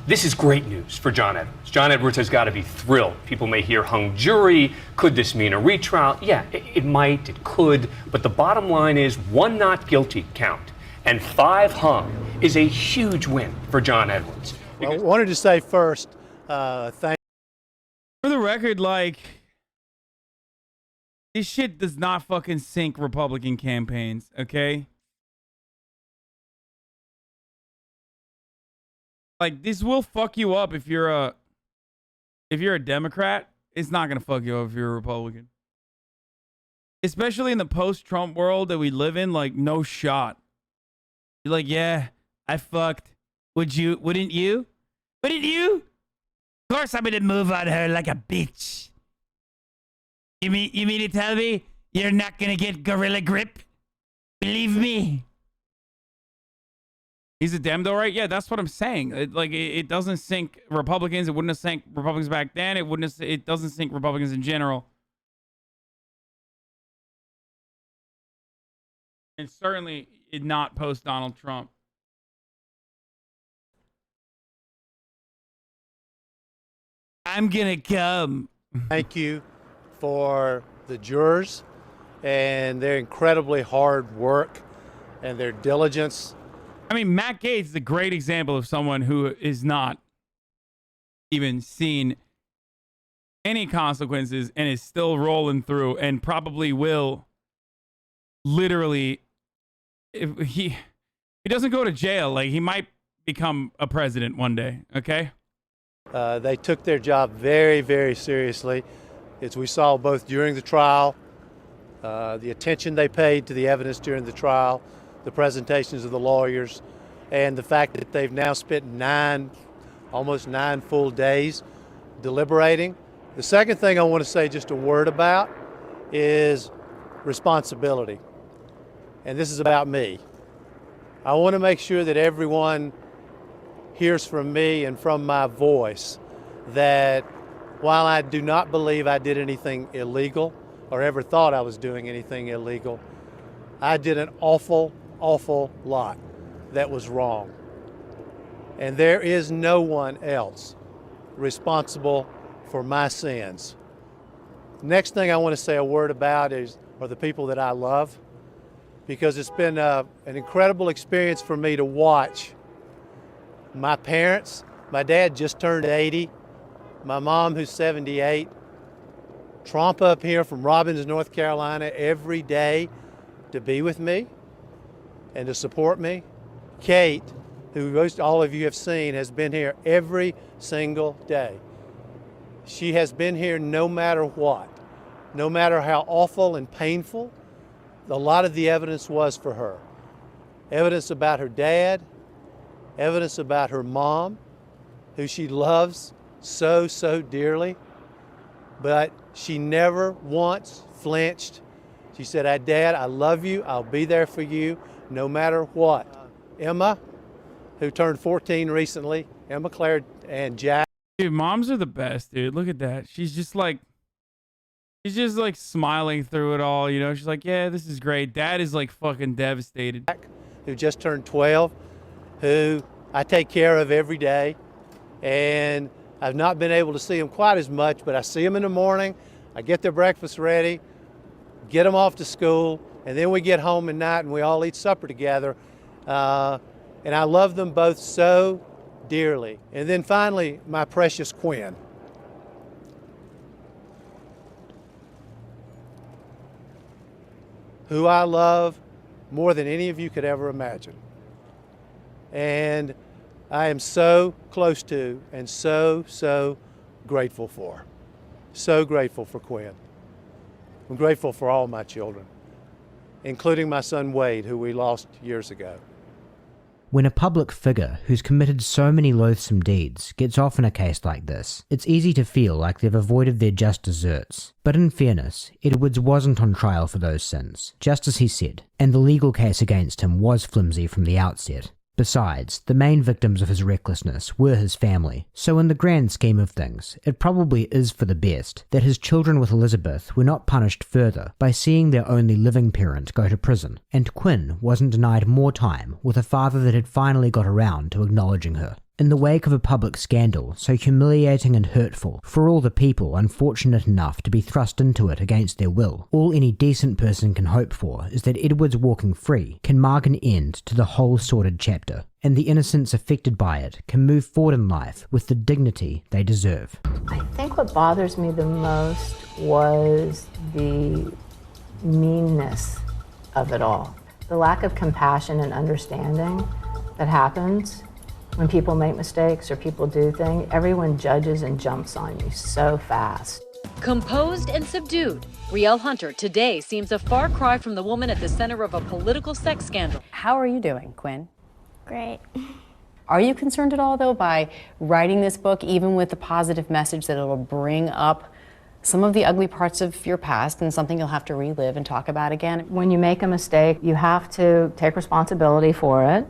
This is great news for John Edwards. John Edwards has got to be thrilled. People may hear hung jury. Could this mean a retrial? Yeah, it might, it could. But the bottom line is 1 not guilty count and 5 hung is a huge win for John Edwards. Well, I wanted to say first, thank. For the record, like, this shit does not fucking sink Republican campaigns, okay? Like, this will fuck you up if you're a Democrat. It's not gonna fuck you up if you're a Republican. Especially in the post-Trump world that we live in, like, no shot. You're like, yeah, I fucked. Wouldn't you? Wouldn't you? Of course I'm gonna move on her like a bitch. You mean to tell me you're not gonna get gorilla grip? Believe me. He's a Dem though, right? Yeah, that's what I'm saying. It doesn't sink Republicans. It wouldn't have sank Republicans back then. It doesn't sink Republicans in general. And certainly it not post Donald Trump. I'm gonna come. Thank you for the jurors and their incredibly hard work and their diligence. I mean, Matt Gaetz is a great example of someone who is not even seen any consequences and is still rolling through and probably will literally, if he doesn't go to jail, like he might become a president one day, okay? They took their job very, very seriously, as we saw both during the trial, the attention they paid to the evidence during the trial, the presentations of the lawyers, and the fact that they've now spent almost 9 full days deliberating. The second thing I want to say just a word about is responsibility. And this is about me. I want to make sure that everyone hears from me and from my voice that while I do not believe I did anything illegal or ever thought I was doing anything illegal, I did an awful, awful lot that was wrong. And there is no one else responsible for my sins. Next thing I want to say a word about are the people that I love, because it's been an incredible experience for me to watch my parents. My dad just turned 80, my mom who's 78, tromp up here from Robbins, North Carolina every day to be with me and to support me. Kate, who most all of you have seen, has been here every single day. She has been here no matter what, no matter how awful and painful a lot of the evidence was for her. Evidence about her dad, evidence about her mom, who she loves so, so dearly, but she never once flinched. She said, Dad, I love you. I'll be there for you no matter what. Emma, who turned 14 recently, Emma Claire and Jack. Dude, moms are the best, dude. Look at that. She's just like smiling through it all, you know? She's like, yeah, this is great. Dad is like fucking devastated. Who just turned 12, who I take care of every day. And I've not been able to see them quite as much, but I see them in the morning. I get their breakfast ready, get them off to school, and then we get home at night and we all eat supper together. And I love them both so dearly. And then finally, my precious Quinn. Who I love more than any of you could ever imagine. And I am so close to and so, so grateful for. So grateful for Quinn. I'm grateful for all my children, including my son Wade, who we lost years ago. When a public figure who's committed so many loathsome deeds gets off in a case like this, it's easy to feel like they've avoided their just desserts. But in fairness, Edwards wasn't on trial for those sins, just as he said, and the legal case against him was flimsy from the outset. Besides, the main victims of his recklessness were his family, so in the grand scheme of things, it probably is for the best that his children with Elizabeth were not punished further by seeing their only living parent go to prison, and Quinn wasn't denied more time with a father that had finally got around to acknowledging her. In the wake of a public scandal so humiliating and hurtful for all the people unfortunate enough to be thrust into it against their will, all any decent person can hope for is that Edwards walking free can mark an end to the whole sordid chapter, and the innocents affected by it can move forward in life with the dignity they deserve. I think what bothers me the most was the meanness of it all. The lack of compassion and understanding that happens when people make mistakes or people do things. Everyone judges and jumps on you so fast. Composed and subdued, Rielle Hunter today seems a far cry from the woman at the center of a political sex scandal. How are you doing, Quinn? Great. Are you concerned at all, though, by writing this book, even with the positive message that it'll bring up some of the ugly parts of your past and something you'll have to relive and talk about again. When you make a mistake, you have to take responsibility for it,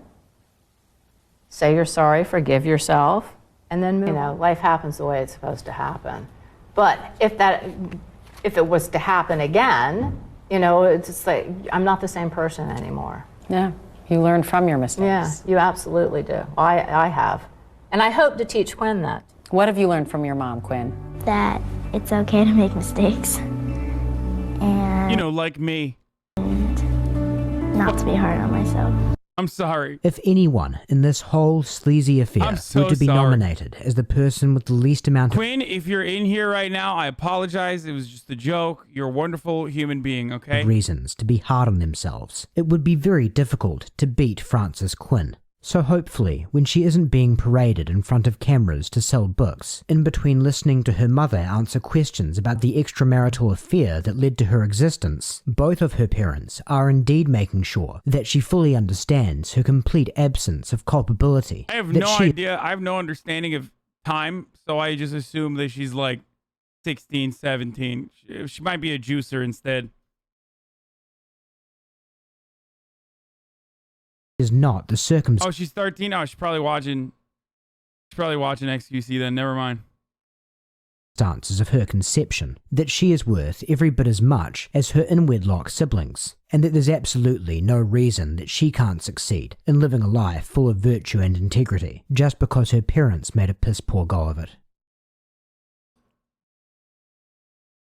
say you're sorry, forgive yourself, and then move on. You know, life happens the way it's supposed to happen. But if it was to happen again, you know, it's just like, I'm not the same person anymore. Yeah, you learn from your mistakes. Yeah, you absolutely do. I have. And I hope to teach Quinn that. What have you learned from your mom, Quinn? That it's okay to make mistakes. And You know, like me. not to be hard on myself. I'm sorry. If anyone in this whole sleazy affair I'm so were to be sorry. nominated as the person with the least amount of Quinn, if you're in here right now, I apologize. It was just a joke. You're a wonderful human being, okay? reasons to be hard on themselves, it would be very difficult to beat Frances Quinn. So hopefully, when she isn't being paraded in front of cameras to sell books, in between listening to her mother answer questions about the extramarital affair that led to her existence, both of her parents are indeed making sure that she fully understands her complete absence of culpability. I have that no she idea. I have no understanding of time, so I just assume that she's like 16, 17. She might be a juicer instead. is not the circumstance. Oh, she's 13? Oh, she's probably watching XQC then. Never mind. Of her conception, that she is worth every bit as much as her in-wedlock siblings, and that there's absolutely no reason that she can't succeed in living a life full of virtue and integrity just because her parents made a piss poor go of it.